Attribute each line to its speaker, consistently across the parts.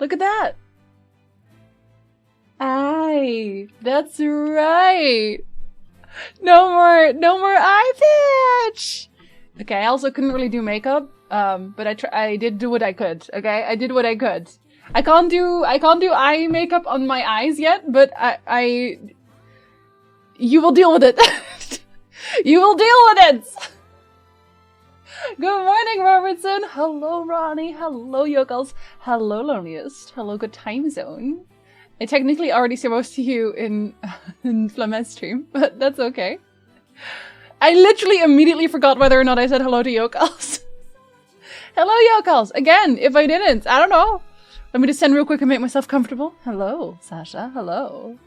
Speaker 1: Look at that. Aye, that's right. No more eye patch. Okay, I also couldn't really do makeup, but I did do what I could. Okay, I did what I could. I can't do eye makeup on my eyes yet, but you will deal with it. You will deal with it. Good morning, Robertson. Hello, Ronnie. Hello, Yokels. Hello, Loneliest. Hello, Good Time Zone. I technically already said most to you in Flamet's stream, but that's okay. I literally immediately forgot whether or not I said hello to Yokels. Hello, Yokels. Again, if I didn't, I don't know. Let me just send real quick and make myself comfortable. Hello, Sasha. Hello.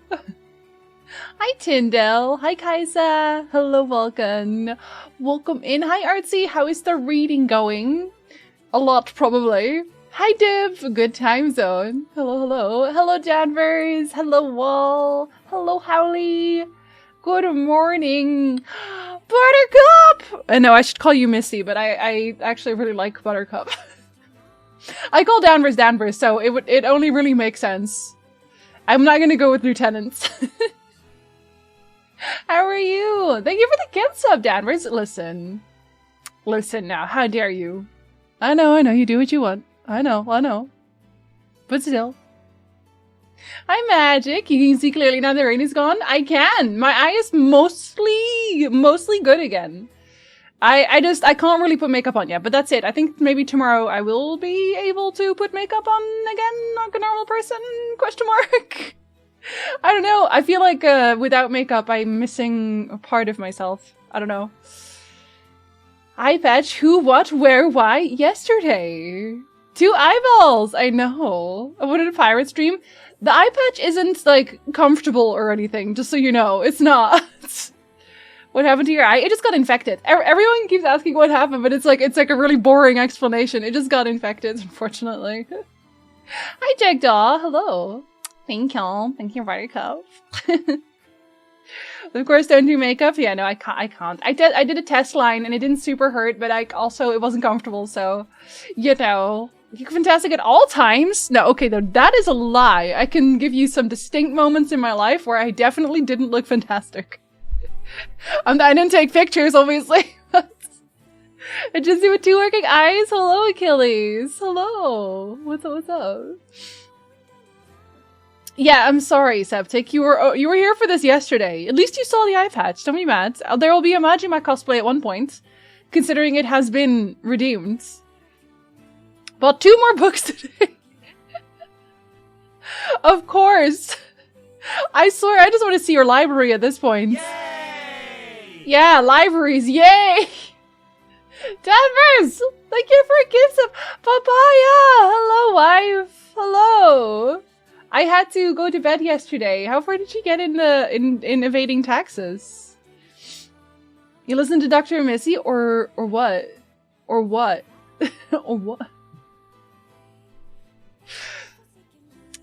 Speaker 1: Hi, Tyndall. Hi, Kaisa. Hello, Vulcan. Welcome in. Hi, Artsy. How is the reading going? A lot, probably. Hi, Div. Good Time Zone. Hello, hello. Hello, Danvers. Hello, Wall. Hello, Howley. Good morning. Buttercup! No, I should call you Missy, but I actually really like Buttercup. I call Danvers Danvers, so it only really makes sense. I'm not gonna go with lieutenants. How are you? Thank you for the gift sub, Danvers. Listen now. How dare you? I know. You do what you want. I know. But still. Hi, Magic. You can see clearly now the rain is gone. I can. My eye is mostly good again. I can't really put makeup on yet, but that's it. I think maybe tomorrow I will be able to put makeup on again, like a normal person, question mark. I don't know. I feel like without makeup, I'm missing a part of myself. I don't know. Eye patch, who, what, where, why, yesterday. 2 eyeballs, I know. I wanted a pirate stream. The eye patch isn't, like, comfortable or anything, just so you know. It's not. What happened to your eye? It just got infected. Everyone keeps asking what happened, but it's like a really boring explanation. It just got infected, unfortunately. Hi, Jackdaw. Hello. Thank you. Thank you, Buttercup. Of course, don't do makeup. Yeah, no, I can't. I did a test line, and it didn't super hurt, but it wasn't comfortable, so, you know. You're fantastic at all times? No, okay, though, that is a lie. I can give you some distinct moments in my life where I definitely didn't look fantastic. I didn't take pictures, obviously. I just do with 2 working eyes. Hello, Achilles. Hello. What's up? Yeah, I'm sorry, Septic. You were here for this yesterday. At least you saw the eye patch. Don't be mad. There will be a Majima cosplay at one point, considering it has been redeemed. Bought 2 more books today. Of course. I swear, I just want to see your library at this point.
Speaker 2: Yay!
Speaker 1: Yeah, libraries, yay! Danvers! Thank you for gifts of papaya! Hello, wife! Hello! I had to go to bed yesterday. How far did you get in evading taxes? You listen to Dr. Missy or what? Or what? Or what?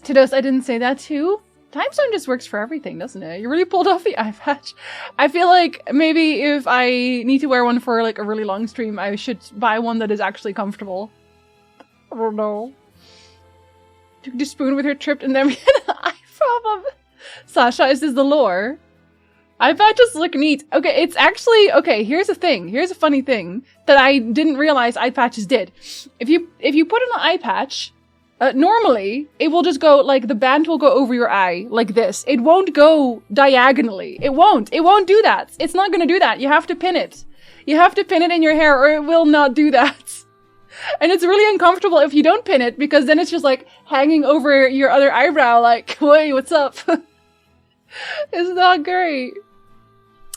Speaker 1: Tidos, I didn't say that too. Time zone just works for everything, doesn't it? You really pulled off the eye patch. I feel like maybe if I need to wear one for like a really long stream, I should buy one that is actually comfortable. I don't know. Took the spoon with her tripped and then we had an eye problem. Sasha, is this the lore? Eye patches look neat. Okay, it's actually, okay, here's a thing. Here's a funny thing that I didn't realize eye patches did. If you put on an eye patch, normally it will just go, like, the band will go over your eye, like this. It won't go diagonally. It won't do that. It's not gonna do that. You have to pin it. You have to pin it in your hair or it will not do that. And it's really uncomfortable if you don't pin it, because then it's just like hanging over your other eyebrow like, wait, what's up? It's not great.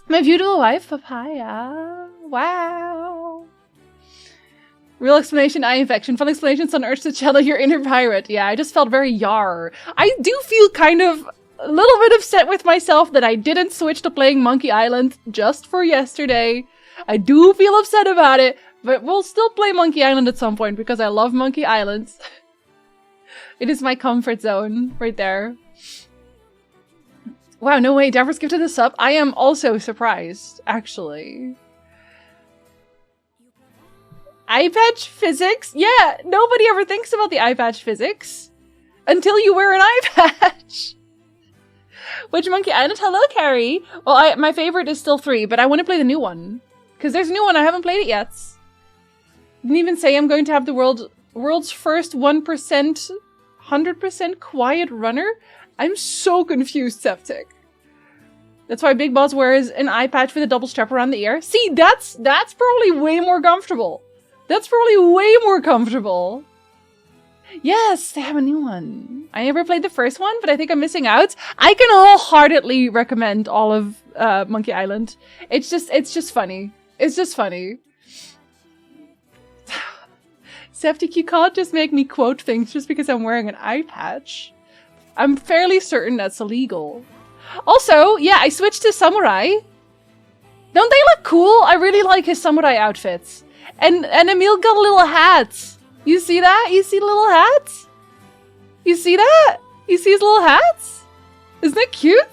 Speaker 1: My beautiful wife, papaya. Wow. Real explanation, eye infection. Fun explanation, sun urge to channel your inner pirate. Yeah, I just felt very yar. I do feel kind of a little bit upset with myself that I didn't switch to playing Monkey Island just for yesterday. I do feel upset about it. But we'll still play Monkey Island at some point because I love Monkey Island. It is my comfort zone right there. Wow, no way, Davros gifted this up. I am also surprised, actually. Eye patch physics? Yeah, nobody ever thinks about the eye patch physics. until you wear an eye patch. Which Monkey Island? Hello, Carrie. Well, my favorite is still 3, but I want to play the new one. Because there's a new one, I haven't played it yet. Didn't even say I'm going to have the world's first 1%, 100% quiet runner. I'm so confused, Septic. That's why Big Boss wears an eye patch with a double strap around the ear. See, that's probably way more comfortable. That's probably way more comfortable. Yes, they have a new one. I never played the first one, but I think I'm missing out. I can wholeheartedly recommend all of Monkey Island. It's just funny. It's just funny. Septic, you can't just make me quote things just because I'm wearing an eye patch. I'm fairly certain that's illegal. Also, yeah, I switched to samurai. Don't they look cool? I really like his samurai outfits. And Emil got a little hat. You see that? You see the little hat? You see that? You see his little hat? Isn't it cute?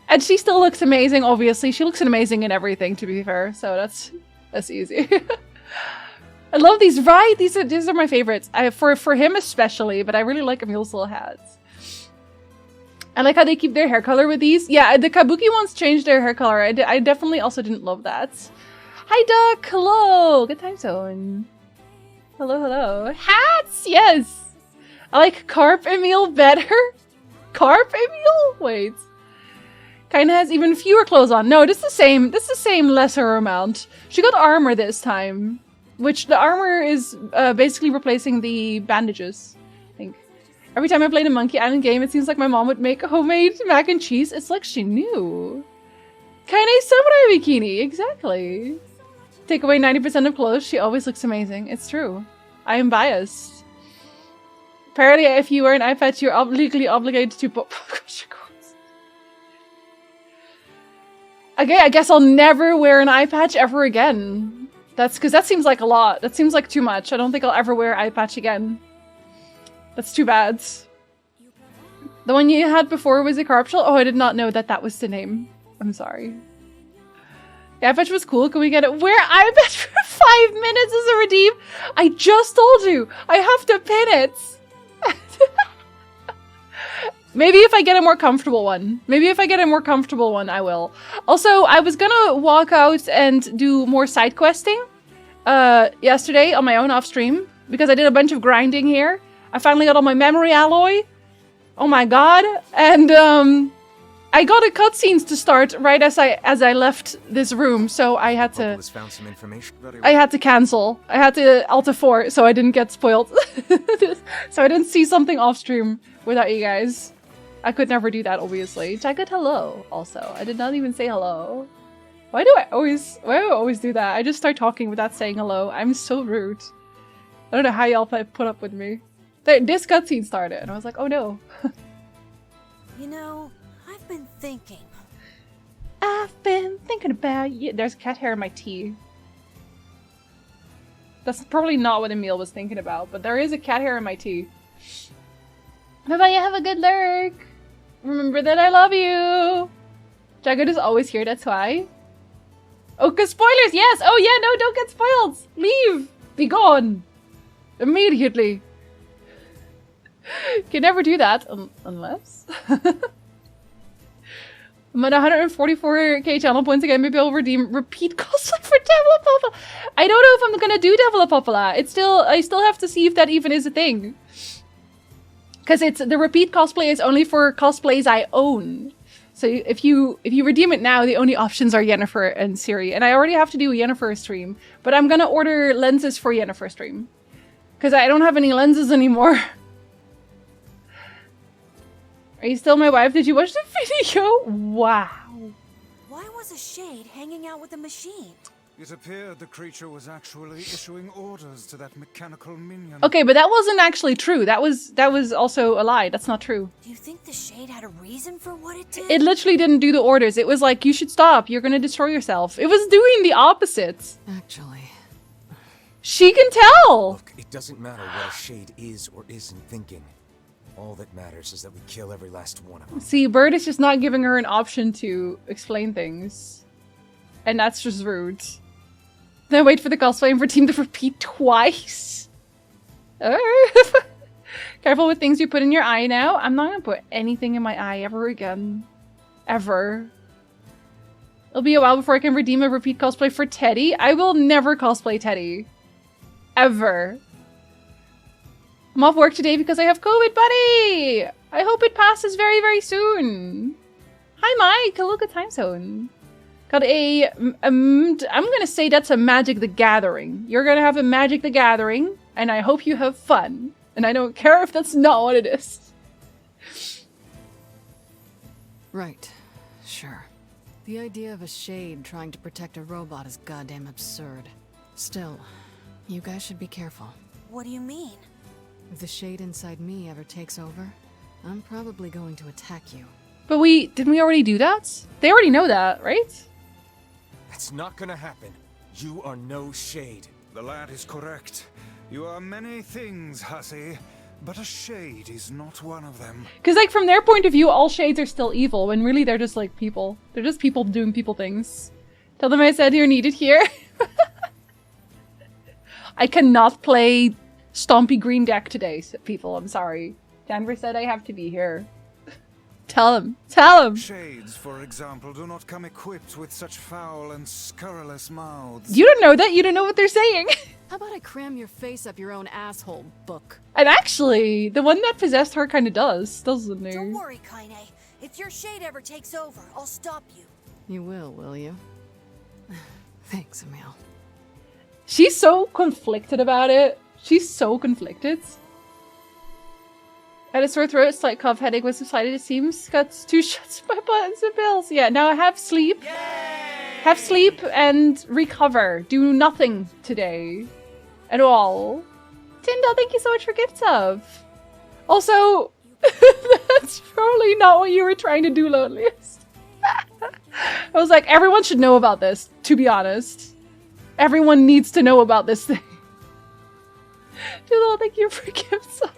Speaker 1: And she still looks amazing, obviously. She looks amazing in everything, to be fair. So that's easy. I love these, right? These are my favorites. For him especially, but I really like Emil's little hats. I like how they keep their hair color with these. Yeah, the Kabuki ones changed their hair color. I definitely also didn't love that. Hi, Duck. Hello. Good time zone. Hello, hello. Hats! Yes! I like Carp Emil better. Carp Emil? Wait. Kinda has even fewer clothes on. No, this is the same lesser amount. She got armor this time. Which the armor is basically replacing the bandages, I think. Every time I played a Monkey Island game, it seems like my mom would make homemade mac and cheese. It's like she knew. Kinda samurai bikini, exactly. Take away 90% of clothes, she always looks amazing. It's true. I am biased. Apparently, if you wear an eye patch, you're legally obligated to pop. Okay, I guess I'll never wear an eye patch ever again. That's because that seems like a lot. That seems like too much. I don't think I'll ever wear eye patch again. That's too bad. The one you had before was a corruption? Oh, I did not know that that was the name. I'm sorry. The eye patch was cool. Can we get it? Wear eye patch for 5 minutes as a redeem? I just told you. I have to pin it. Maybe if I get a more comfortable one. Maybe if I get a more comfortable one, I will. Also, I was gonna walk out and do more side questing yesterday on my own off stream because I did a bunch of grinding here. I finally got all my memory alloy. Oh my god. And I got a cutscenes to start right as I left this room, so I had to
Speaker 2: found some information.
Speaker 1: I had to cancel. I had to Alt F4 so I didn't get spoiled. So I didn't see something off stream without you guys. I could never do that, obviously. Jagged hello, also. I did not even say hello. Why do I always do that? I just start talking without saying hello. I'm so rude. I don't know how y'all put up with me. This cutscene started, and I was like, oh no.
Speaker 3: You know, I've been thinking.
Speaker 1: I've been thinking about you. There's cat hair in my tea. That's probably not what Emil was thinking about, but there is a cat hair in my tea. Bye-bye, have a good lurk. Remember that I love you. Jagged is always here, that's why. Oh, cause spoilers, yes! Oh yeah, no, don't get spoiled! Leave! Be gone! Immediately. Can never do that, unless... I'm at 144k channel points again, maybe I'll redeem repeat cosplay for Devil Apopala. I don't know if I'm gonna do Devil Apopala. I still have to see if that even is a thing. Because the repeat cosplay is only for cosplays I own. So if you redeem it now, the only options are Yennefer and Ciri. And I already have to do a Yennefer stream. But I'm gonna order lenses for Yennefer stream. Because I don't have any lenses anymore. Are you still my wife? Did you watch the video? Wow.
Speaker 3: Why was a shade hanging out with a machine?
Speaker 4: It appeared the creature was actually issuing orders to that mechanical minion.
Speaker 1: Okay, but that wasn't actually true. That was also a lie. That's not true.
Speaker 3: Do you think the shade had a reason for what it did?
Speaker 1: It literally didn't do the orders. It was like, you should stop. You're gonna destroy yourself. It was doing the opposite.
Speaker 5: Actually...
Speaker 1: She can tell!
Speaker 2: Look, it doesn't matter what a shade is or isn't thinking. All that matters is that we kill every last one of them.
Speaker 1: See, Bird is just not giving her an option to explain things. And that's just rude. Then wait for the cosplay and for team to repeat twice. Can Careful with things you put in your eye now. I'm not gonna put anything in my eye ever again. Ever. It'll be a while before I can redeem a repeat cosplay for Teddy. I will never cosplay Teddy. Ever. I'm off work today because I have COVID, buddy! I hope it passes very, very soon. Hi, Mike. Look at time zone. Got I'm gonna say that's a Magic the Gathering. You're gonna have a Magic the Gathering, and I hope you have fun. And I don't care if that's not what it is.
Speaker 5: Right. Sure. The idea of a shade trying to protect a robot is goddamn absurd. Still, you guys should be careful.
Speaker 3: What do you mean?
Speaker 5: If the shade inside me ever takes over, I'm probably going to attack you.
Speaker 1: But didn't we already do that? They already know that, right?
Speaker 2: That's not gonna happen. You are no shade.
Speaker 4: The lad is correct. You are many things, hussy, but a shade is not one of them.
Speaker 1: Because, like, from their point of view, all shades are still evil, when really they're just, like, people. They're just people doing people things. Tell them I said you're needed here. I cannot play Stompy Green deck today, people. I'm sorry. Denver said I have to be here. Tell him. Tell him.
Speaker 4: Shades, for example, do not come equipped with such foul and scurrilous mouths.
Speaker 1: You don't know that. You don't know what they're saying.
Speaker 5: How about I cram your face up your own asshole, book?
Speaker 1: And actually, the one that possessed her kind of doesn't he?
Speaker 3: Don't worry, Kaine. If your shade ever takes over, I'll stop you.
Speaker 5: You will you? Thanks, Emil.
Speaker 1: She's so conflicted about it. She's so conflicted. I had a sore throat, slight cough, headache was subsided. It seems got 2 shots in my buttons and pills. Yeah, now have sleep. Yay! Have sleep and recover. Do nothing today. At all. Tyndall, thank you so much for gift sub. Also, that's probably not what you were trying to do, Loneliest. I was like, everyone should know about this, to be honest. Everyone needs to know about this thing. Tyndall, thank you for gift sub.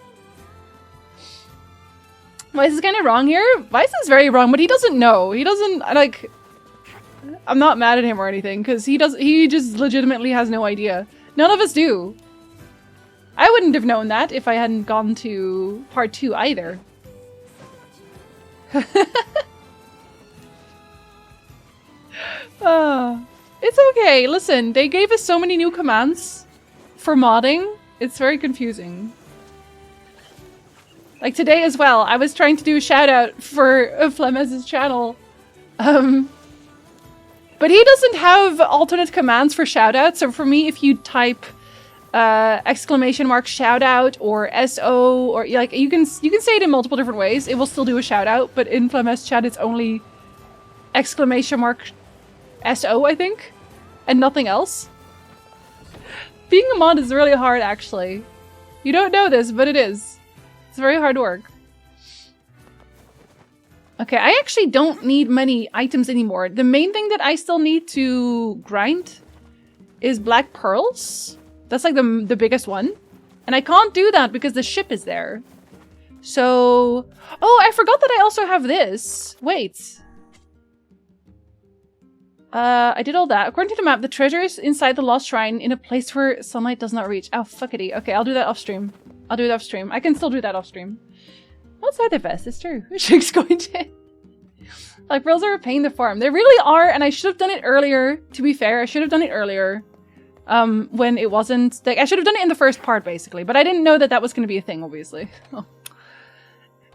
Speaker 1: Vice is kind of wrong here. Vice is very wrong, but he doesn't know. He doesn't, like... I'm not mad at him or anything, because he just legitimately has no idea. None of us do. I wouldn't have known that if I hadn't gone to part 2 either. It's okay. Listen, they gave us so many new commands for modding. It's very confusing. Like today as well, I was trying to do a shout out for Flemez's channel. But he doesn't have alternate commands for shout out. So for me, if you type exclamation mark shout out or SO or like you can say it in multiple different ways. It will still do a shout out, but in Flemez chat it's only exclamation mark SO, I think, and nothing else. Being a mod is really hard, actually. You don't know this, but it is. It's very hard work. Okay, I actually don't need many items anymore. The main thing that I still need to grind is black pearls. That's like the biggest one. And I can't do that because the ship is there. So... Oh, I forgot that I also have this. Wait. I did all that. According to the map, the treasure is inside the lost shrine in a place where sunlight does not reach. Oh, fuckity. Okay, I'll do that off stream. I'll do it off stream. I can still do that off stream. What's that the best? It's true. Chick's going to... Like, pearls are a pain to farm. They really are, and I should have done it earlier. To be fair, I should have done it earlier. When it wasn't... Like, I should have done it in the first part, basically. But I didn't know that that was going to be a thing, obviously.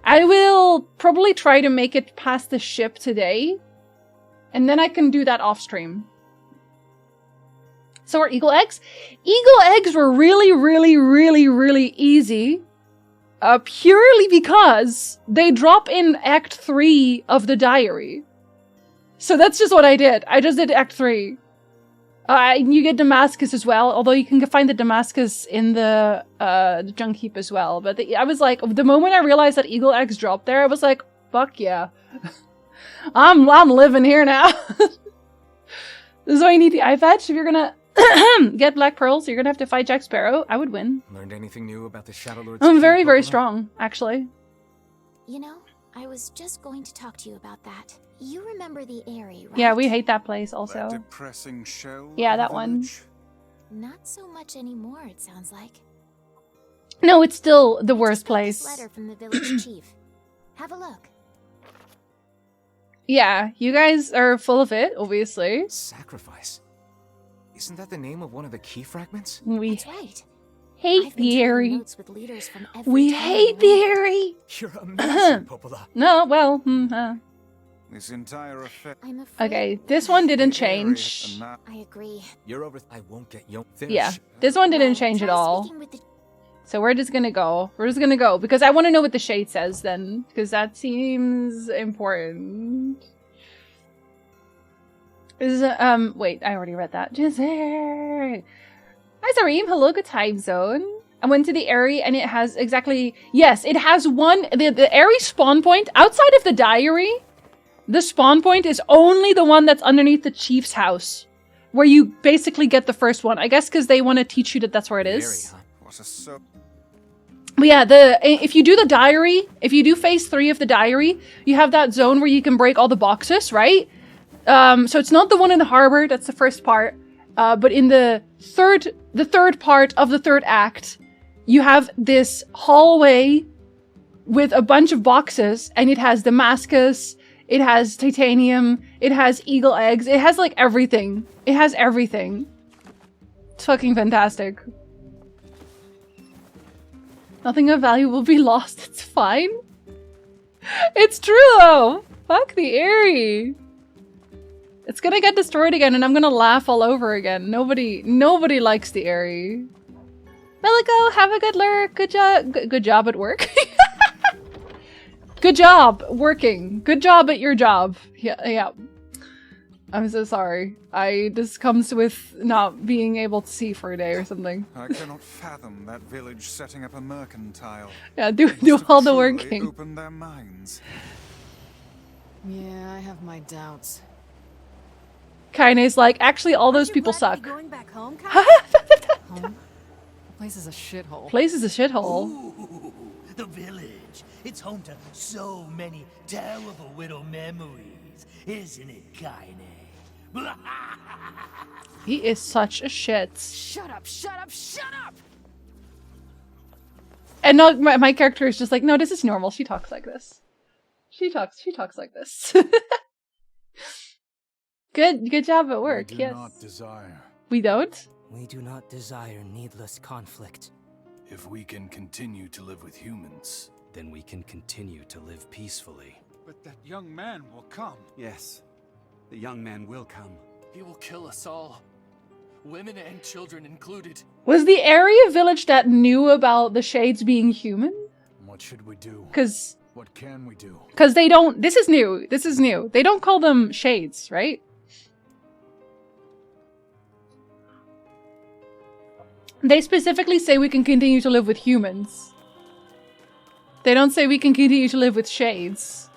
Speaker 1: I will probably try to make it past the ship today. And then I can do that off stream. So are eagle eggs? Eagle eggs were really, really, really, really easy. Purely because they drop in Act 3 of the diary. So that's just what I did. I just did Act 3. You get Damascus as well, although you can find the Damascus in the junk heap as well. But I was like, the moment I realized that eagle eggs dropped there, I was like, fuck yeah. I'm living here now. This is why you need the eye patch. If you're gonna get black pearls, you're gonna have to fight Jack Sparrow. I would win.
Speaker 2: Learned anything new about the Shadow Lord's
Speaker 1: I'm very, very strong, actually.
Speaker 6: You know, I was just going to talk to you about that. You remember the Airy, right?
Speaker 1: Yeah, we hate that place also.
Speaker 4: That depressing shell.
Speaker 1: Yeah,
Speaker 4: of
Speaker 1: that
Speaker 4: a
Speaker 1: one.
Speaker 4: village?
Speaker 6: Not so much anymore, it sounds like.
Speaker 1: No, it's still the worst
Speaker 6: Just got
Speaker 1: place.
Speaker 6: this letter from the village chief. Have a look.
Speaker 1: Yeah, you guys are full of it, obviously.
Speaker 2: Sacrifice. Isn't that the name of one of the key fragments?
Speaker 1: We
Speaker 6: That's right.
Speaker 1: hate
Speaker 6: I've been
Speaker 1: the
Speaker 6: taking
Speaker 1: Airy.
Speaker 6: notes with leaders from every
Speaker 1: We
Speaker 6: town in
Speaker 1: hate
Speaker 6: the
Speaker 1: the
Speaker 6: land.
Speaker 1: Airy.
Speaker 2: You're amazing, Popola.
Speaker 1: No, well,
Speaker 4: This entire affair.
Speaker 6: I'm afraid.
Speaker 1: okay, this one didn't
Speaker 4: the area
Speaker 1: change.
Speaker 4: and now-
Speaker 6: I agree.
Speaker 2: You're over. I won't get you. Finish.
Speaker 1: Yeah, this one didn't
Speaker 6: Well,
Speaker 1: change at
Speaker 6: try
Speaker 1: all.
Speaker 6: speaking with the-
Speaker 1: So we're just gonna go. We're just gonna go because I want to know what the shade says then, because that seems important. Is wait, I already read that. Hi Zareem, hello, good time zone. I went to the Airy and it has exactly, yes, it has one, the Airy spawn point outside of the diary. The spawn point is only the one that's underneath the chief's house, where you basically get the first one. I guess because they want to teach you that that's where it is.
Speaker 2: Very, huh?
Speaker 4: What a so.
Speaker 1: But yeah, if you do the diary, if you do phase 3 of the diary, you have that zone where you can break all the boxes, right? So it's not the one in the harbor, that's the first part. But in the third part of the third act, you have this hallway with a bunch of boxes, and it has Damascus, it has titanium, it has eagle eggs, it has like everything. It has everything. It's fucking fantastic. Nothing of value will be lost, it's fine. It's true though! Fuck the Airy. It's gonna get destroyed again and I'm gonna laugh all over again. Nobody likes the Airy. Melico, have a good lurk. Good job at work. Good job working. Good job at your job. Yeah. I'm so sorry. This comes with not being able to see for a day or something.
Speaker 4: I cannot fathom that village setting up a mercantile.
Speaker 1: Yeah, do
Speaker 4: Must have
Speaker 1: all the
Speaker 4: truly
Speaker 1: working.
Speaker 4: Opened their minds.
Speaker 5: Yeah, I have my doubts.
Speaker 1: Kaine's like, actually all those
Speaker 3: Aren't you
Speaker 1: people
Speaker 3: glad to be
Speaker 1: suck.
Speaker 3: going back home, Kai?
Speaker 5: Home? The place is a shithole.
Speaker 1: Place is a shithole.
Speaker 7: Ooh, the village. It's home to so many terrible widow memories, isn't it, Kaine?
Speaker 1: He is such a shit.
Speaker 5: Shut up, shut up, shut up!
Speaker 1: And no, my character is just like, no, this is normal. She talks like this. She talks like this. Good job at work.
Speaker 4: We do
Speaker 1: Yes.
Speaker 4: not desire.
Speaker 1: We don't?
Speaker 8: We do not desire needless conflict.
Speaker 9: If we can continue to live with humans,
Speaker 8: Then we can continue to live peacefully.
Speaker 4: But that young man will come.
Speaker 10: Yes, the young man will come.
Speaker 9: he will kill us all. Women and children included.
Speaker 1: Was the area village that knew about the shades being human?
Speaker 2: What should we do?
Speaker 1: Because
Speaker 2: What can we do?
Speaker 1: they don't, this is new. This is new. They don't call them shades, right? They specifically say we can continue to live with humans. They don't say we can continue to live with shades.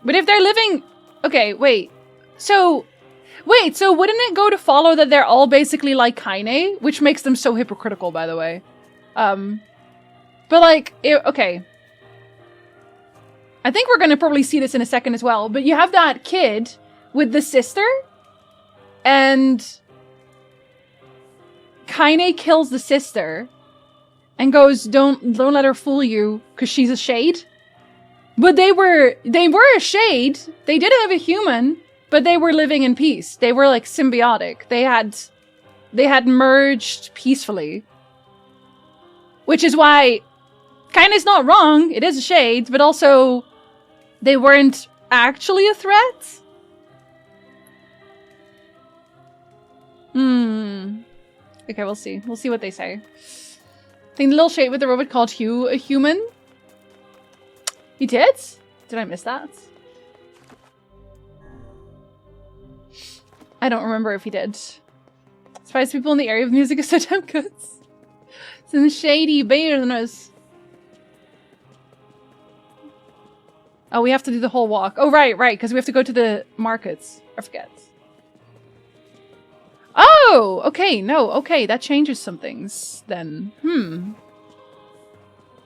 Speaker 1: But if they're living... Okay, wait. So wouldn't it go to follow that they're all basically like Kaine? Which makes them so hypocritical, by the way. But like, okay. I think we're gonna probably see this in a second as well. But you have that kid with the sister. And... Kaine kills the sister. And goes, don't let her fool you, because she's a shade. But they were a shade. They did have a human, but they were living in peace. They were like symbiotic. They had merged peacefully. Which is why Kaine's not wrong. It is a shade, but also they weren't actually a threat. Okay, we'll see. We'll see what they say. I think the little shade with the robot called Hugh a human. He did? Did I miss that? I don't remember if he did. Surprised people in the area of music is so damn good. Some shady business. Oh, we have to do the whole walk. Oh, right, because we have to go to the markets. I forget. Oh, okay, no, okay, that changes some things then.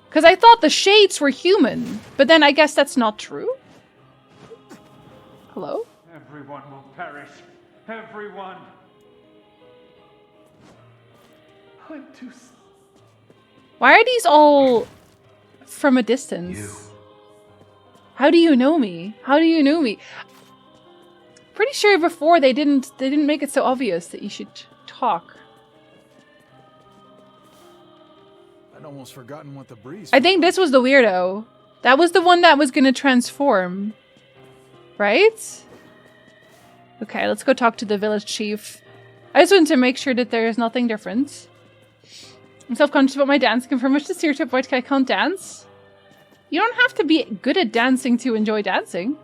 Speaker 1: Because I thought the shades were human, but then I guess that's not true. Hello?
Speaker 11: Everyone will perish. Everyone. I'm too
Speaker 1: Why are these all from a distance? How do you know me? How do you know me? Pretty sure before they didn't make it so obvious that you should talk.
Speaker 4: I'd almost forgotten what the breeze.
Speaker 1: I think this was the weirdo. That was the one that was gonna transform. Right? Okay, let's go talk to the village chief. I just wanted to make sure that there is nothing different. I'm self-conscious about my dance. Confirm much to stereotype white guy can't dance. You don't have to be good at dancing to enjoy dancing.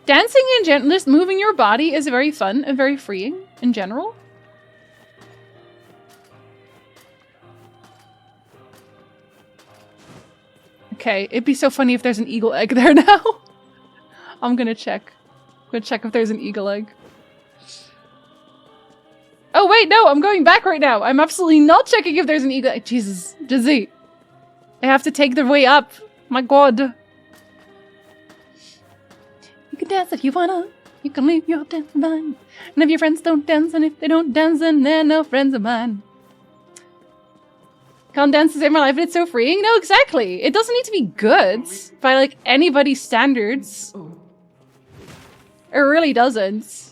Speaker 1: Dancing in general, just moving your body is very fun and very freeing in general. Okay, it'd be so funny if there's an eagle egg there now. I'm gonna check. I'm gonna check if there's an eagle egg. Oh wait, no, I'm going back right now. I'm absolutely not checking if there's an eagle egg. Jesus, Jizzy. I have to take the way up. My god. You can dance if you wanna. You can leave your dance behind. And if your friends don't dance, and if they don't dance, then they're no friends of mine. Can't dance to save my life, but it's so freeing. No, exactly. It doesn't need to be good by like anybody's standards. It really doesn't.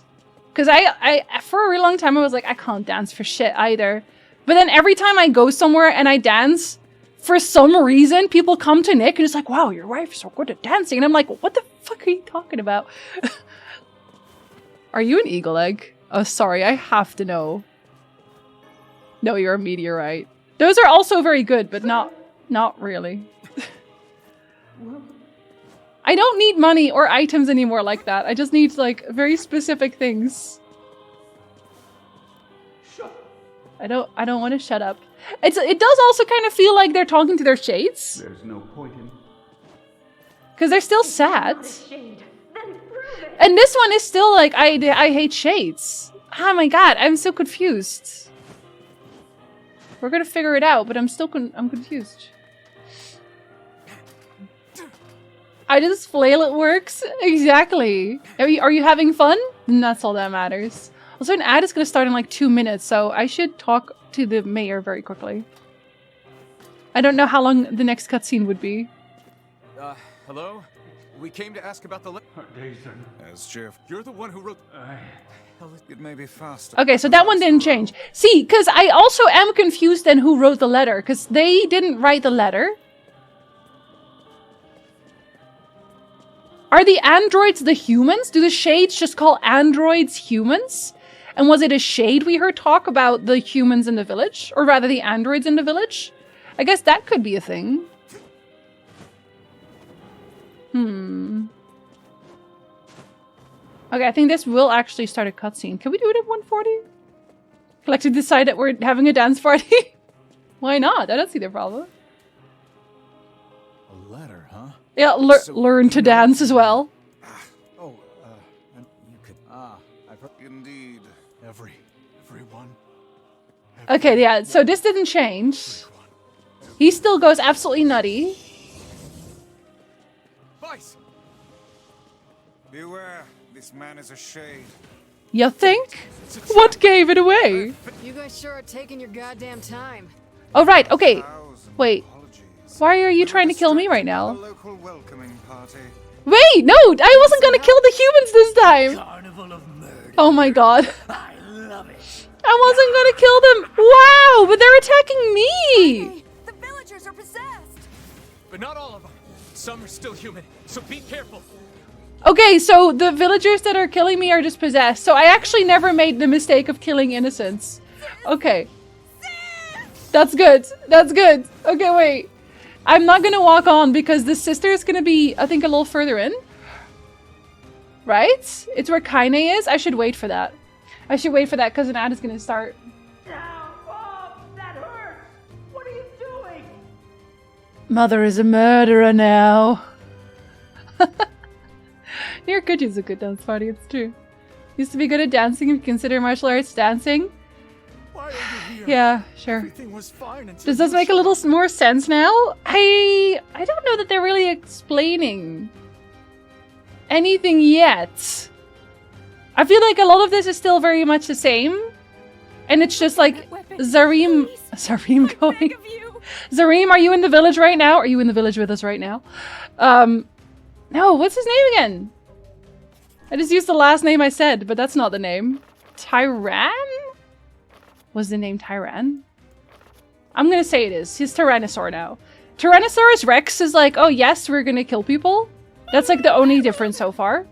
Speaker 1: Because I for a really long time I was like, I can't dance for shit either. But then every time I go somewhere and I dance, for some reason, people come to Nick and it's like, wow, your wife's so good at dancing. And I'm like, what the fuck are you talking about? Are you an eagle egg? Oh, sorry, I have to know. No, you're a meteorite. Those are also very good, but not really. I don't need money or items anymore like that. I just need like very specific things. I don't want to shut up. It does also kind of feel like they're talking to their shades.
Speaker 10: There's no point in.
Speaker 1: Because they're still sad. And this one is still like, I hate shades. Oh my god, I'm so confused. We're gonna figure it out, but I'm still I'm confused. I just flail it works. Exactly. Are you having fun? And that's all that matters. Also, an ad is gonna start in like 2 minutes, so I should talk to the mayor very quickly. I don't know how long the next cutscene would be.
Speaker 2: Hello? We came to ask about the
Speaker 4: As Jeff,
Speaker 2: You're the one who wrote...
Speaker 4: it may be faster.
Speaker 1: Okay, so that one didn't change. See, because I also am confused then who wrote the letter, because they didn't write the letter. Are the androids the humans? Do the shades just call androids humans? And was it a shade we heard talk about the humans in the village? Or rather the androids in the village? I guess that could be a thing. Okay, I think this will actually start a cutscene. Can we do it at 140? Collectively decide that we're having a dance party? Why not? I don't see the problem.
Speaker 4: A letter, huh?
Speaker 1: Yeah, learn to dance as well.
Speaker 4: Oh, you could. Indeed. Everyone.
Speaker 1: Okay, yeah, so this didn't change. He still goes absolutely nutty.
Speaker 4: Vice! Beware, this man is a shade.
Speaker 1: You think? What gave it away?
Speaker 5: You guys sure are taking your goddamn time.
Speaker 1: Oh, right, okay. Wait. Why are you trying to kill me right now?
Speaker 4: Local welcoming party.
Speaker 1: Wait, no! I wasn't gonna kill the humans this time!
Speaker 7: Carnival of murder.
Speaker 1: Oh my god.
Speaker 7: I love it.
Speaker 1: I wasn't gonna kill them! Wow! But they're attacking me!
Speaker 3: The villagers are possessed!
Speaker 9: But not all of them. Some are still human, so be careful.
Speaker 1: Okay, so the villagers that are killing me are just possessed. So I actually never made the mistake of killing innocents. Okay. That's good. That's good. Okay, wait. I'm not gonna walk on because the sister is gonna be, I think, a little further in. Right? It's where Kaine is? I should wait for that. I should wait for that because an ad is gonna start.
Speaker 7: Oh, that hurts. What are you doing?
Speaker 1: Mother is a murderer now. NieR Replicant a good dance party, it's true. Used to be good at dancing if you consider martial arts dancing.
Speaker 4: Why are you here?
Speaker 1: Yeah, sure.
Speaker 4: Everything was fine until
Speaker 1: Does this make a little more sense now? I don't know that they're really explaining anything yet. I feel like a lot of this is still very much the same. And it's just like Zareem Zareem going. Zareem, are you in the village right now? Are you in the village with us right now? No, what's his name again? I just used the last name I said, but that's not the name. Tyran? Was the name Tyran? I'm gonna say it is. He's Tyrannosaur now. Tyrannosaurus Rex is like, oh yes, we're gonna kill people. That's like the only difference so far.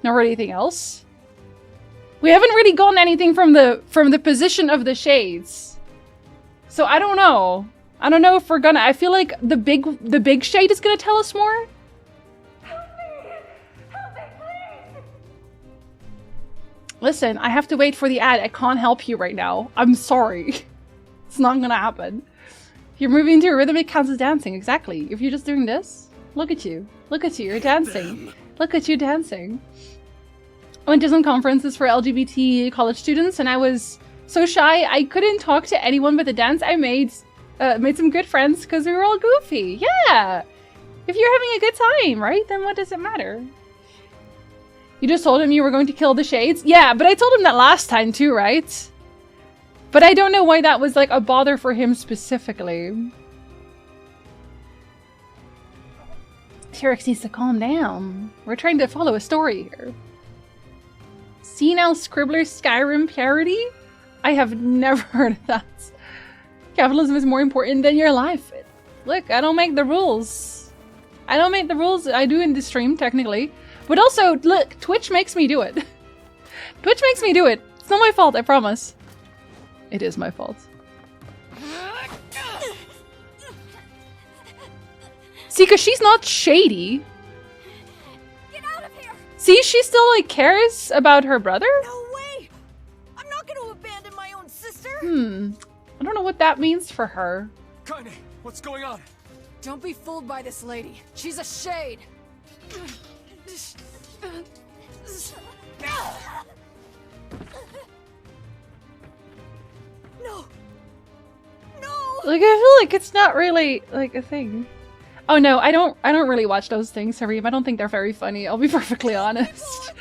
Speaker 1: Not really anything else. We haven't really gotten anything from the position of the shades. So I don't know. I don't know if we're gonna. I feel like the big shade is gonna tell us more. Help me! Help me, please! Listen, I have to wait for the ad. I can't help you right now. I'm sorry. It's not gonna happen. You're moving to a rhythm, it counts as dancing. Exactly. If you're just doing this, look at you. Look at you. You're dancing. Look at you dancing. I went to some conferences for LGBT college students, and I was so shy I couldn't talk to anyone but the dance. I made some good friends because we were all goofy. Yeah! If you're having a good time, right? Then what does it matter? You just told him you were going to kill the shades? Yeah, but I told him that last time too, right? But I don't know why that was like a bother for him specifically. T-Rex needs to calm down. We're trying to follow a story here. Senile Scribbler Skyrim parody? I have never heard of that. Capitalism is more important than your life. Look, I don't make the rules. I don't make the rules. I do in the stream, technically. But also, look, Twitch makes me do it. Twitch makes me do it. It's not my fault, I promise. It is my fault. See, because she's not shady.
Speaker 3: Get out of here!
Speaker 1: See, she still, like, cares about her brother?
Speaker 3: No way! I'm not going to abandon my own sister!
Speaker 1: I don't know what that means for her.
Speaker 9: Kaine, what's going on?
Speaker 5: Don't be fooled by this lady. She's a shade.
Speaker 3: No! No!
Speaker 1: Like, I feel like it's not really, like, a thing. Oh no, I don't really watch those things, Hareem. I don't think they're very funny, I'll be perfectly honest.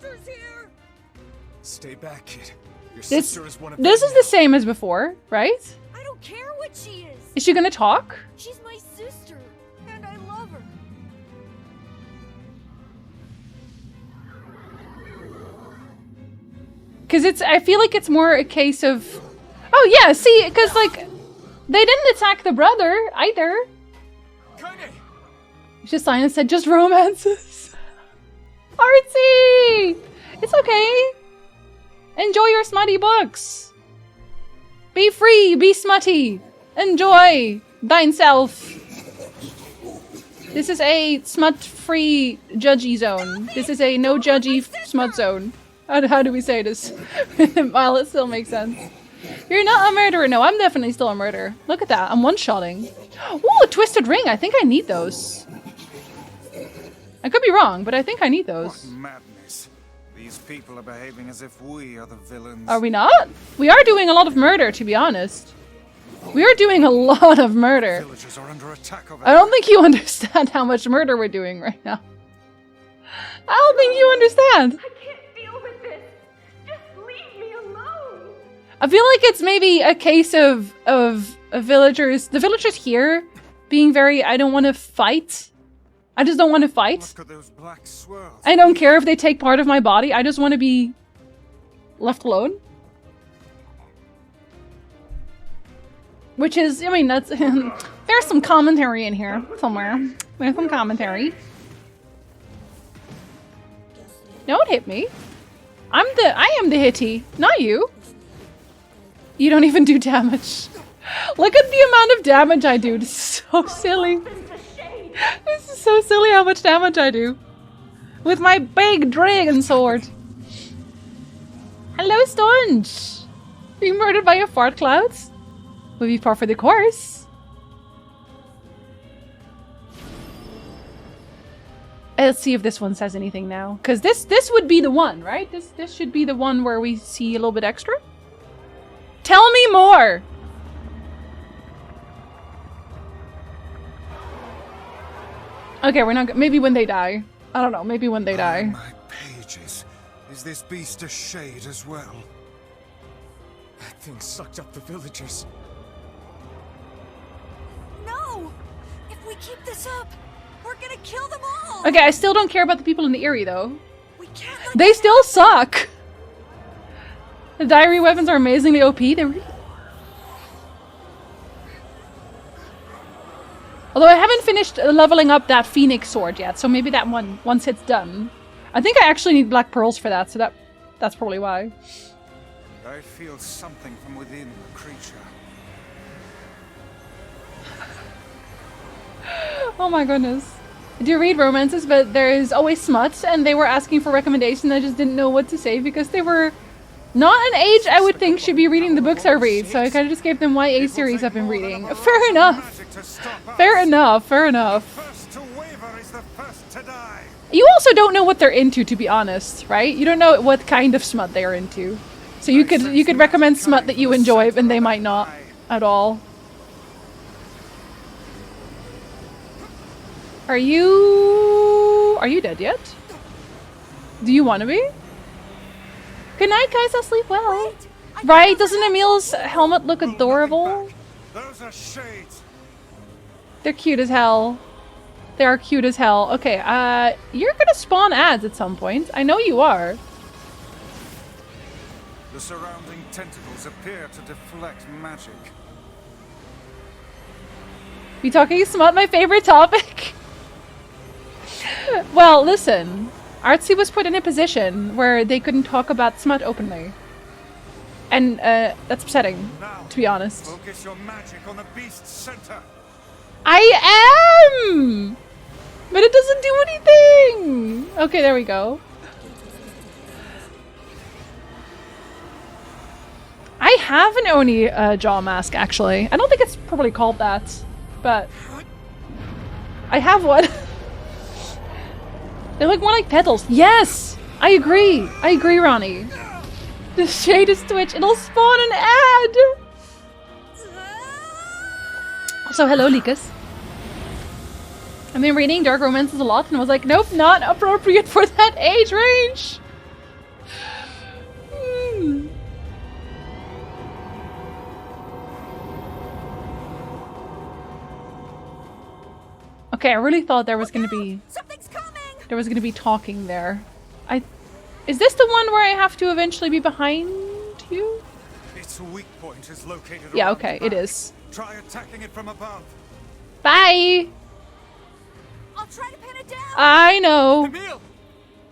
Speaker 3: Monsters here!
Speaker 2: Stay back, kid. Your
Speaker 1: This
Speaker 2: sister is one of
Speaker 1: is
Speaker 2: them
Speaker 1: the same as before, right?
Speaker 3: I don't care what she is!
Speaker 1: Is she gonna talk?
Speaker 3: She's my sister, and I love her.
Speaker 1: Because I feel like it's more a case of... Oh yeah, see, because like, they didn't attack the brother, either.
Speaker 9: Kaine!
Speaker 1: Just signed and said, just romances. Artsy! It's okay. Enjoy your smutty books. Be free, be smutty. Enjoy thine self. This is a smut-free judgy zone. This is a no judgy smut zone. How do we say this? While it still makes sense. You're not a murderer. No, I'm definitely still a murderer. Look at that. I'm one-shotting. Ooh, a twisted ring. I think I need those. I could be wrong, but I think I need those.
Speaker 4: What madness. These people are behaving as if we are the villains.
Speaker 1: Are we not? We are doing a lot of murder, to be honest. We are doing a lot of murder.
Speaker 4: Villagers are under attack over
Speaker 1: I don't think you understand how much murder we're doing right now. I don't think you understand.
Speaker 3: I can't deal with this. Just leave me alone.
Speaker 1: I feel like it's maybe a case of villagers, the villagers here being very, I don't want to fight. I just don't want to fight.
Speaker 4: Look at those black swirls.
Speaker 1: I don't care if they take part of my body. I just want to be left alone. Which is, I mean, that's, there's some commentary in here somewhere. There's some commentary. Don't hit me. I am the hitty, not you. You don't even do damage. Look at the amount of damage I do. This is so silly. This is so silly how much damage I do. With my big dragon sword. Hello, Stonge. Being murdered by a fart cloud? Would be par for the course. Let's see if this one says anything now. Because this would be the one, right? This should be the one where we see a little bit extra. Tell me more! Okay, we're not... Maybe when they die. I don't know. Maybe when they die.
Speaker 4: My pages. Is this beast a shade as well?
Speaker 2: That thing sucked up the villagers.
Speaker 3: No! If we keep this up, we're gonna kill them all!
Speaker 1: Okay, I still don't care about the people in the Eyrie, though.
Speaker 3: We can't let
Speaker 1: They still suck! The diary weapons are amazingly OP. They really... Although I haven't finished leveling up that Phoenix sword yet, so maybe that one, once it's done. I think I actually need black pearls for that, so that's probably why.
Speaker 4: I feel something from within the creature.
Speaker 1: Oh my goodness. I do read romances, but there is always smut, and they were asking for recommendations. I just didn't know what to say because they were not an age I would think should be reading the books I read, so I kind of just gave them YA series I've been reading. Fair enough. Fair enough, fair enough.
Speaker 4: First to waver is the first to die.
Speaker 1: You also don't know what they're into, to be honest, right? You don't know what kind of smut they're into. So you could recommend smut that you enjoy, and they might not at all. Are you dead yet? Do you want to be? Good night, guys. I'll sleep well. Right? Doesn't Emil's helmet look adorable?
Speaker 4: Those are shades.
Speaker 1: They're cute as hell. They are cute as hell. Okay, you're gonna spawn ads at some point. I know you are.
Speaker 4: The surrounding tentacles appear to deflect magic.
Speaker 1: You talking smut, my favorite topic? Well, listen. Artsy was put in a position where they couldn't talk about smut openly. And, that's upsetting, to be honest.
Speaker 4: Focus your magic on the beast's center.
Speaker 1: I am! But it doesn't do anything! Okay, there we go. I have an Oni jaw mask, actually. I don't think it's probably called that, but I have one. They look more like petals. Yes! I agree. I agree, Ronnie. The shade is Twitch. It'll spawn an ad! Also, hello, Likas. I've been reading dark romances a lot and was like, nope, not appropriate for that age range! Okay, I really thought there was gonna be...
Speaker 3: Something's coming!
Speaker 1: There was gonna be talking there. Is this the one where I have to eventually be behind you?
Speaker 4: Its weak point is located.
Speaker 1: Yeah,
Speaker 4: around
Speaker 1: okay,
Speaker 4: the
Speaker 1: it
Speaker 4: back.
Speaker 1: is.
Speaker 4: Try attacking it from above.
Speaker 1: Bye!
Speaker 3: I'll try to pin it down!
Speaker 1: I know.
Speaker 9: Emil!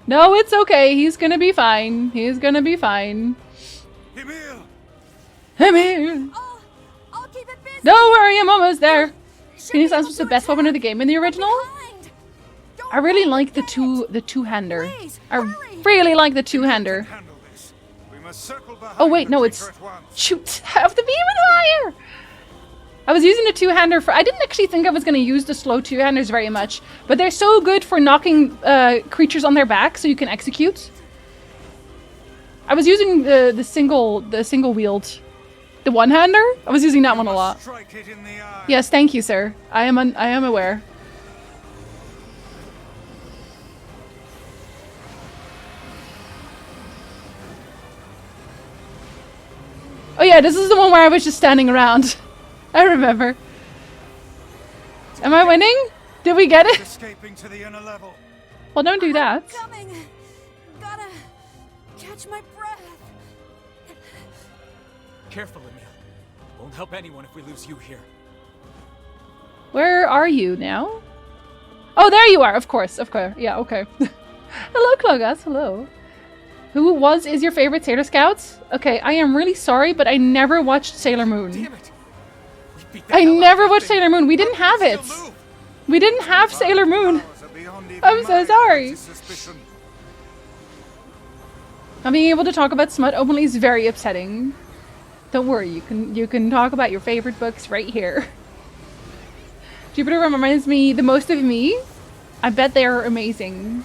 Speaker 1: No, it's okay. He's gonna be fine. He's gonna be fine.
Speaker 4: Emil!
Speaker 1: Emil!
Speaker 3: I'll keep it busy!
Speaker 1: Don't worry, I'm almost there. Phoenix Lance was the best weapon of the game in the original. I really like the two-hander. I really like the two-hander. Oh wait, no, it's... Shoot! I have to be even higher! I was using the two-hander for... I didn't actually think I was going to use the slow two-handers very much, but they're so good for knocking creatures on their back so you can execute. I was using the single wield. The one-hander? I was using that one a lot. Yes, thank you, sir. I am aware. Oh yeah, this is the one where I was just standing around. I remember. Am I winning? Did we get it?
Speaker 4: Escaping to the inner level.
Speaker 1: Well, don't do that.
Speaker 3: Coming. Gotta catch my breath.
Speaker 9: Careful, Emil. Won't help anyone if we lose you here.
Speaker 1: Where are you now? Oh, there you are. Of course. Yeah, okay. Hello, Klogas. Hello. Who is your favorite Sailor Scouts? Okay, I am really sorry, but I never watched Sailor Moon.
Speaker 9: Damn it.
Speaker 1: I never watched Sailor Moon. We didn't have it. We didn't have Sailor Moon. I'm so sorry. Not being able to talk about smut openly is very upsetting. Don't worry, you can talk about your favorite books right here. Jupiter reminds me the most of me. I bet they are amazing.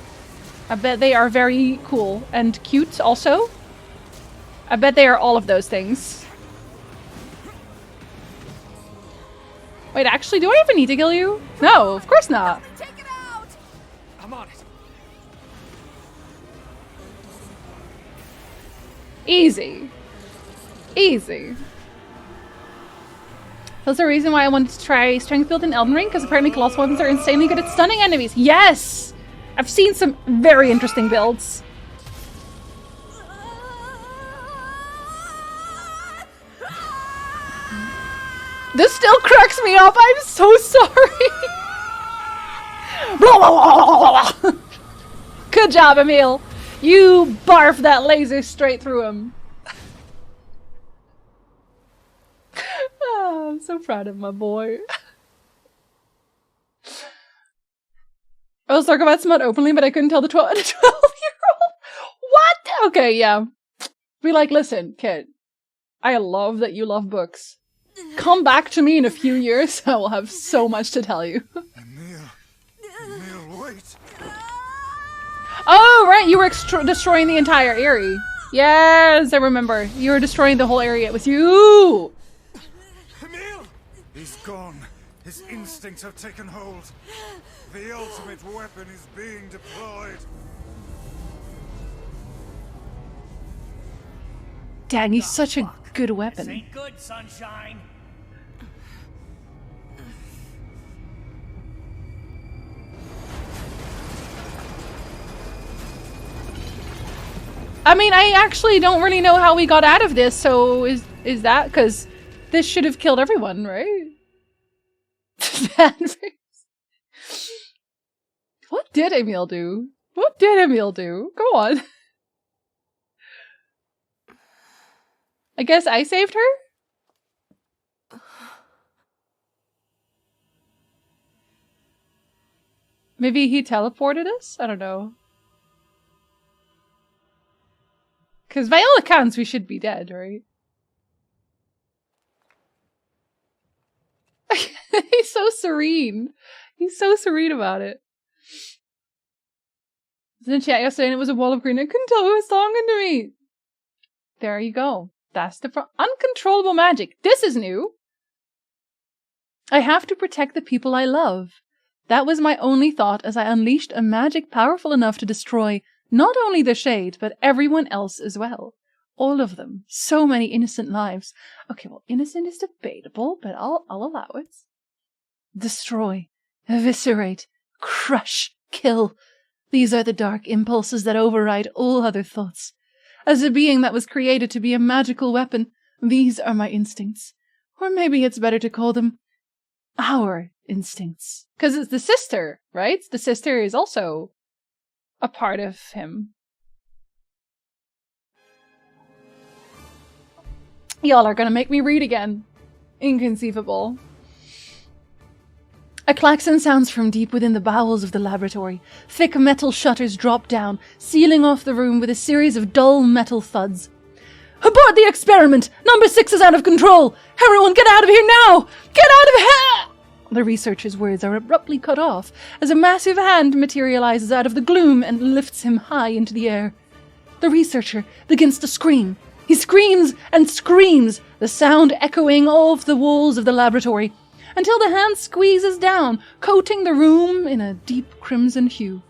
Speaker 1: I bet they are very cool and cute also. I bet they are all of those things. Wait, actually, do I even need to kill you? No, of course not.
Speaker 3: Take it out!
Speaker 9: I'm on it.
Speaker 1: Easy. Easy. That's the reason why I wanted to try Strength Build in Elden Ring, because apparently Colossal weapons are insanely good at stunning enemies. Yes! I've seen some very interesting builds. This still cracks me up. I'm so sorry. Blah, blah, blah, blah. Good job, Emil. You barfed that laser straight through him. Oh, I'm so proud of my boy. I was talking about smut openly, but I couldn't tell the 12-year-old. What? Okay, yeah. Be like, listen, kid. I love that you love books. Come back to me in a few years. I will have so much to tell you.
Speaker 4: Emil, wait.
Speaker 1: Oh, right. You were destroying the entire area. Yes, I remember. You were destroying the whole area. It was you.
Speaker 4: Emil! He's gone. His instincts have taken hold. The ultimate weapon is being deployed.
Speaker 1: Dang, he's such a good weapon.
Speaker 7: This ain't good, sunshine.
Speaker 1: I mean, I actually don't really know how we got out of this, so is that? Because this should have killed everyone, right? Bad face. What did Emil do? What did Emil do? Go on. I guess I saved her? Maybe he teleported us? I don't know. Because by all accounts, we should be dead, right? He's so serene. He's so serene about it. I was in chat yesterday and it was a wall of green. I couldn't tell who was talking to me. There you go. That's the uncontrollable magic. This is new. I have to protect the people I love. That was my only thought as I unleashed a magic powerful enough to destroy not only the Shade, but everyone else as well. All of them. So many innocent lives. Okay, well, innocent is debatable, but I'll allow it. Destroy, eviscerate, crush, kill. These are the dark impulses that override all other thoughts. As a being that was created to be a magical weapon, these are my instincts. Or maybe it's better to call them our instincts. Because it's the sister, right? The sister is also a part of him. Y'all are gonna make me read again. Inconceivable. A klaxon sounds from deep within the bowels of the laboratory. Thick metal shutters drop down, sealing off the room with a series of dull metal thuds. Abort the experiment! Number 6 is out of control! Everyone get out of here now! Get out of here! The researcher's words are abruptly cut off as a massive hand materializes out of the gloom and lifts him high into the air. The researcher begins to scream. He screams and screams, the sound echoing off the walls of the laboratory, until the hand squeezes down, coating the room in a deep crimson hue.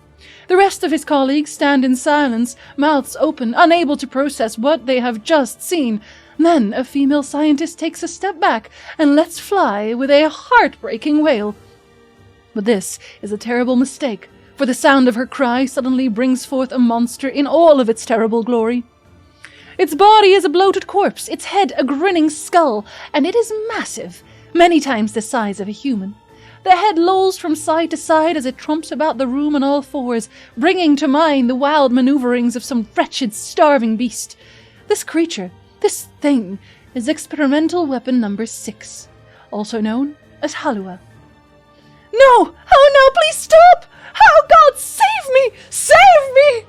Speaker 1: The rest of his colleagues stand in silence, mouths open, unable to process what they have just seen. Then a female scientist takes a step back and lets fly with a heartbreaking wail. But this is a terrible mistake, for the sound of her cry suddenly brings forth a monster in all of its terrible glory. Its body is a bloated corpse, its head a grinning skull, and it is massive, many times the size of a human. The head lolls from side to side as it tromps about the room on all fours, bringing to mind the wild maneuverings of some wretched, starving beast. This creature, this thing, is experimental weapon number 6, also known as Halua. No! Oh no, please stop! Oh God, save me! Save me!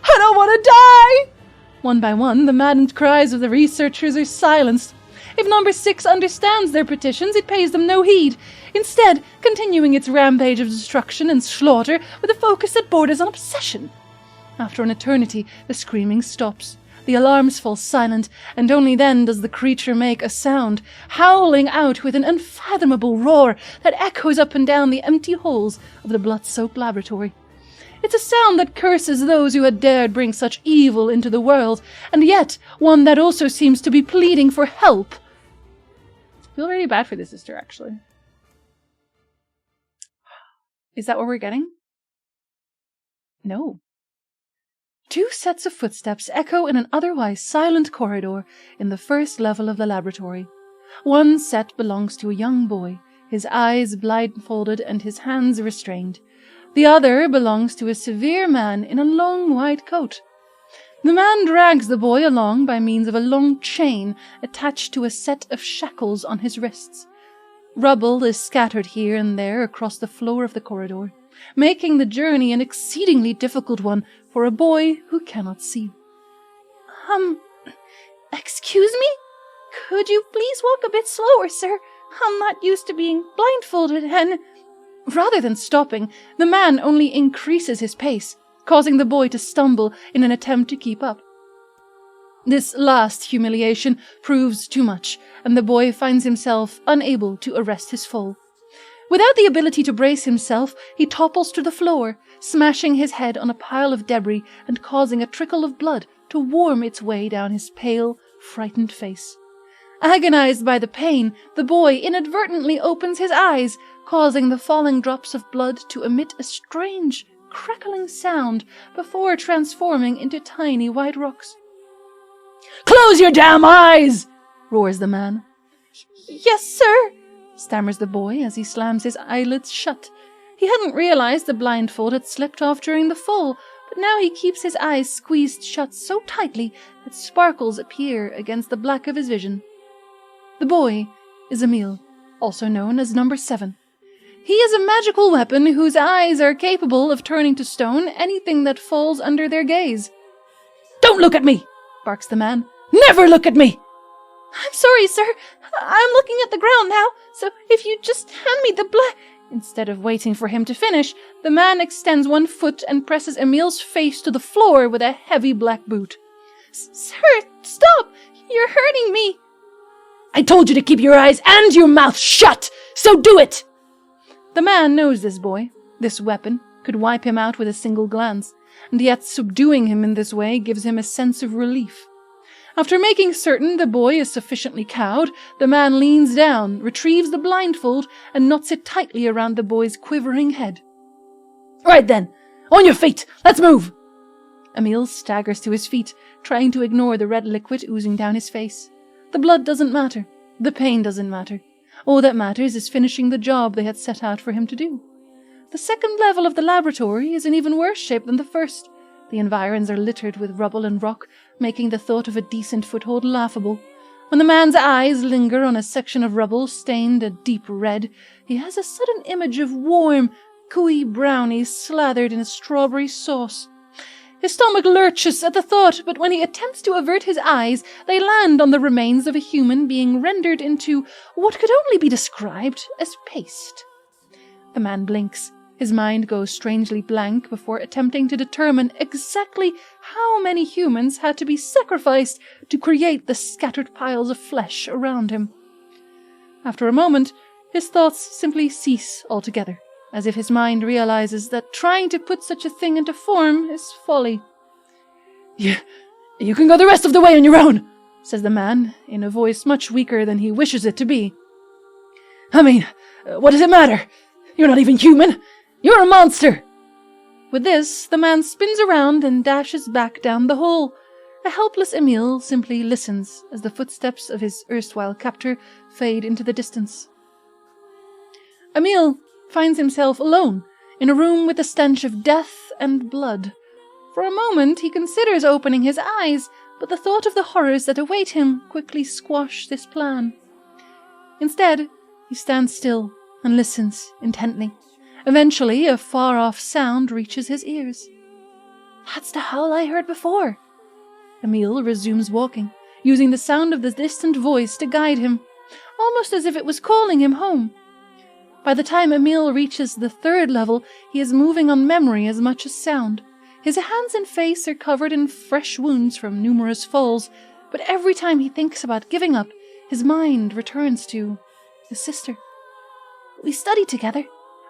Speaker 1: I don't want to die! One by one, the maddened cries of the researchers are silenced. If number 6 understands their petitions, it pays them no heed, instead continuing its rampage of destruction and slaughter with a focus that borders on obsession. After an eternity, the screaming stops. The alarms fall silent, and only then does the creature make a sound, howling out with an unfathomable roar that echoes up and down the empty halls of the blood-soaked laboratory. It's a sound that curses those who had dared bring such evil into the world, and yet one that also seems to be pleading for help. feel really bad for the sister, actually. Is that what we're getting? No. Two sets of footsteps echo in an otherwise silent corridor in the first level of the laboratory. One set belongs to a young boy, his eyes blindfolded and his hands restrained. The other belongs to a severe man in a long white coat. The man drags the boy along by means of a long chain attached to a set of shackles on his wrists. Rubble is scattered here and there across the floor of the corridor, making the journey an exceedingly difficult one for a boy who cannot see.
Speaker 6: Excuse me? Could you please walk a bit slower, sir? I'm not used to being blindfolded and...
Speaker 1: Rather than stopping, the man only increases his pace, causing the boy to stumble in an attempt to keep up. This last humiliation proves too much, and the boy finds himself unable to arrest his fall. Without the ability to brace himself, he topples to the floor, smashing his head on a pile of debris and causing a trickle of blood to worm its way down his pale, frightened face. Agonized by the pain, the boy inadvertently opens his eyes, causing the falling drops of blood to emit a strange, crackling sound before transforming into tiny white rocks.
Speaker 11: "Close your damn eyes!" roars the man.
Speaker 1: "Yes, sir," stammers the boy as he slams his eyelids shut. He hadn't realized the blindfold had slipped off during the fall, but now he keeps his eyes squeezed shut so tightly that sparkles appear against the black of his vision. The boy is Emil, also known as Number 7. He is a magical weapon whose eyes are capable of turning to stone anything that falls under their gaze.
Speaker 11: "Don't look at me!" barks the man. "Never look at me!"
Speaker 6: I'm sorry, sir. I'm looking at the ground now, so if you just hand me the
Speaker 1: Instead of waiting for him to finish, the man extends one foot and presses Emil's face to the floor with a heavy black boot.
Speaker 6: Sir, stop! You're hurting me!
Speaker 11: "I told you to keep your eyes and your mouth shut, so do it!"
Speaker 1: The man knows this boy. This weapon could wipe him out with a single glance, and yet subduing him in this way gives him a sense of relief. After making certain the boy is sufficiently cowed, the man leans down, retrieves the blindfold, and knots it tightly around the boy's quivering head.
Speaker 11: "Right then, on your feet, let's move!"
Speaker 1: Emil staggers to his feet, trying to ignore the red liquid oozing down his face. The blood doesn't matter. The pain doesn't matter. All that matters is finishing the job they had set out for him to do. The second level of the laboratory is in even worse shape than the first. The environs are littered with rubble and rock, making the thought of a decent foothold laughable. When the man's eyes linger on a section of rubble stained a deep red, he has a sudden image of warm, gooey brownies slathered in a strawberry sauce. His stomach lurches at the thought, but when he attempts to avert his eyes, they land on the remains of a human being rendered into what could only be described as paste. The man blinks. His mind goes strangely blank before attempting to determine exactly how many humans had to be sacrificed to create the scattered piles of flesh around him. After a moment, his thoughts simply cease altogether, as if his mind realizes that trying to put such a thing into form is folly.
Speaker 11: You can go the rest of the way on your own,"
Speaker 1: says the man, in a voice much weaker than he wishes it to be.
Speaker 11: "I mean, what does it matter? You're not even human. You're a monster!"
Speaker 1: With this, the man spins around and dashes back down the hole. A helpless Emil simply listens as the footsteps of his erstwhile captor fade into the distance. Emil finds himself alone, in a room with the stench of death and blood. For a moment he considers opening his eyes, but the thought of the horrors that await him quickly squash this plan. Instead, he stands still and listens intently. Eventually, a far-off sound reaches his ears.
Speaker 6: That's the howl I heard before.
Speaker 1: Emil resumes walking, using the sound of the distant voice to guide him, almost as if it was calling him home. By the time Emil reaches the third level, he is moving on memory as much as sound. His hands and face are covered in fresh wounds from numerous falls, but every time he thinks about giving up, his mind returns to his sister.
Speaker 6: We studied together.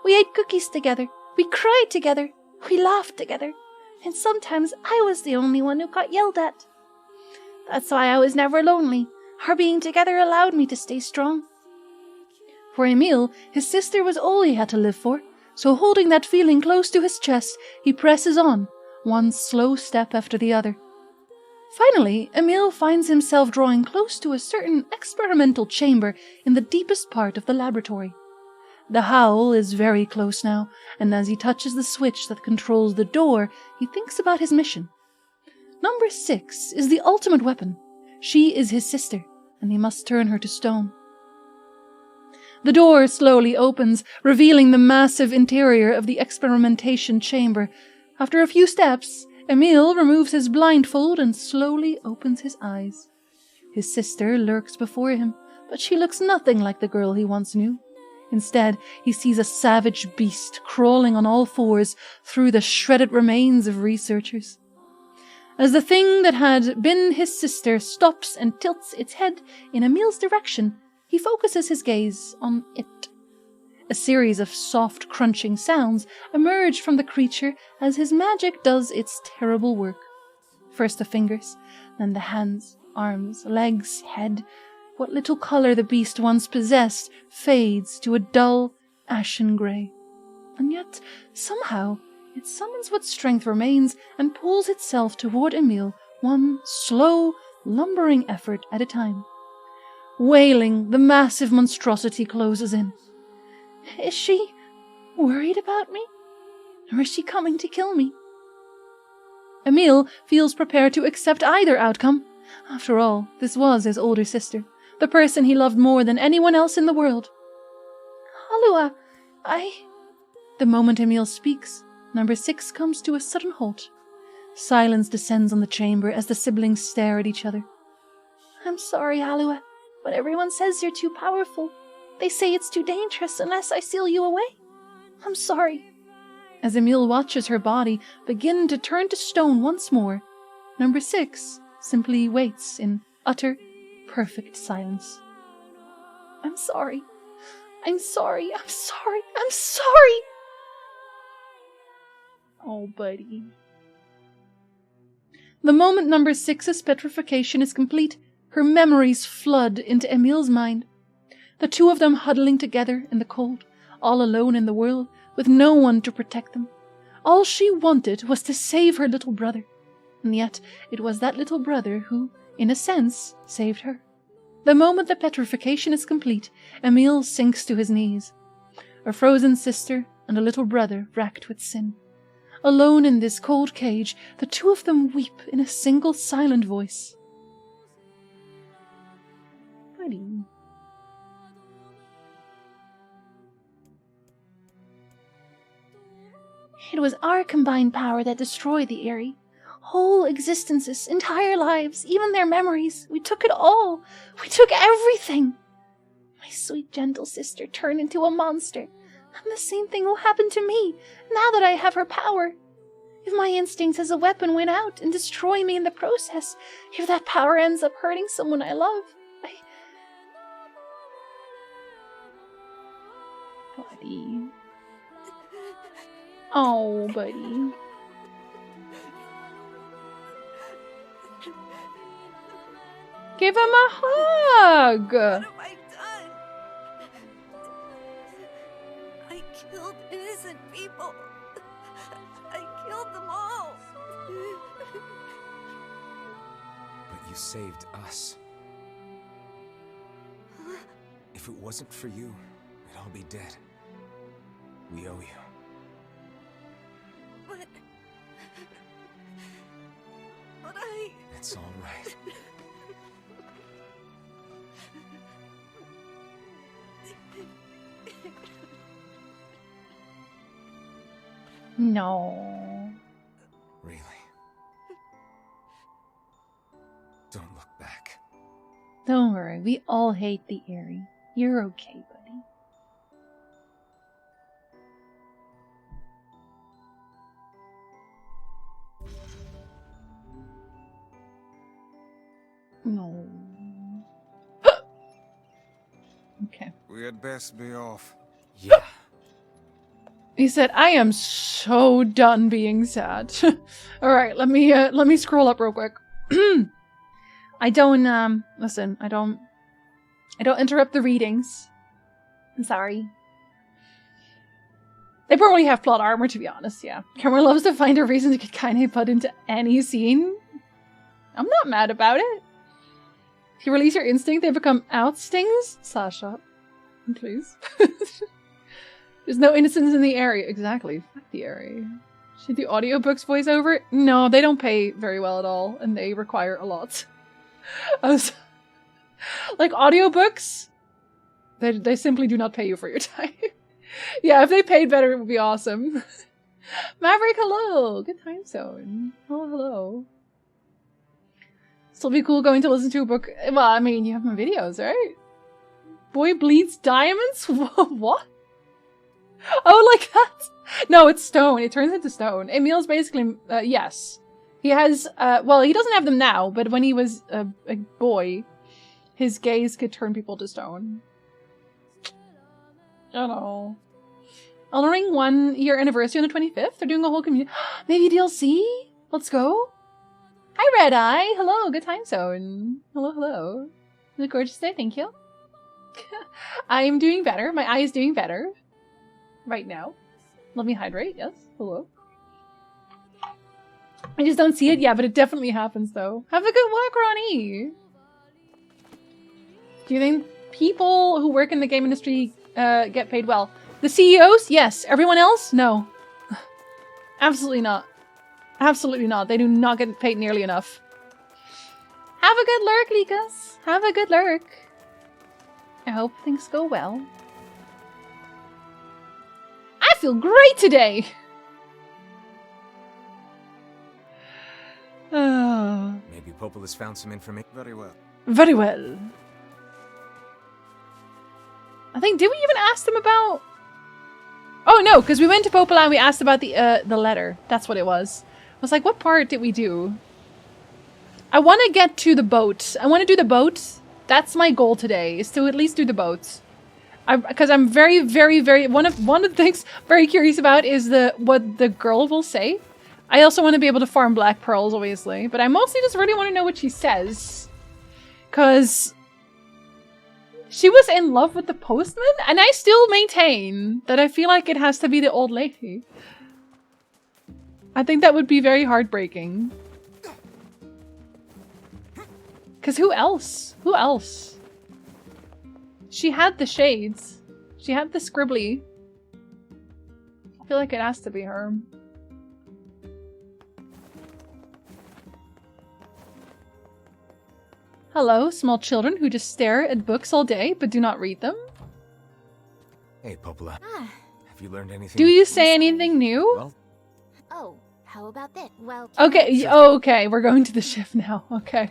Speaker 6: We ate cookies together. We cried together. We laughed together. And sometimes I was the only one who got yelled at. That's why I was never lonely. Our being together allowed me to stay strong. For Emil, his sister was all he had to live for, so holding that feeling close to his chest, he presses on, one slow step after the other. Finally, Emil finds himself drawing close to a certain experimental chamber in the deepest part of the laboratory. The howl is very close now, and as he touches the switch that controls the door, he thinks about his mission. Number 6 is the ultimate weapon. She is his sister, and he must turn her to stone. The door slowly opens, revealing the massive interior of the experimentation chamber. After a few steps, Emil removes his blindfold and slowly opens his eyes. His sister lurks before him, but she looks nothing like the girl he once knew. Instead, he sees a savage beast crawling on all fours through the shredded remains of researchers. As the thing that had been his sister stops and tilts its head in Emil's direction, he focuses his gaze on it. A series of soft, crunching sounds emerge from the creature as his magic does its terrible work. First the fingers, then the hands, arms, legs, head. What little color the beast once possessed fades to a dull, ashen gray. And yet, somehow, it summons what strength remains and pulls itself toward Emil, one slow, lumbering effort at a time. Wailing, the massive monstrosity closes in. Is she worried about me? Or is she coming to kill me? Emil feels prepared to accept either outcome. After all, this was his older sister, the person he loved more than anyone else in the world. Halua, The moment Emil speaks, Number 6 comes to a sudden halt. Silence descends on the chamber as the siblings stare at each other. I'm sorry, Halua, but everyone says you're too powerful. They say it's too dangerous unless I seal you away. I'm sorry. As Emil watches her body begin to turn to stone once more, Number 6 simply waits in utter, perfect silence. I'm sorry. I'm sorry. I'm sorry. I'm sorry. Oh, buddy. The moment Number 6's petrification is complete, her memories flood into Emil's mind. The two of them huddling together in the cold, all alone in the world, with no one to protect them. All she wanted was to save her little brother. And yet it was that little brother who, in a sense, saved her. The moment the petrification is complete, Emil sinks to his knees. A frozen sister and a little brother racked with sin. Alone in this cold cage, the two of them weep in a single silent voice. Buddy. It was our combined power that destroyed the Eyrie. Whole existences, entire lives, even their memories. We took it all. We took everything. My sweet, gentle sister turned into a monster. And the same thing will happen to me, now that I have her power. If my instincts as a weapon win out and destroy me in the process, if that power ends up hurting someone I love,
Speaker 1: Buddy. Oh, buddy. Give him a hug!
Speaker 3: What have I done? I killed innocent people. I killed them all.
Speaker 2: But you saved us. If it wasn't for you, we'd all be dead. We owe you.
Speaker 3: But I...
Speaker 2: It's all right.
Speaker 1: No.
Speaker 2: Really? Don't look back.
Speaker 1: Don't worry, we all hate the Eyrie. You're okay, buddy. No. Okay.
Speaker 4: We had best be off.
Speaker 2: Yeah.
Speaker 1: He said, I am so done being sad. Alright, let me scroll up real quick. I don't interrupt the readings. I'm sorry. They probably have plot armor, to be honest, yeah. Cameron loves to find a reason to get Kaine put into any scene. I'm not mad about it. If you release your instinct, they become outstings? Sasha. Please. There's no innocence in the area. Exactly. Fuck the area. Should the audiobooks voice over it? No, they don't pay very well at all, and they require a lot. Like, audiobooks, they simply do not pay you for your time. Yeah, if they paid better, it would be awesome. Maverick, hello! Good time zone. Oh, hello. Still be cool going to listen to a book. Well, I mean, you have my videos, right? Boy bleeds diamonds? What? Oh, like that? No, it's stone. It turns into stone. Emil's basically, yes. He has, well, he doesn't have them now, but when he was a boy, his gaze could turn people to stone. I don't know. Elden Ring 1 year anniversary on the 25th. They're doing a whole community. Maybe DLC? Let's go. Hi, Red Eye. Hello, good time zone. Hello, hello. Is it gorgeous day? Thank you. I'm doing better. My eye is doing better. Right now. Let me hydrate. Yes. Hello. I just don't see it. Yeah, but it definitely happens, though. Have a good walk, Ronnie. Do you think people who work in the game industry get paid well? The CEOs? Yes. Everyone else? No. Absolutely not. Absolutely not. They do not get paid nearly enough. Have a good lurk, Likas. Have a good lurk. I hope things go well. I feel great today!
Speaker 2: Maybe Popol has found some information.
Speaker 4: Very well.
Speaker 1: Very well. I think, did we even ask them about... Oh no, because we went to Popol and we asked about the letter. That's what it was. I was like, what part did we do? I want to get to the boat. I want to do the boat. That's my goal today, is to at least do the boat. Because I'm very, very, very... One of the things I'm very curious about is what the girl will say. I also want to be able to farm black pearls, obviously. But I mostly just really want to know what she says. Because... she was in love with the postman? And I still maintain that I feel like it has to be the old lady. I think that would be very heartbreaking. Because who else? Who else? She had the shades. She had the scribbly. I feel like it has to be her. Hello, small children who just stare at books all day but do not read them.
Speaker 2: Hey, Popola. Have you learned anything?
Speaker 1: Do you say anything new?
Speaker 2: Well,
Speaker 3: Oh, how about that? Well,
Speaker 1: okay, okay, we're going to the shift now. Okay. I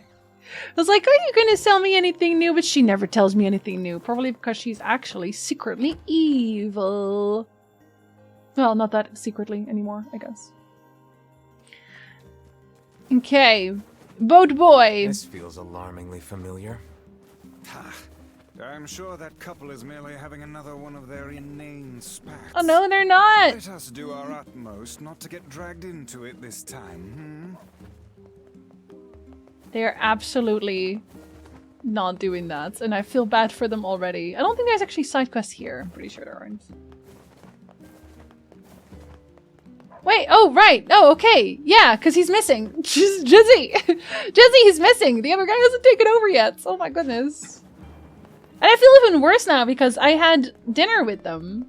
Speaker 1: was like, are you going to sell me anything new? But she never tells me anything new. Probably because she's actually secretly evil. Well, not that secretly anymore, I guess. Okay. Boat boy.
Speaker 2: This feels alarmingly familiar.
Speaker 4: I'm sure that couple is merely having another one of their inane spats.
Speaker 1: Oh no, they're not!
Speaker 4: Let us do our utmost not to get dragged into it this time,
Speaker 1: They are absolutely not doing that, and I feel bad for them already. I don't think there's actually side quests here. I'm pretty sure there aren't. Wait, oh, right. Oh, okay. Yeah, because he's missing. Jizzy! Jizzy, he's missing! The other guy hasn't taken over yet. Oh my goodness. And I feel even worse now because I had dinner with them.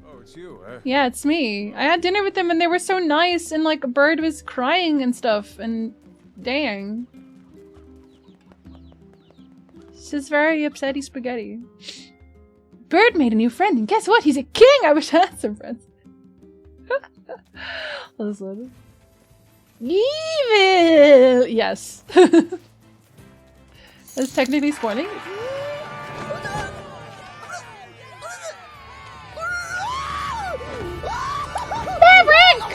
Speaker 4: Oh, it's you, eh?
Speaker 1: Yeah, it's me. I had dinner with them and they were so nice and like a bird was crying and stuff and dang. It's just very upsetty spaghetti. Bird made a new friend and guess what? He's a king! I wish I had some friends. Listen. Evil! Yes. That's technically spoiling. Maverick!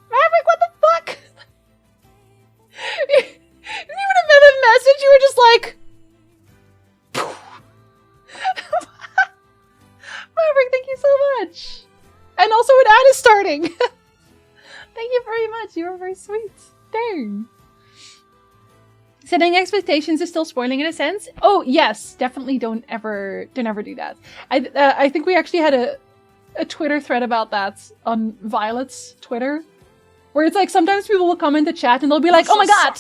Speaker 1: Maverick, what the fuck? You didn't even have a message, you were just like... Maverick, thank you so much! And also an ad is starting! Thank you very much, you were very sweet. Dang. Setting expectations is still spoiling in a sense. Oh yes, definitely don't ever do that. I think we actually had a Twitter thread about that on Violet's Twitter, where it's like sometimes people will come into chat and they'll be like, "Oh my god,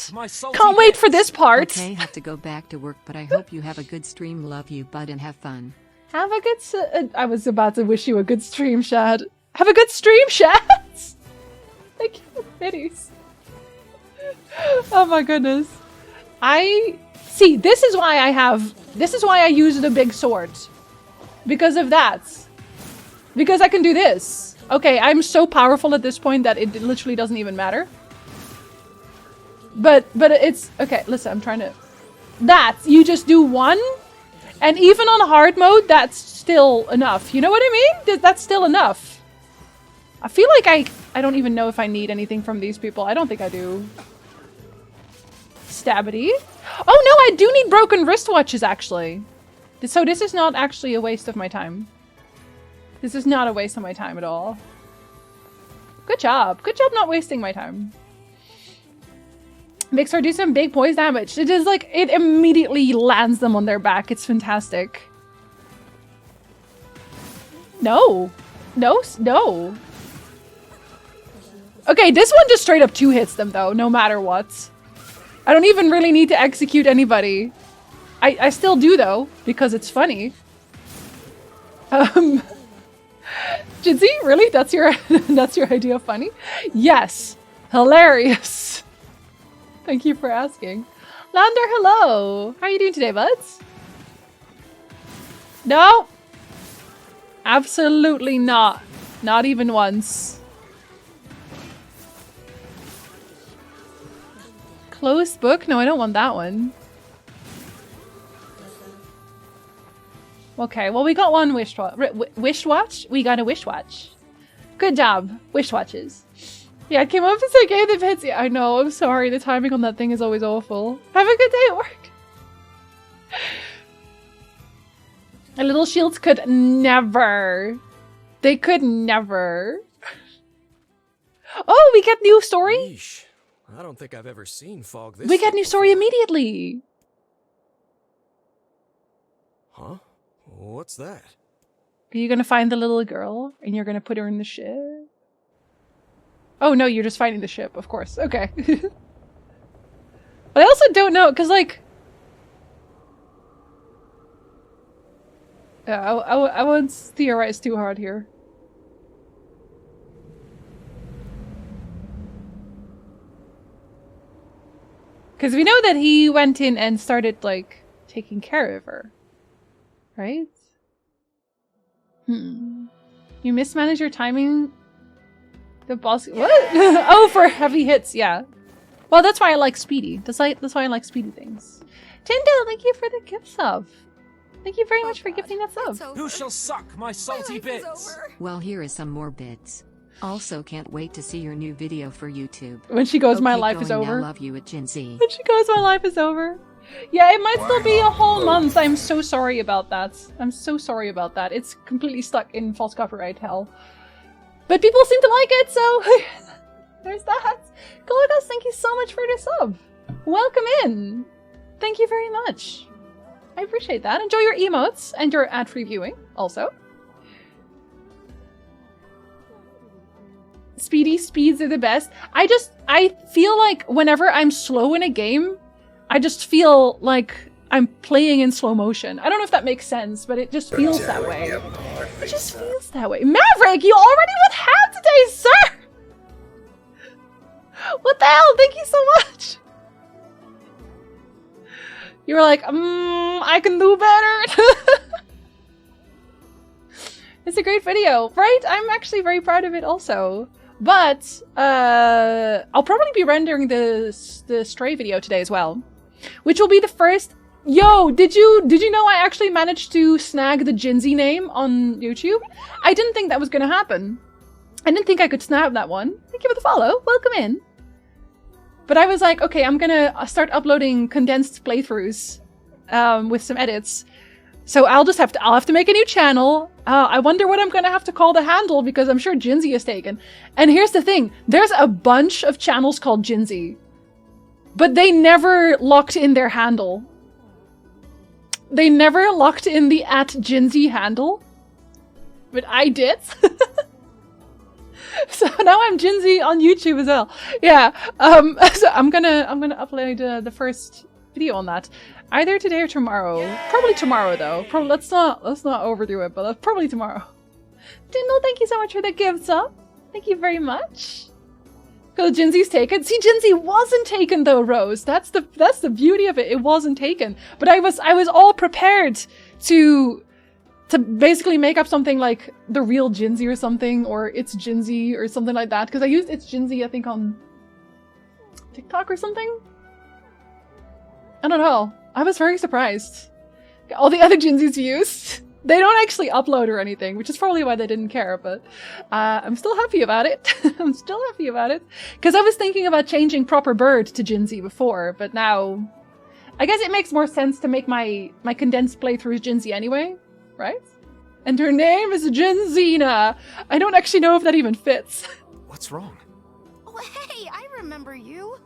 Speaker 1: can't wait for this part."
Speaker 12: Okay, have to go back to work, but I hope you have a good stream. Love you, bud, and have fun.
Speaker 1: Have a good. I was about to wish you a good stream, Shad. Have a good stream, Shad. Thank you for the biddies. Oh my goodness. See, this is why I use the big sword. Because of that. Because I can do this. Okay, I'm so powerful at this point that it literally doesn't even matter. But it's... Okay, listen, I'm trying to... That, you just do one, and even on hard mode, that's still enough. You know what I mean? That's still enough. I feel like I don't even know if I need anything from these people. I don't think I do. Stabity. Oh no, I do need broken wristwatches actually. So this is not actually a waste of my time. This is not a waste of my time at all. Good job. Good job not wasting my time. Makes her do some big poise damage. It is like, it immediately lands them on their back. It's fantastic. No. No, no. Okay, this one just straight up 2-hits them though, no matter what. I don't even really need to execute anybody. I still do though, because it's funny. Jinzy, really? That's your idea of funny? Yes. Hilarious. Thank you for asking. Lander, hello. How are you doing today, buds? No. Absolutely not. Not even once. Closed book? No, I don't want that one. Okay, well we got one wish watch. We got a wish watch. Good job, wish watches. Yeah, it came up as I gave the bits. Yeah, I know. I'm sorry. The timing on that thing is always awful. Have a good day at work. A little shields could never. They could never. Oh, we get new story.
Speaker 13: Yeesh. I don't think I've ever seen fog this.
Speaker 1: We get new story immediately.
Speaker 13: Huh? What's that?
Speaker 1: Are you gonna find the little girl and you're gonna put her in the ship? Oh no, you're just finding the ship, of course. Okay. But I also don't know, because like... Yeah, I won't theorize too hard here. Because we know that he went in and started, like, taking care of her. Right? You mismanage your timing... The boss... What? Oh, for heavy hits, yeah. Well, that's why I like speedy. That's why I like speedy things. Tyndall, thank you for the gift sub. Thank you very much for gifting that sub.
Speaker 13: Who shall suck my salty bits?
Speaker 12: Well, here is some more bits. Also, can't wait to see your new video for YouTube.
Speaker 1: When she goes,
Speaker 12: okay,
Speaker 1: my life is over.
Speaker 12: I love you at Gen Z.
Speaker 1: When she goes, my life is over. Yeah, it might still be a whole month. I'm so sorry about that. I'm so sorry about that. It's completely stuck in false copyright hell. But people seem to like it, so there's that. Goliath, thank you so much for the sub. Welcome in. Thank you very much. I appreciate that. Enjoy your emotes and your ad-free viewing also. Speedy speeds are the best. I feel like whenever I'm slow in a game, I just feel like I'm playing in slow motion. I don't know if that makes sense, but it just feels that way. It just feels that way. Maverick, you already went ham today, sir! What the hell? Thank you so much! You were like, I can do better. It's a great video, right? I'm actually very proud of it also. But, I'll probably be rendering the Stray video today as well. Which will be the first... Yo, did you know I actually managed to snag the Jinzy name on YouTube? I didn't think that was gonna happen. I didn't think I could snag that one. Thank you for the follow. Welcome in. But I was like, okay, I'm gonna start uploading condensed playthroughs with some edits. So I'll have to make a new channel. I wonder what I'm gonna have to call the handle because I'm sure Jinzy is taken. And here's the thing, there's a bunch of channels called Jinzy. but they never locked in their handle. They never locked in the @Jinzy handle, but I did. So now I'm Jinzy on YouTube as well. Yeah. So I'm gonna upload the first video on that either today or tomorrow. Probably tomorrow though. Let's not overdo it, but probably tomorrow. Dindle, thank you so much for the gifts up. Thank you very much. Because Jinzy's taken. See, Jinzy wasn't taken though, Rose. That's the beauty of it. It wasn't taken. But I was all prepared to basically make up something like the real Jinzy or something, or it's Jinzy or something like that. Because I used it's Jinzy, I think, on TikTok or something. I don't know. I was very surprised. All the other Jinzys used, they don't actually upload or anything, which is probably why they didn't care, but I'm still happy about it. I'm still happy about it. Because I was thinking about changing Proper Bird to Jinzy before, but now I guess it makes more sense to make my condensed playthroughs Jinzy anyway, right? And her name is Jinzina. I don't actually know if that even fits.
Speaker 2: What's wrong?
Speaker 3: Oh, hey, I remember you.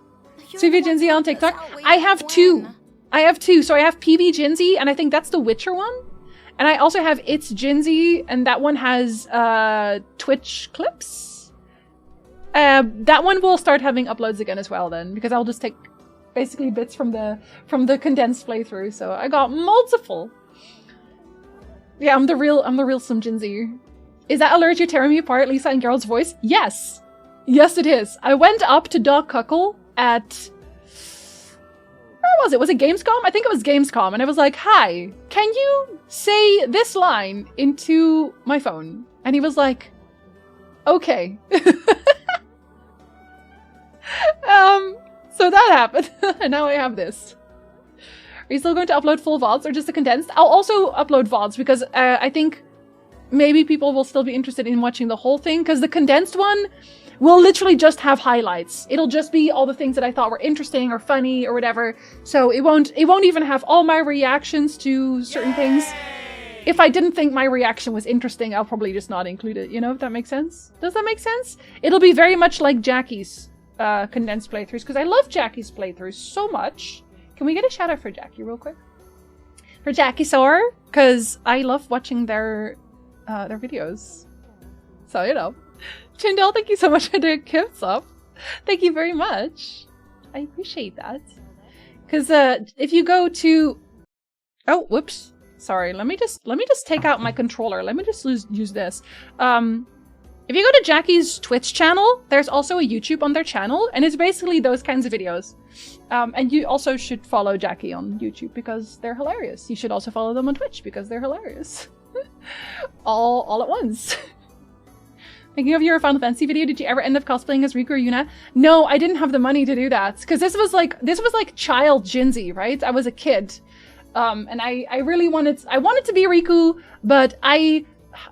Speaker 1: CV Jinzy on TikTok. I have two. I have two. So I have PB Jinzy, and I think that's the Witcher one. And I also have It's Jinzy, and that one has Twitch clips. That one will start having uploads again as well then, because I'll just take basically bits from the condensed playthrough. So I got multiple. Yeah, I'm the real Sim Jinzy. Is that alert you tearing me apart, Lisa and Gerald's voice? Yes. Yes, it is. I went up to Dog Cuckle at... Where was it? Was it Gamescom? I think it was Gamescom. And I was like, hi, can you say this line into my phone? And he was like, okay. So that happened. And now I have this. Are you still going to upload full VODs or just the condensed? I'll also upload VODs because I think maybe people will still be interested in watching the whole thing, because the condensed one will literally just have highlights. It'll just be all the things that I thought were interesting or funny or whatever. So it won't even have all my reactions to certain things. If I didn't think my reaction was interesting, I'll probably just not include it. You know, if that makes sense? Does that make sense? It'll be very much like Jackie's condensed playthroughs, because I love Jackie's playthroughs so much. Can we get a shout out for Jackie real quick? For Jackie Soar, because I love watching their videos. So, you know. Chindel, thank you so much for the gifts up. Thank you very much. I appreciate that. Because if you go to... Oh, whoops. Sorry, let me just take out my controller. Let me just use this. If you go to Jackie's Twitch channel, there's also a YouTube on their channel, and it's basically those kinds of videos. And you also should follow Jackie on YouTube because they're hilarious. You should also follow them on Twitch because they're hilarious. all at once. Thinking of your Final Fantasy video, did you ever end up cosplaying as Riku or Yuna? No, I didn't have the money to do that. Because this was like child Jinzy, right? I was a kid. And I really wanted to be Riku, but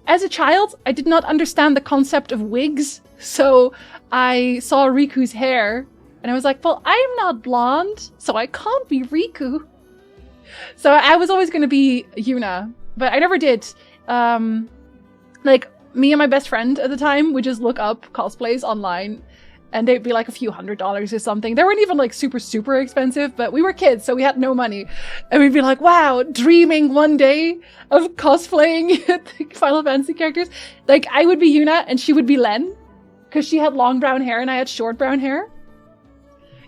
Speaker 1: as a child, I did not understand the concept of wigs. So I saw Riku's hair and I was like, well, I'm not blonde, so I can't be Riku. So I was always going to be Yuna, but I never did. Like, me and my best friend at the time would just look up cosplays online, and they'd be like a few $100s or something. They weren't even like super expensive, but we were kids, so we had no money. And we'd be like, wow, dreaming one day of cosplaying Final Fantasy characters. Like, I would be Yuna and she would be Len, because she had long brown hair and I had short brown hair.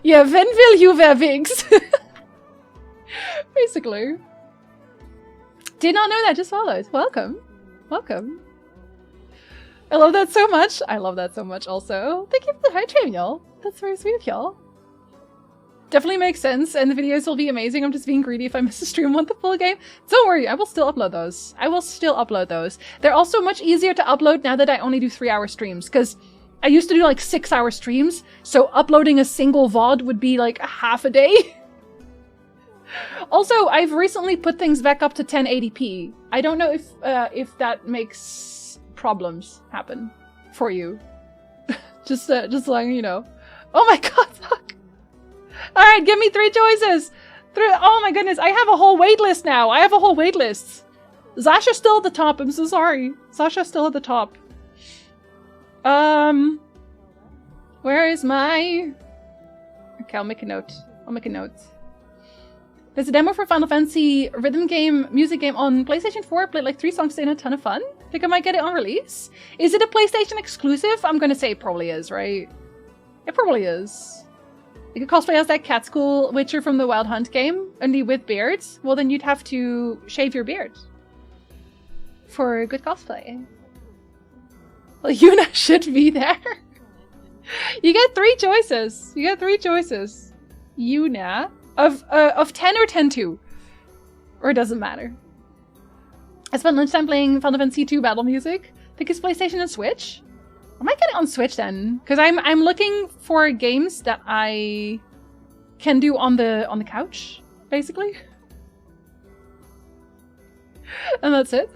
Speaker 1: Yeah, when will you wear wigs? Basically. Did not know that, just followed. Welcome. Welcome. I love that so much. I love that so much also. Thank you for the high train, y'all. That's very sweet of y'all. Definitely makes sense, and the videos will be amazing. I'm just being greedy if I miss a stream want the full game. Don't worry, I will still upload those. I will still upload those. They're also much easier to upload now that I only do 3-hour streams, because I used to do like 6-hour streams, so uploading a single VOD would be like half a day. Also, I've recently put things back up to 1080p. I don't know if that makes problems happen for you. just letting you know. Oh my god, fuck. Alright, give me 3 choices. Oh my goodness, I have a whole wait list now. I have a whole wait list. Zasha's still at the top. I'm so sorry. Zasha's still at the top. Where is my... Okay, I'll make a note. I'll make a note. There's a demo for Final Fantasy rhythm game, music game on PlayStation 4. Played like 3 songs today and a ton of fun. Think I might get it on release. Is it a PlayStation exclusive? I'm gonna say it probably is, right? It probably is. You could cosplay as that cat school witcher from the Wild Hunt game, only with beards. Well, then you'd have to shave your beard for a good cosplay. Well, Yuna should be there. You get 3 choices. You get 3 choices. Yuna of 10 or 10-2. Or it doesn't matter. I spent lunchtime playing Final Fantasy 2 battle music. I think it's PlayStation and Switch. I might get it on Switch then, because I'm looking for games that I can do on the couch, basically. And that's it.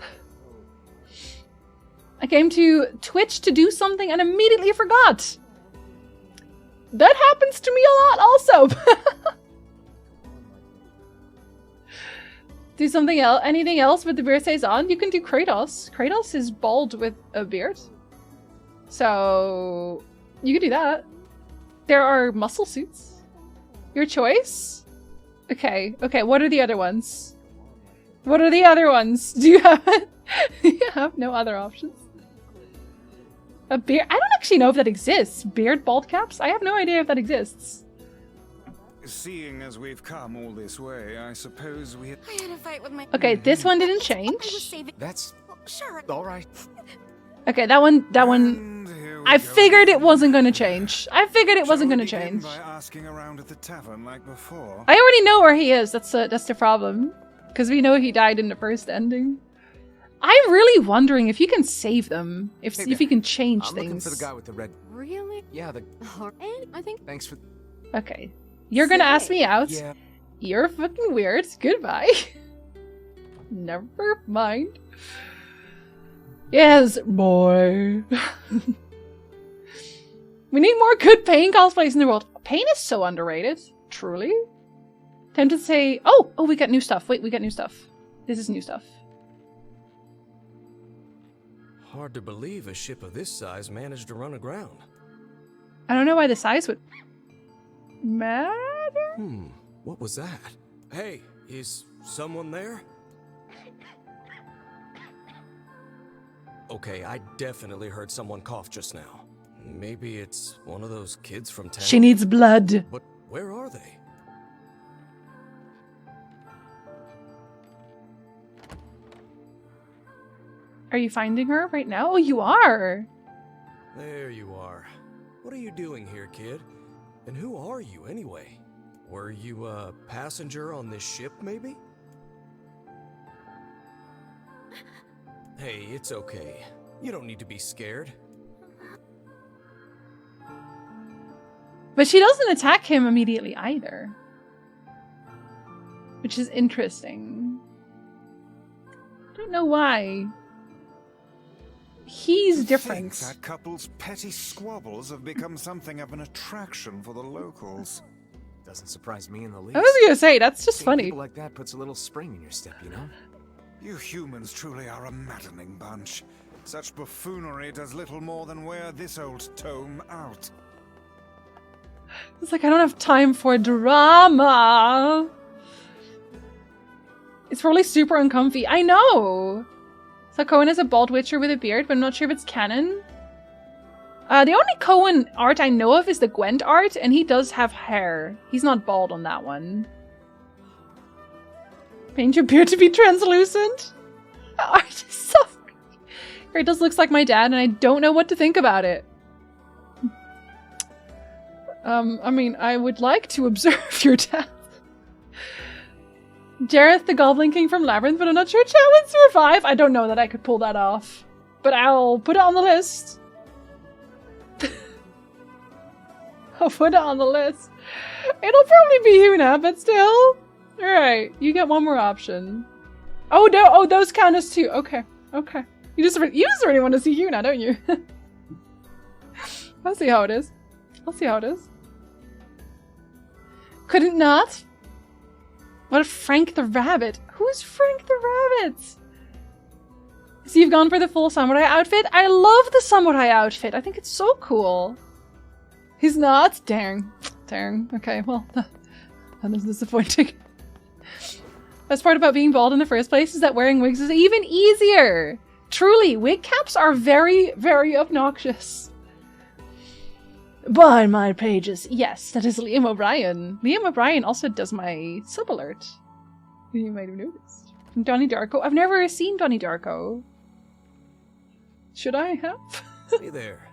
Speaker 1: I came to Twitch to do something and immediately forgot. That happens to me a lot also. Do something else, anything else with the beard stays on? You can do Kratos. Kratos is bald with a beard. So you can do that. There are muscle suits. Your choice? Okay, what are the other ones? What are the other ones? Do you have you have no other options? A beard? I don't actually know if that exists. Beard bald caps? I have no idea if that exists.
Speaker 4: Seeing as we've come all this way, I suppose we had...
Speaker 3: I had a fight with my...
Speaker 1: Okay, this one didn't change.
Speaker 2: That's...
Speaker 3: Sure.
Speaker 2: alright.
Speaker 1: Okay, that one... I figured it wasn't gonna change. I figured it wasn't gonna change.
Speaker 4: By asking around at the tavern like before.
Speaker 1: I already know where he is. That's the problem. Because we know he died in the first ending. I'm really wondering if you can save them. If you can change
Speaker 2: I'm
Speaker 1: things.
Speaker 2: looking for the guy with the red...
Speaker 3: Really?
Speaker 2: Yeah, the...
Speaker 3: I think...
Speaker 2: Thanks for...
Speaker 1: Okay. You're gonna ask me out.
Speaker 2: Yeah.
Speaker 1: You're fucking weird. Goodbye. Never mind. Yes, boy. We need more good Pain cosplays in the world. Pain is so underrated. Truly. Tempted to say... Oh, we got new stuff. Wait, we got new stuff. This is new stuff.
Speaker 13: Hard to believe a ship of this size managed to run aground.
Speaker 1: I don't know why the size would... matter?
Speaker 13: What was that? Hey, is someone there? Okay, I definitely heard someone cough just now. Maybe it's one of those kids from town.
Speaker 1: She needs blood.
Speaker 13: But where are they?
Speaker 1: Are you finding her right now? Oh, you are.
Speaker 13: There you are. What are you doing here, kid? And who are you, anyway? Were you a passenger on this ship, maybe? Hey, it's okay. You don't need to be scared.
Speaker 1: But she doesn't attack him immediately either. Which is interesting. I don't know why. He's different.
Speaker 4: That couple's petty squabbles have become something of an attraction for the locals.
Speaker 2: Doesn't surprise me in the least.
Speaker 1: I was gonna say, that's just funny.
Speaker 2: People like that puts a little spring in your step, you know?
Speaker 4: You humans truly are a maddening bunch. Such buffoonery does little more than wear this old tome out.
Speaker 1: It's like, I don't have time for drama. It's probably super uncomfy. I know! So Cohen is a bald witcher with a beard, but I'm not sure if it's canon. The only Cohen art I know of is the Gwent art, and he does have hair. He's not bald on that one. Paint your beard to be translucent? That art is so... Kratos looks like my dad, and I don't know what to think about it. I mean, I would like to observe your death. Jareth, the Goblin King from Labyrinth, but I'm not sure Chat would survive. I don't know that I could pull that off. But I'll put it on the list. I'll put it on the list. It'll probably be Yuna, but still. Alright, you get one more option. Oh, no, oh, those count as 2. Okay, okay. You just really want to see Yuna, don't you? I'll see how it is. I'll see how it is. Couldn't not? What if Frank the Rabbit? Who's Frank the Rabbit? So you've gone for the full samurai outfit? I love the samurai outfit. I think it's so cool. He's not? Dang. Dang. Okay, well. That is disappointing. Best part about being bald in the first place is that wearing wigs is even easier. Truly, wig caps are very, very obnoxious. Behind my pages. Yes, that is Liam O'Brien. Liam O'Brien also does my sub alert. You might have noticed. From Donnie Darko. I've never seen Donnie Darko. Should I have?
Speaker 13: Hey there.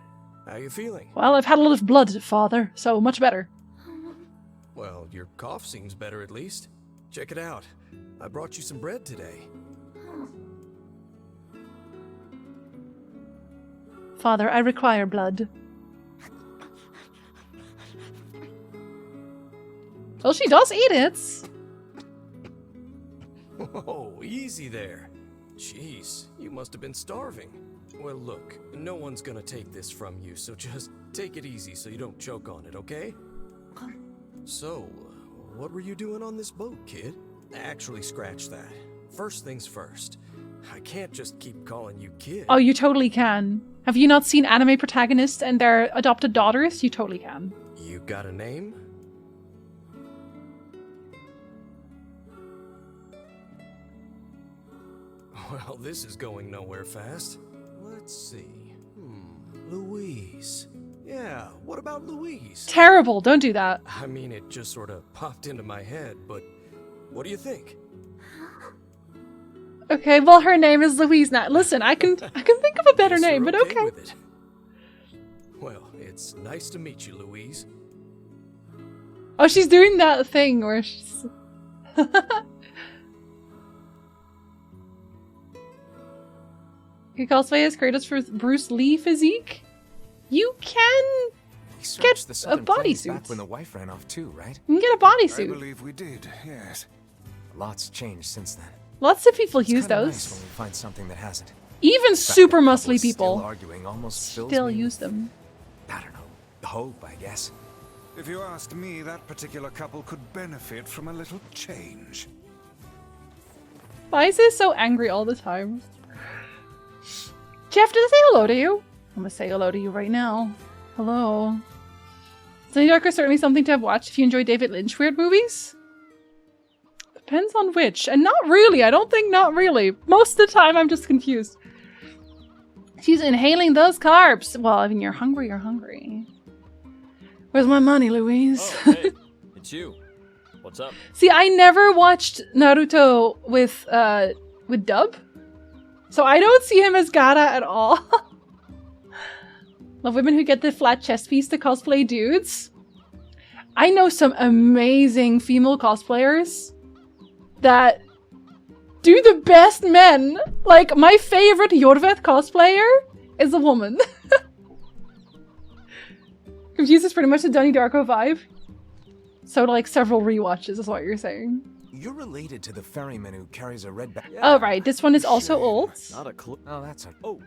Speaker 13: How you feeling?
Speaker 1: Well, I've had a lot of blood, father, so much better.
Speaker 13: Well, your cough seems better at least. Check it out. I brought you some bread today.
Speaker 6: Father, I require blood.
Speaker 1: Well, she does eat it.
Speaker 13: Whoa, easy there. Jeez, you must have been starving. Well, look, no one's gonna take this from you, so just take it easy so you don't choke on it, okay? So, what were you doing on this boat, kid? Actually, scratch that. First things first. I can't just keep calling you kid.
Speaker 1: Oh, you totally can. Have you not seen anime protagonists and their adopted daughters? You totally can.
Speaker 13: You got a name? Well, this is going nowhere fast. Let's see. Louise. Yeah, what about Louise?
Speaker 1: Terrible, don't do that.
Speaker 13: I mean, it just sort of popped into my head, but what do you think?
Speaker 1: Okay, well, her name is Louise now. Listen, I can think of a better name, but okay.
Speaker 13: With it. Well, it's nice to meet you, Louise.
Speaker 1: Oh, she's doing that thing where she's... You cosplay as Kratos for Bruce Lee physique? You can get a bodysuit.
Speaker 2: Back when the wife ran off too, right?
Speaker 1: You can get a bodysuit.
Speaker 4: I believe we did, yes.
Speaker 2: Lots changed since then.
Speaker 1: Lots of people use
Speaker 2: kinda
Speaker 1: those.
Speaker 2: Nice when we find something that hasn't.
Speaker 1: Even super muscly people
Speaker 2: Arguing almost
Speaker 1: still use them.
Speaker 2: I don't know. Hope, I guess.
Speaker 4: If you asked me, that particular couple could benefit from a little change.
Speaker 1: Why is he so angry all the time? Jeff, did I say hello to you? I'm gonna say hello to you right now. Hello. Donnie Darko is certainly something to have watched if you enjoy David Lynch weird movies. Depends on which. And not really. I don't think not really. Most of the time I'm just confused. She's inhaling those carbs. Well, I mean, you're hungry, you're hungry. Where's my money, Louise?
Speaker 14: Oh, hey, it's you. What's up?
Speaker 1: See, I never watched Naruto with dub. So I don't see him as Gaara at all. Love women who get the flat chest piece to cosplay dudes. I know some amazing female cosplayers that do the best men. Like, my favorite Jorveth cosplayer is a woman. Confused is pretty much the Donnie Darko vibe. So, like, several rewatches is what you're saying.
Speaker 2: You're related to the ferryman who carries a red bag.
Speaker 1: Oh, right. This one is also old.
Speaker 14: Not a clue.
Speaker 2: Oh, that's a...
Speaker 14: Oh,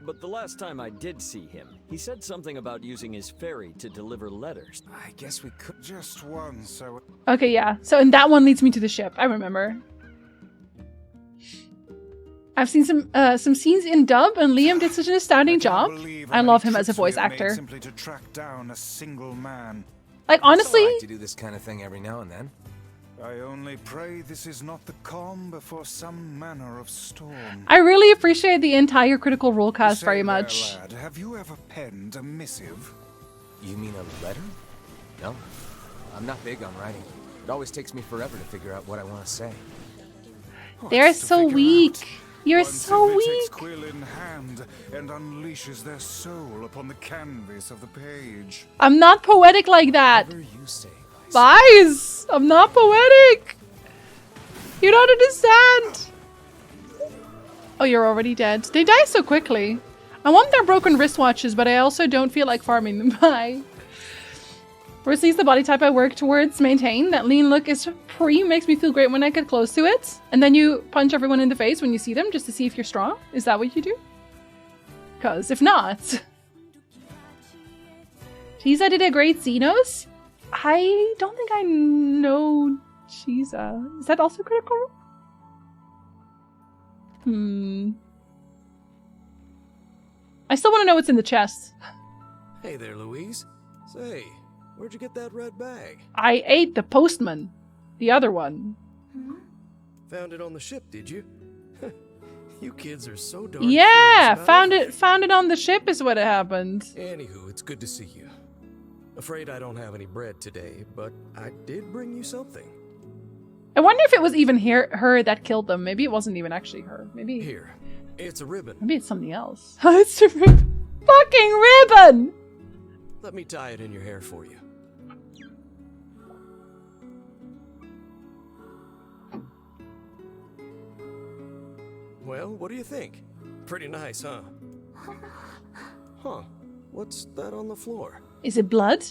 Speaker 14: but the last time I did see him, he said something about using his ferry to deliver letters.
Speaker 2: I guess we could...
Speaker 4: Just one, so...
Speaker 1: Okay, yeah. So, and that one leads me to the ship. I remember. I've seen some scenes in dub, and Liam did such an astounding job. I love him as a voice actor.
Speaker 4: Simply to track down a single man.
Speaker 1: Like, honestly...
Speaker 2: I like to do this kind of thing every now and then.
Speaker 4: I only pray this is not the calm before some manner of storm.
Speaker 1: I really appreciate the entire Critical Role cast
Speaker 4: Say
Speaker 1: very
Speaker 4: there,
Speaker 1: much.
Speaker 4: Lad, have you ever penned a missive?
Speaker 2: You mean a letter? No. I'm not big on writing. It always takes me forever to figure out what I want to say.
Speaker 1: They're so weak. You're so
Speaker 4: Once it
Speaker 1: weak.
Speaker 4: takes quill in hand and unleashes their soul upon the canvas of the page.
Speaker 1: I'm not poetic like that.
Speaker 2: Whatever you say,
Speaker 1: Vice! I'm not poetic. You don't understand. Oh, you're already dead. They die so quickly. I want their broken wristwatches, but I also don't feel like farming them. Bye. Bruce Lee's the body type I work towards maintain. That lean look is makes me feel great when I get close to it. And then you punch everyone in the face when you see them just to see if you're strong. Is that what you do? Because if not... Cheesa did a great Xenos? I don't think I know Cheesa. Is that also Critical Role? I still want to know what's in the chest.
Speaker 13: Hey there, Louise. Say, where'd you get that red bag?
Speaker 1: I ate the postman. The other one.
Speaker 13: Found it on the ship, did you? You kids are so darn
Speaker 1: Yeah,
Speaker 13: curious about
Speaker 1: found it on the ship is what happened.
Speaker 13: Anywho, it's good to see you. Afraid I don't have any bread today, but I did bring you something.
Speaker 1: I wonder if it was even her that killed them. Maybe it wasn't even actually her. Maybe
Speaker 13: Here, it's a ribbon.
Speaker 1: Maybe it's something else. It's a fucking ribbon!
Speaker 13: Let me tie it in your hair for you. Well, what do you think? Pretty nice, huh? Huh. What's that on the floor?
Speaker 1: Is it blood?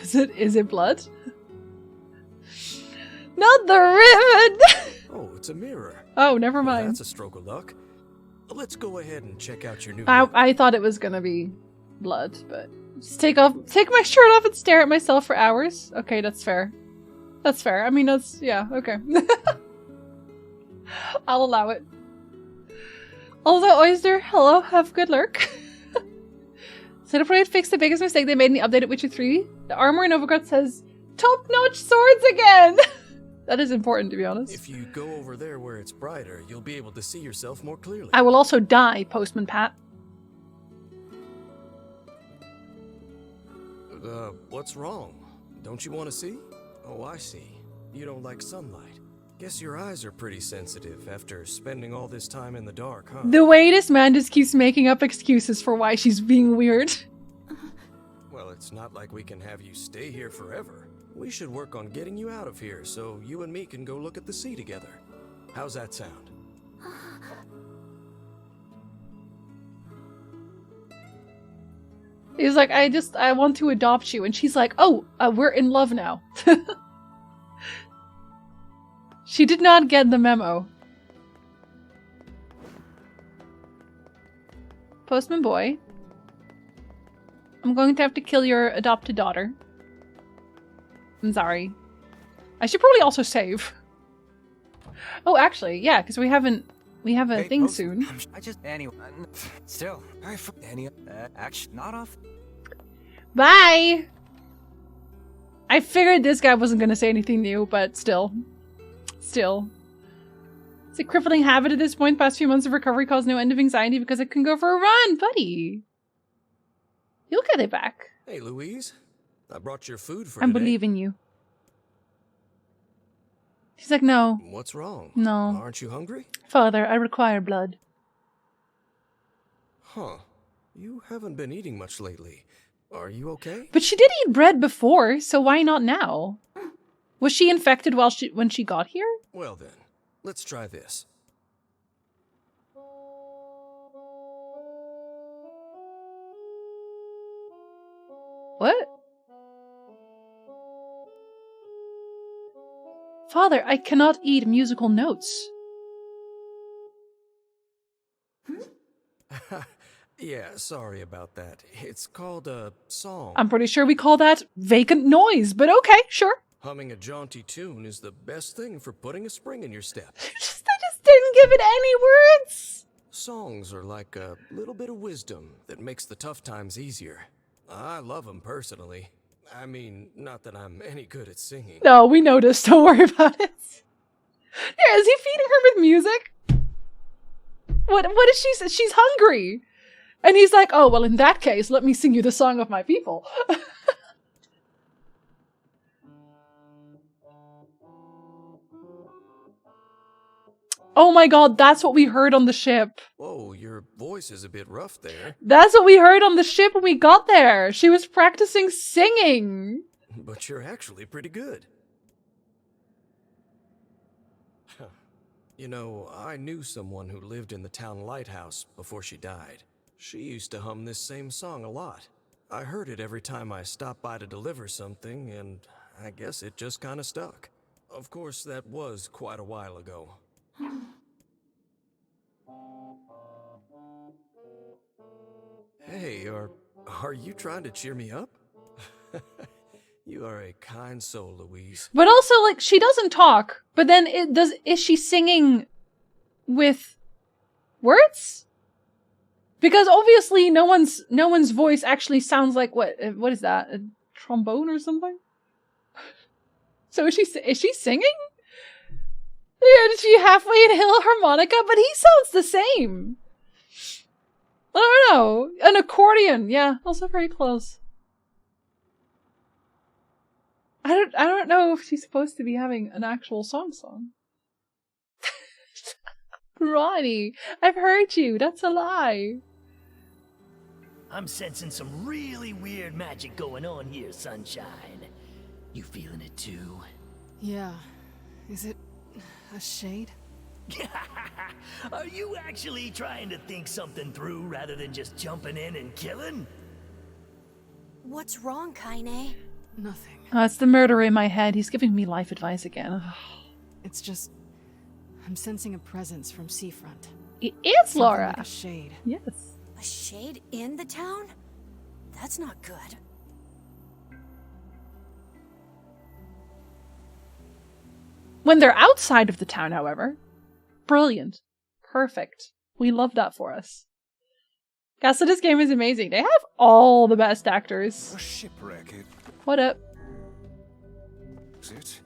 Speaker 1: Is it blood? Not the ribbon!
Speaker 13: Oh, it's a mirror.
Speaker 1: Oh, never
Speaker 13: Well,
Speaker 1: mind.
Speaker 13: that's a stroke of luck. Let's go ahead and check out your new
Speaker 1: I thought it was gonna be blood, but just take my shirt off and stare at myself for hours. Okay, that's fair. That's fair. I mean, yeah, okay. I'll allow it. Also, Oyster, hello, have good lurk. Cinepride fixed the biggest mistake they made in the updated Witcher 3. The armor in Novigrad says, top-notch swords again! That is important, to be honest.
Speaker 13: If you go over there where it's brighter, you'll be able to see yourself more clearly.
Speaker 1: I will also die, Postman Pat.
Speaker 13: What's wrong? Don't you want to see? Oh, I see. You don't like sunlight. Guess your eyes are pretty sensitive after spending all this time in the dark, huh?
Speaker 1: The way this man just keeps making up excuses for why she's being weird.
Speaker 13: Well, it's not like we can have you stay here forever. We should work on getting you out of here so you and me can go look at the sea together. How's that sound?
Speaker 1: He's like, I want to adopt you. And she's like, oh, we're in love now. She did not get the memo. Postman boy. I'm going to have to kill your adopted daughter. I'm sorry. I should probably also save. Oh, actually, yeah, because we have a thing soon.
Speaker 2: I just anyway. Still, any action not off.
Speaker 1: Bye. I figured this guy wasn't gonna say anything new, but still. It's a crippling habit at this point. Past few months of recovery caused no end of anxiety because I can go for a run, buddy. You'll get it back.
Speaker 13: Hey, Louise. I brought your food for
Speaker 1: I'm
Speaker 13: today.
Speaker 1: believing you. He's like, no.
Speaker 13: What's wrong?
Speaker 1: No.
Speaker 13: Aren't you hungry?
Speaker 1: Father, I require blood.
Speaker 13: Huh. You haven't been eating much lately. Are you okay?
Speaker 1: But she did eat bread before, so why not now? Was she infected when she got here?
Speaker 13: Well then, let's try this.
Speaker 1: What? Father, I cannot eat musical notes.
Speaker 13: Yeah, sorry about that. It's called a song.
Speaker 1: I'm pretty sure we call that vacant noise, but okay, sure.
Speaker 13: Humming a jaunty tune is the best thing for putting a spring in your step.
Speaker 1: I just didn't give it any words.
Speaker 13: Songs are like a little bit of wisdom that makes the tough times easier. I love them personally. I mean, not that I'm any good at singing.
Speaker 1: No, we noticed. Don't worry about it. Yeah, is he feeding her with music? What is she? She's hungry. And he's like, oh, well, in that case, let me sing you the song of my people. Oh my god, that's what we heard on the ship.
Speaker 13: Whoa, your voice is a bit rough there.
Speaker 1: That's what we heard on the ship when we got there. She was practicing singing.
Speaker 13: But you're actually pretty good. You know, I knew someone who lived in the town lighthouse before she died. She used to hum this same song a lot. I heard it every time I stopped by to deliver something, and I guess it just kind of stuck. Of course, that was quite a while ago. Hey, are you trying to cheer me up? You are a kind soul, Louise.
Speaker 1: But also, like, she doesn't talk. But then, is she singing with words? Because obviously, no one's voice actually sounds like what is that? A trombone or something? So is she singing? Yeah, did she halfway inhale a harmonica? But he sounds the same. I don't know. An accordion. Yeah, also very close. I don't know if she's supposed to be having an actual song. Ronnie, I've heard you. That's a lie.
Speaker 7: I'm sensing some really weird magic going on here, Sunshine. You feeling it too?
Speaker 5: Yeah. Is it a shade?
Speaker 7: Are you actually trying to think something through rather than just jumping in and killing?
Speaker 3: What's wrong, Kaine?
Speaker 5: Nothing.
Speaker 1: Oh, it's the murderer in my head. He's giving me life advice again.
Speaker 5: It's just... I'm sensing a presence from Seafront.
Speaker 1: It is
Speaker 5: Something
Speaker 1: Laura.
Speaker 5: Like a shade.
Speaker 1: Yes.
Speaker 3: A shade in the town? That's not good.
Speaker 1: When they're outside of the town, however, brilliant. Perfect. We love that for us. Guys, so this game is amazing. They have all the best actors.
Speaker 4: A shipwreck,
Speaker 1: What up?
Speaker 4: is it?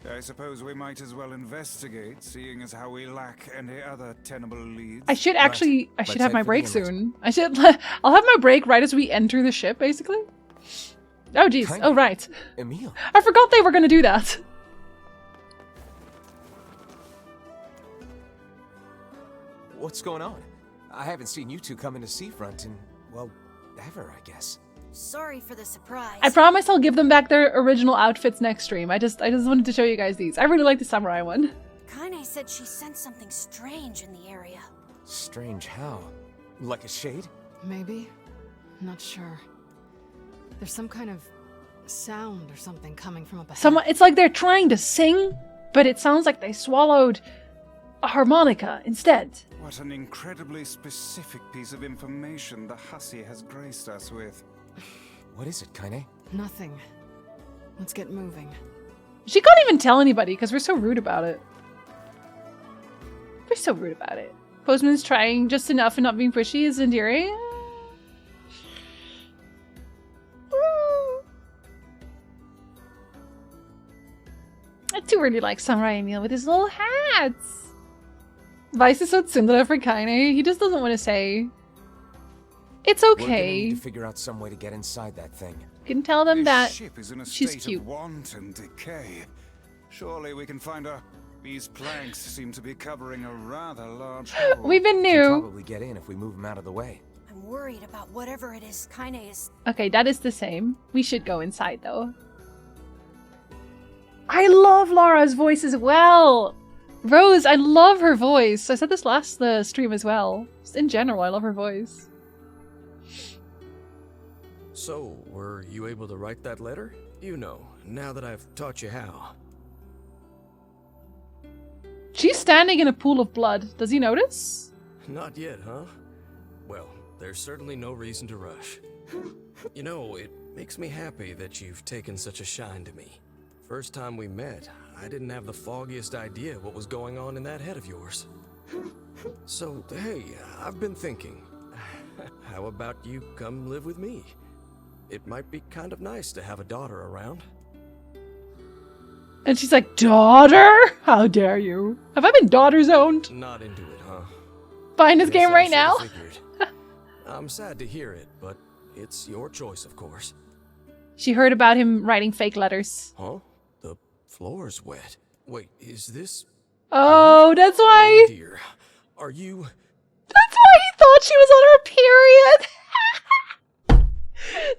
Speaker 4: I suppose we might as well investigate, seeing as how we lack any other tenable leads.
Speaker 1: I should actually, I should
Speaker 2: Let's
Speaker 1: have my
Speaker 2: head for the
Speaker 1: break
Speaker 2: inlet.
Speaker 1: soon. I'll have my break right as we enter the ship, basically. Oh, jeez.
Speaker 2: Kaine.
Speaker 1: Oh, right.
Speaker 2: Emil.
Speaker 1: I forgot they were going to do that.
Speaker 2: What's going on? I haven't seen you two come into Seafront in, well, ever, I guess.
Speaker 3: Sorry for the surprise.
Speaker 1: I promise I'll give them back their original outfits next stream. I just wanted to show you guys these. I really like the samurai one.
Speaker 3: Kaine said she sensed something strange in the area.
Speaker 2: Strange how? Like a shade?
Speaker 5: Maybe? Not sure. There's some kind of sound or something coming from up ahead.
Speaker 1: It's like they're trying to sing, but it sounds like they swallowed a harmonica instead.
Speaker 4: What an incredibly specific piece of information the hussy has graced us with.
Speaker 2: What is it, Kaine?
Speaker 5: Nothing. Let's get moving.
Speaker 1: She can't even tell anybody because we're so rude about it. We're so rude about it. Postman's trying just enough and not being pushy is endearing. I do really like Samurai Emil with his little hats. Vice is so tsundere for Kaine. He just doesn't want to say. It's
Speaker 2: We're gonna
Speaker 1: okay.
Speaker 2: need to figure out some way to get inside that thing.
Speaker 1: You can tell them
Speaker 4: This
Speaker 1: that
Speaker 4: ship is in a
Speaker 1: she's
Speaker 4: state
Speaker 1: cute.
Speaker 4: of wanton decay. Surely we can find her. These planks seem to be covering a rather large hole.
Speaker 1: We've been
Speaker 2: Can
Speaker 1: new.
Speaker 2: probably get in if we move them out of the way.
Speaker 3: I'm worried about whatever it is Kaine is.
Speaker 1: Okay, that is the same. We should go inside though. I love Laura's voice as well. Rose, I love her voice. I said this last stream as well. Just in general, I love her voice.
Speaker 13: So, were you able to write that letter? You know, now that I've taught you how.
Speaker 1: She's standing in a pool of blood. Does he notice?
Speaker 13: Not yet, huh? Well, there's certainly no reason to rush. You know, it makes me happy that you've taken such a shine to me. First time we met, I didn't have the foggiest idea what was going on in that head of yours. So, hey, I've been thinking. How about you come live with me? It might be kind of nice to have a daughter around.
Speaker 1: And she's like, daughter? How dare you? Have I been daughter zoned?
Speaker 13: Not into it, huh?
Speaker 1: Buying this
Speaker 13: Guess
Speaker 1: game
Speaker 13: I
Speaker 1: right
Speaker 13: shoulda
Speaker 1: now?
Speaker 13: figured. I'm sad to hear it, but it's your choice, of course.
Speaker 1: She heard about him writing fake letters.
Speaker 13: Huh? The floor's wet. Wait, is this...
Speaker 1: Oh, that's why.
Speaker 13: Oh dear. Are you...
Speaker 1: That's why he thought she was on her period.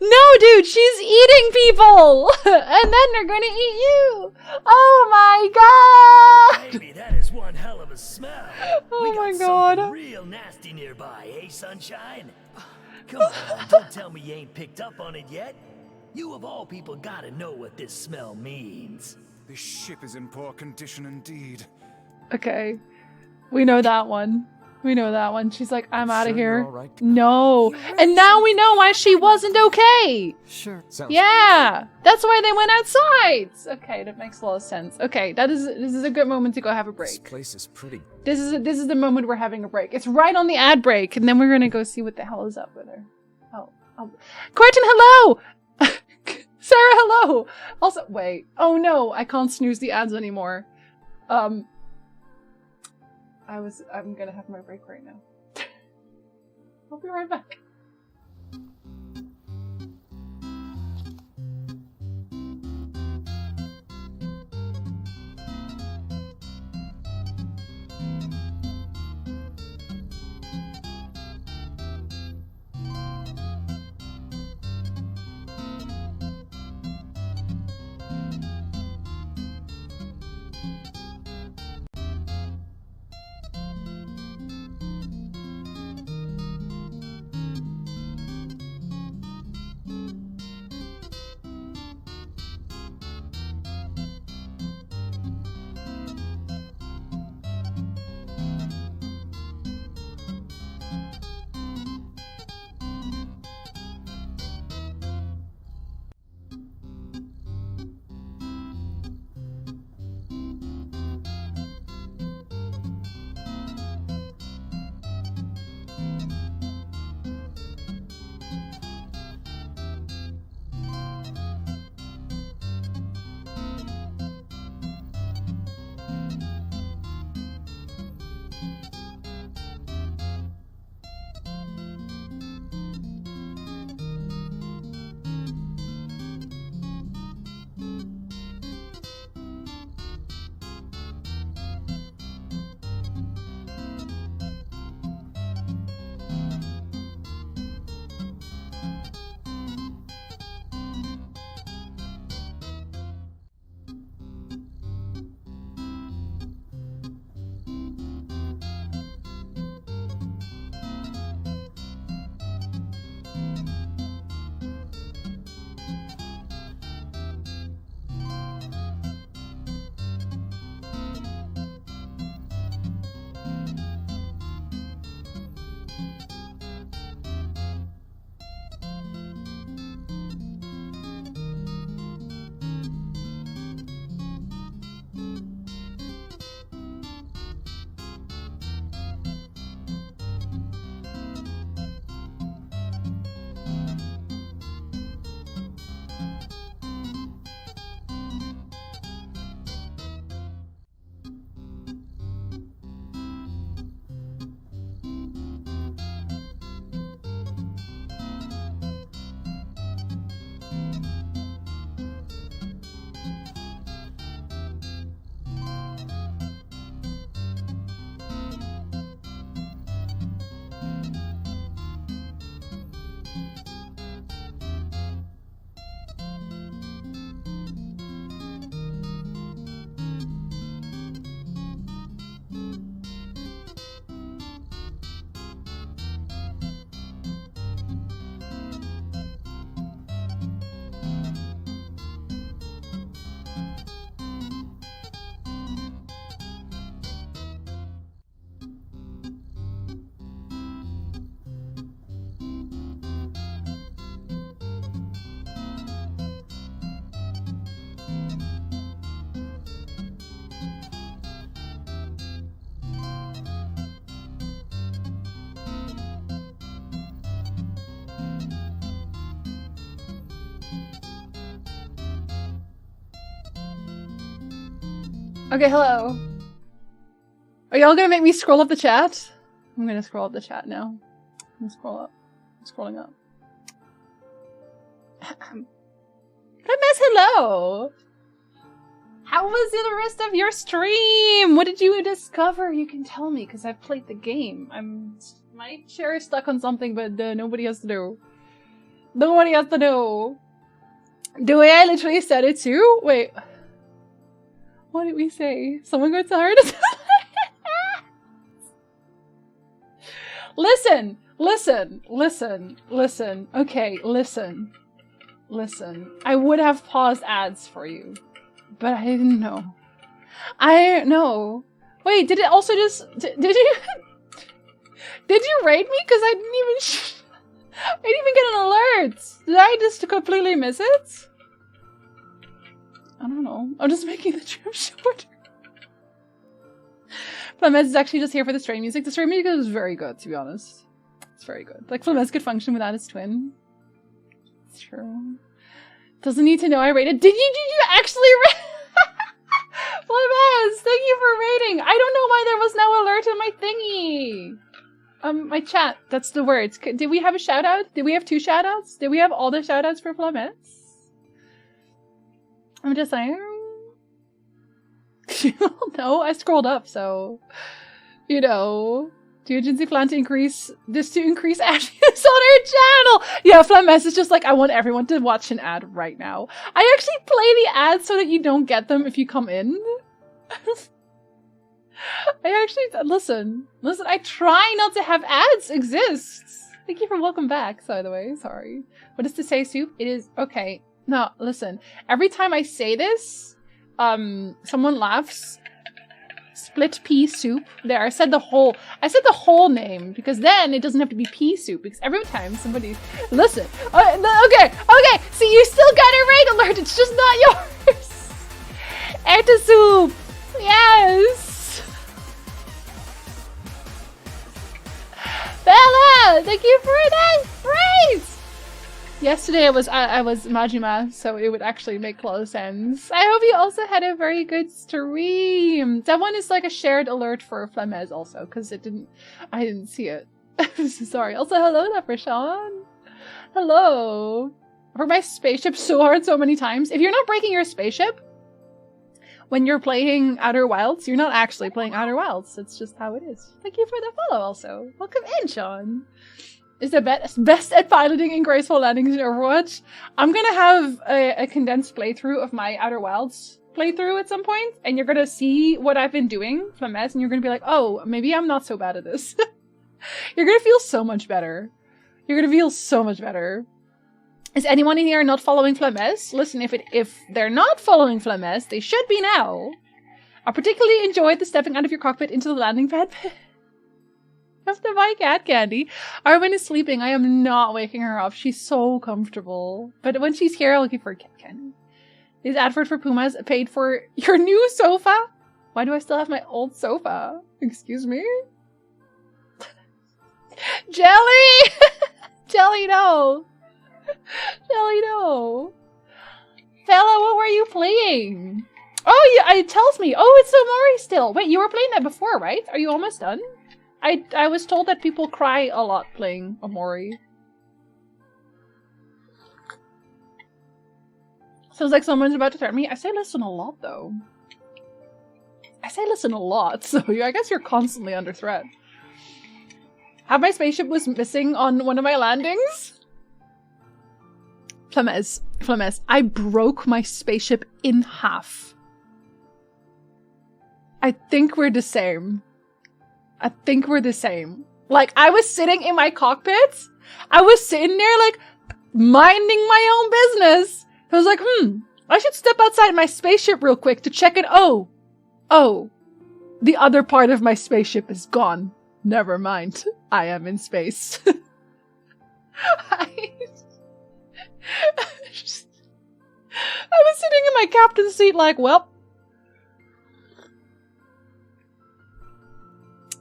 Speaker 1: No, dude, she's eating people. And then they're gonna eat you. Oh my god.
Speaker 7: Baby, that is one hell of a smell.
Speaker 1: Oh
Speaker 7: we got
Speaker 1: my
Speaker 7: something
Speaker 1: god.
Speaker 7: real nasty nearby, eh, Sunshine? Come on, don't tell me you ain't picked up on it yet. You of all people gotta know what this smell means.
Speaker 4: This ship is in poor condition indeed.
Speaker 1: Okay. We know that one. We know that one. She's like, I'm out of
Speaker 2: Sure you're
Speaker 1: here.
Speaker 2: all right?
Speaker 1: No. And now we know why she wasn't okay.
Speaker 5: Sure.
Speaker 2: Sounds
Speaker 1: Yeah. That's why they went outside. Okay, that makes a lot of sense. Okay, this is a good moment to go have a
Speaker 2: This
Speaker 1: break.
Speaker 2: place is pretty...
Speaker 1: This is the moment we're having a break. It's right on the ad break, and then we're gonna go see what the hell is up with her. Oh. Quentin, hello! Sarah, hello! Also, wait. Oh no, I can't snooze the ads anymore. I'm gonna have my break right now. I'll be right back. Okay, hello. Are y'all gonna make me scroll up the chat? I'm gonna scroll up the chat now. I'm gonna scroll up. I'm scrolling up. Miss, hello! How was the rest of your stream? What did you discover? You can tell me, because I've played the game. My chair is stuck on something, but nobody has to know. Nobody has to know. The way I literally said it too? Wait. What did we say? Someone go tell her to Listen! Listen! Listen! Listen. Okay, listen. Listen. I would have paused ads for you. But I didn't know. I didn't know. Wait, did it also just... Did you... Did you raid me? Because I didn't even... I didn't even get an alert. Did I just completely miss it? I don't know. I'm just making the trip short. Flamez is actually just here for the stream music. The stream music is very good, to be honest. It's very good. Like, Flamez could function without his twin. It's true. Doesn't need to know I rated. Did you actually rate? Flamez, thank you for rating. I don't know why there was no alert in my thingy. My chat, that's the words. Did we have a shout out? Did we have 2 shout outs? Did we have all the shout outs for Flamez? I'm just saying. No, I scrolled up, so you know. Do you agency plan to increase increase ad views on our channel? Yeah, Flamez is just like, I want everyone to watch an ad right now. I actually play the ads so that you don't get them if you come in. I actually listen, I try not to have ads exist. Thank you for welcome back, by the way. Sorry. What is to say, Soup? It is okay. No, listen. Every time I say this, someone laughs. Split pea soup. There, I said the whole name because then it doesn't have to be pea soup because every time somebody listen. Okay. See, you still got a raid alert. It's just not yours. Eta soup. Yes. Bella, thank you for that praise. Yesterday I was Majima, so it would actually make close sense. I hope you also had a very good stream. That one is like a shared alert for Flamez also, because I didn't see it. I'm so sorry. Also, hello there for Sean. Hello. For my spaceship so hard so many times. If you're not breaking your spaceship when you're playing Outer Wilds, you're not actually playing Outer Wilds. It's just how it is. Thank you for the follow also. Welcome in, Sean. Is the best at piloting and graceful landings in Overwatch. I'm gonna have a condensed playthrough of my Outer Wilds playthrough at some point, and you're gonna see what I've been doing, Flamez, and you're gonna be like, oh, maybe I'm not so bad at this. You're gonna feel so much better. You're gonna feel so much better. Is anyone in here not following Flamez? Listen, if they're not following Flamez, they should be now. I particularly enjoyed the stepping out of your cockpit into the landing pad. Have to buy cat candy. Arwen is sleeping. I am not waking her up. She's so comfortable. But when she's here, I'll give her cat candy. Is advert for Pumas paid for your new sofa? Why do I still have my old sofa? Excuse me? Jelly! Jelly, no. Jelly, no. Fella, what were you playing? Oh, yeah, it tells me. Oh, it's Omori still. Wait, you were playing that before, right? Are you almost done? I was told that people cry a lot playing Omori. Sounds like someone's about to threaten me. I say listen a lot, though. I say listen a lot, so I guess you're constantly under threat. Have my spaceship was missing on one of my landings? Flamez, I broke my spaceship in half. I think we're the same. Like, I was sitting in my cockpit. I was sitting there, like, minding my own business. I was like, I should step outside my spaceship real quick to check it. Oh, the other part of my spaceship is gone. Never mind. I am in space. I was sitting in my captain's seat like, well,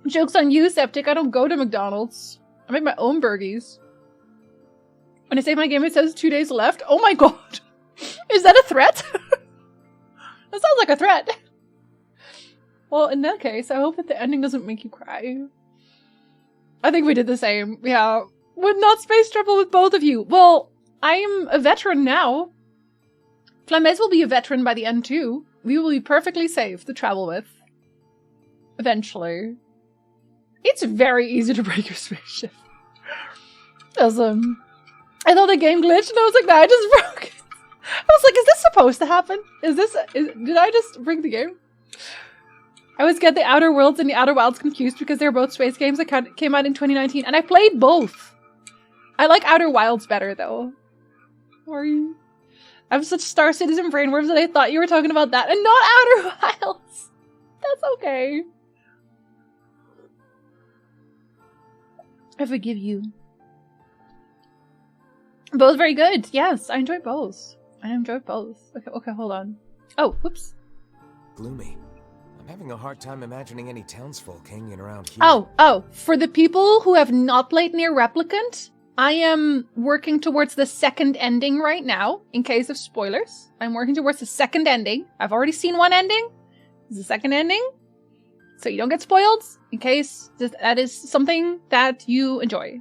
Speaker 1: joke's on you, Septic. I don't go to McDonald's. I make my own burgies. When I save my game, it says 2 days left. Oh my god. Is that a threat? That sounds like a threat. Well, in that case, I hope that the ending doesn't make you cry. I think we did the same. Yeah. Would not space travel with both of you. Well, I'm a veteran now. Flamez will be a veteran by the end too. We will be perfectly safe to travel with. Eventually. It's very easy to break your spaceship. Awesome. I thought the game glitched and I was like, nah, I just broke it. I was like, is this supposed to happen? Did I just break the game? I always get the Outer Worlds and the Outer Wilds confused because they're both space games that came out in 2019 and I played both. I like Outer Wilds better though. Sorry. I have such Star Citizen brainworms that I thought you were talking about that and not Outer Wilds. That's okay. I forgive you. Both very good. Yes, I enjoyed both. Okay, hold on. Oh, whoops.
Speaker 2: Gloomy. I'm having a hard time imagining any townsfolk hanging around here.
Speaker 1: Oh, for the people who have not played NieR Replicant, I am working towards the second ending right now, in case of spoilers. I'm working towards the second ending. I've already seen one ending. This is the second ending. So you don't get spoiled, in case that is something that you enjoy.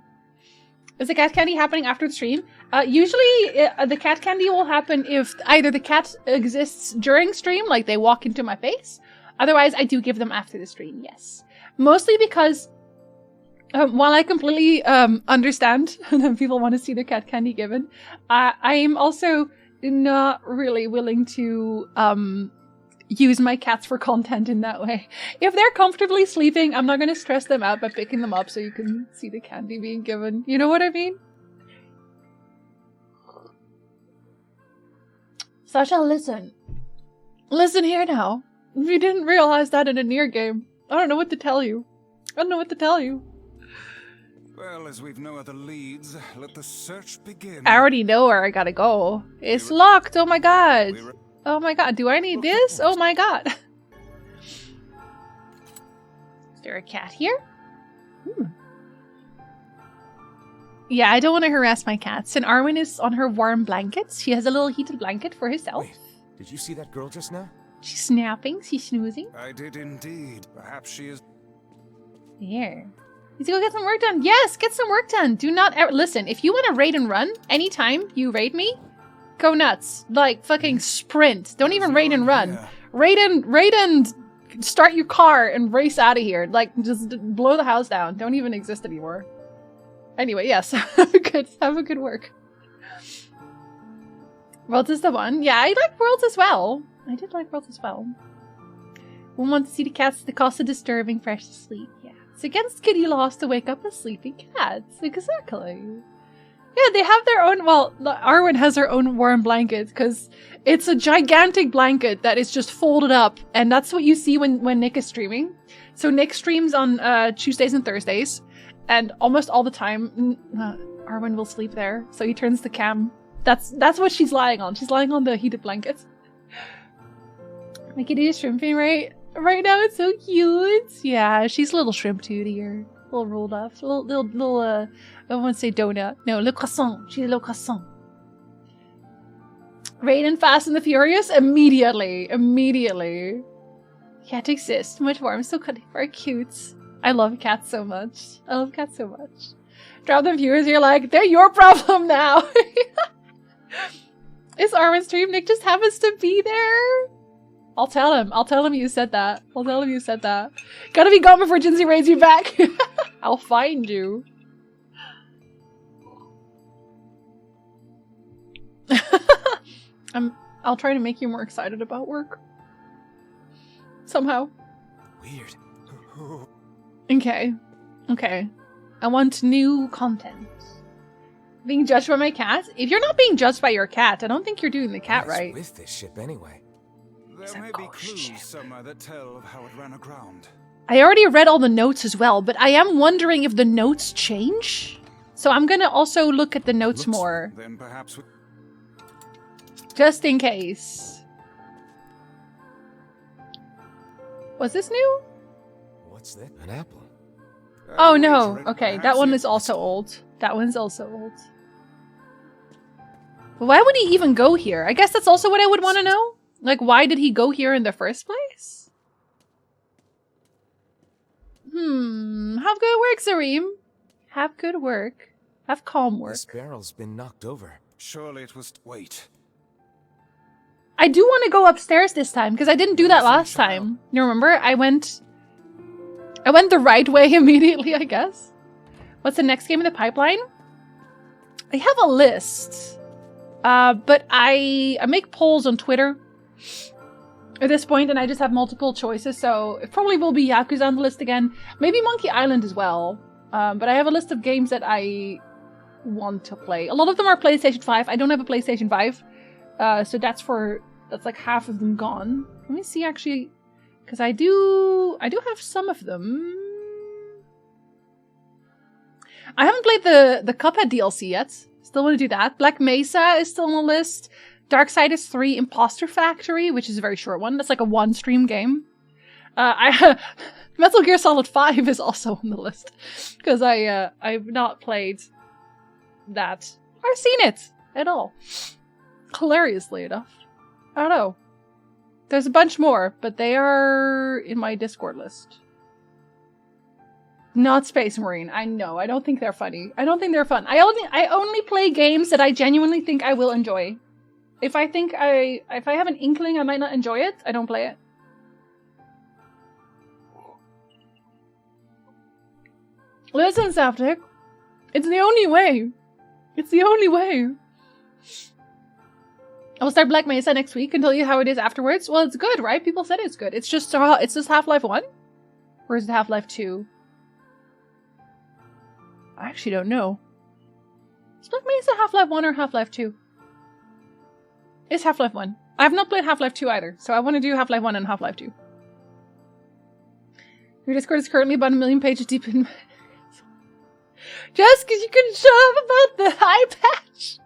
Speaker 1: Is the cat candy happening after the stream? Usually the cat candy will happen if either the cat exists during stream, like they walk into my face. Otherwise, I do give them after the stream, yes. Mostly because while I completely understand that people want to see their cat candy given, I am also not really willing to use my cats for content in that way. If they're comfortably sleeping, I'm not going to stress them out by picking them up so you can see the candy being given. You know what I mean? Sasha, listen. Listen here now. If you didn't realize that in a NieR game, I don't know what to tell you. I don't know what to tell you.
Speaker 4: Well, as we've no other leads, let the search begin.
Speaker 1: I already know where I gotta go. It's locked. Oh my god. Oh my god. Do I need this? Oh my god. Is there a cat here? Yeah, I don't want to harass my cats. And Arwen is on her warm blankets. She has a little heated blanket for herself.
Speaker 2: Wait, did you see that girl just now?
Speaker 1: She's snapping. She's snoozing.
Speaker 4: I did indeed. Perhaps she is...
Speaker 1: Here. Need to go get some work done. Yes, get some work done. Do not ever... Listen, if you want to raid and run, anytime you raid me, go nuts. Like, fucking sprint. Don't even raid and run. Raid and start your car and race out of here. Like, just blow the house down. Don't even exist anymore. Anyway, yes. have a good work. Worlds is the one. Yeah, I like Worlds as well. I did like Worlds as well. One wants to see the cats at the cost of disturbing fresh sleep. Yeah. It's against kitty laws to wake up a sleeping cat. Exactly. Yeah, they have their own... Well, Arwen has her own warm blanket because it's a gigantic blanket that is just folded up. And that's what you see when Nick is streaming. So Nick streams on Tuesdays and Thursdays. And almost all the time, Arwen will sleep there. So he turns the cam. That's what she's lying on. She's lying on the heated blanket. My kitty is shrimping right now. It's so cute. Yeah, she's a little shrimp tootie or a little rolled up. Little I won't say donut. No, le croissant. She's a little croissant. Raid and Fast and the Furious? Immediately. Cat exists. Much warm. So very cute. I love cats so much. Drop them viewers, you're like, they're your problem now. It's Arwen's stream. Nick just happens to be there. I'll tell him you said that. Gotta be gone before Jinsey raids you back. I'll find you. I'll try to make you more excited about work. Somehow.
Speaker 2: Weird.
Speaker 1: Okay. I want new content. Being judged by my cat? If you're not being judged by your cat, I don't think you're doing the cat right.
Speaker 2: What is with this ship anyway?
Speaker 4: There may be clues somewhere that tell of how it ran aground.
Speaker 1: I already read all the notes as well, but I am wondering if the notes change. So I'm gonna also look at the notes more.
Speaker 4: Then perhaps
Speaker 1: just in case. Was this new?
Speaker 2: What's that? An apple.
Speaker 1: Oh no. Okay, that one is also old. That one's also old. But why would he even go here? I guess that's also what I would want to know. Like, why did he go here in the first place? Have good work, Zareem. Have good work. Have calm work.
Speaker 2: This barrel's been knocked over.
Speaker 4: Surely it was... Wait.
Speaker 1: I do want to go upstairs this time, because I didn't do that last time. You remember? I went the right way immediately, I guess. What's the next game in the pipeline? I have a list. But I make polls on Twitter at this point, and I just have multiple choices, so it probably will be Yakuza on the list again. Maybe Monkey Island as well. But I have a list of games that I want to play. A lot of them are PlayStation 5. I don't have a PlayStation 5. So that's like half of them gone. Let me see, actually, because I do have some of them. I haven't played the Cuphead DLC yet. Still want to do that. Black Mesa is still on the list. Darksiders 3 Imposter Factory, which is a very short one. That's like a one-stream game. Metal Gear Solid 5 is also on the list. Because I've not played that or seen it at all. Hilariously enough. I don't know. There's a bunch more, but they are in my Discord list. Not Space Marine. I know. I don't think they're funny. I don't think they're fun. I only play games that I genuinely think I will enjoy. If I think if I have an inkling I might not enjoy it, I don't play it. Listen, Saptic. It's the only way. It's the only way. I will start Black Mesa next week and tell you how it is afterwards. Well, it's good, right? People said it's good. It's just Half-Life 1? Or is it Half-Life 2? I actually don't know. Is Black Mesa Half-Life 1 or Half-Life 2? It's Half-Life 1. I have not played Half-Life 2 either, so I want to do Half-Life 1 and Half-Life 2. Your Discord is currently about 1 million pages deep in... Just because you couldn't shut up about the eye patch!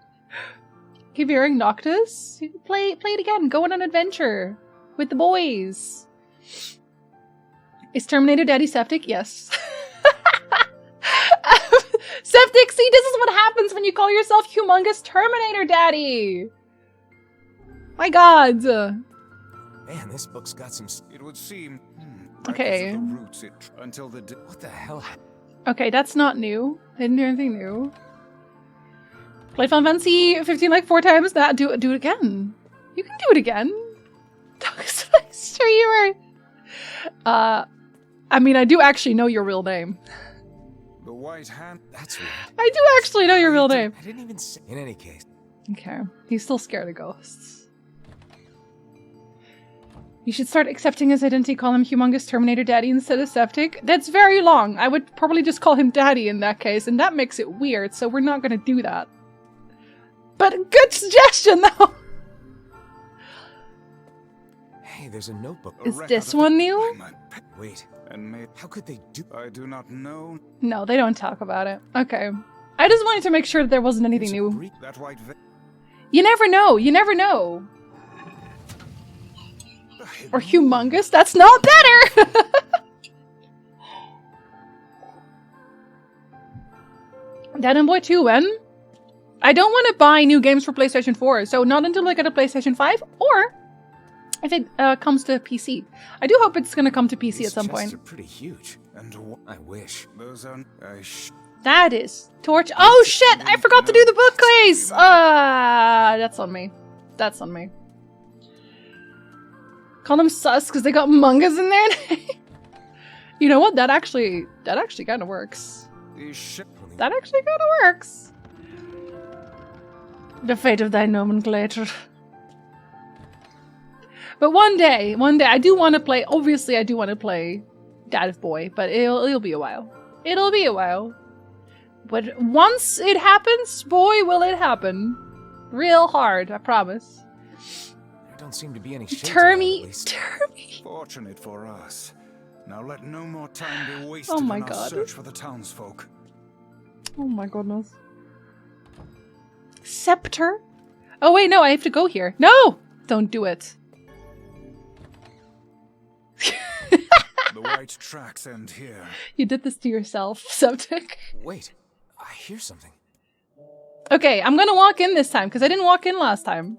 Speaker 1: Keep hearing Noctis? You can play it again. Go on an adventure with the boys. Is Terminator Daddy septic? Yes. Septic, see, this is what happens when you call yourself Humongous Terminator Daddy! My god!
Speaker 2: Man, this book's got some...
Speaker 4: It would seem...
Speaker 1: Okay.
Speaker 4: Until the...
Speaker 2: What the hell?
Speaker 1: Okay, that's not new. I didn't do anything new. Played Final Fantasy 15 like 4 times. That do it again. You can do it again. Streamer. I mean, I do actually know your real name.
Speaker 4: The white hand.
Speaker 2: That's weird.
Speaker 1: I do actually know your real name.
Speaker 2: I didn't even say. In any case.
Speaker 1: Okay, he's still scared of ghosts. You should start accepting his identity. Call him Humongous Terminator Daddy instead of Septic. That's very long. I would probably just call him Daddy in that case, and that makes it weird. So we're not gonna do that. But good suggestion, though!
Speaker 2: Hey, there's a notebook.
Speaker 1: Is this one new?
Speaker 2: Wait, how could they do...
Speaker 4: I do not know.
Speaker 1: No, they don't talk about it. Okay. I just wanted to make sure that there wasn't anything new.
Speaker 4: That white
Speaker 1: You never know. You never know. Or humongous. That's not better! Dead and Boy 2, when? I don't want to buy new games for PlayStation 4, so not until I get a PlayStation 5, or if it comes to PC. I do hope it's going to come to PC at some point.
Speaker 2: These chests are pretty huge. And I wish.
Speaker 4: Those are...
Speaker 1: That is torch. Oh shit! I forgot to do the bookcase. That's on me. That's on me. Call them sus because they got mangas in there. You know what? That actually kind of works. That actually kind of works. The fate of thy nomenclature. But one day, I do want to play. Obviously, I do want to play Dad Boy, but it'll be a while. It'll be a while. But once it happens, boy, will it happen. Real hard, I promise.
Speaker 2: There don't seem to be any shades
Speaker 1: Termy.
Speaker 4: Fortunate for us. Now let no more time be wasted
Speaker 1: Oh my
Speaker 4: in our
Speaker 1: god.
Speaker 4: search for the townsfolk.
Speaker 1: Oh my goodness. Scepter? Oh wait, no, I have to go here. No! Don't do it.
Speaker 4: The white tracks end here.
Speaker 1: You did this to yourself, Septic.
Speaker 2: Wait, I hear something.
Speaker 1: Okay, I'm gonna walk in this time, because I didn't walk in last time.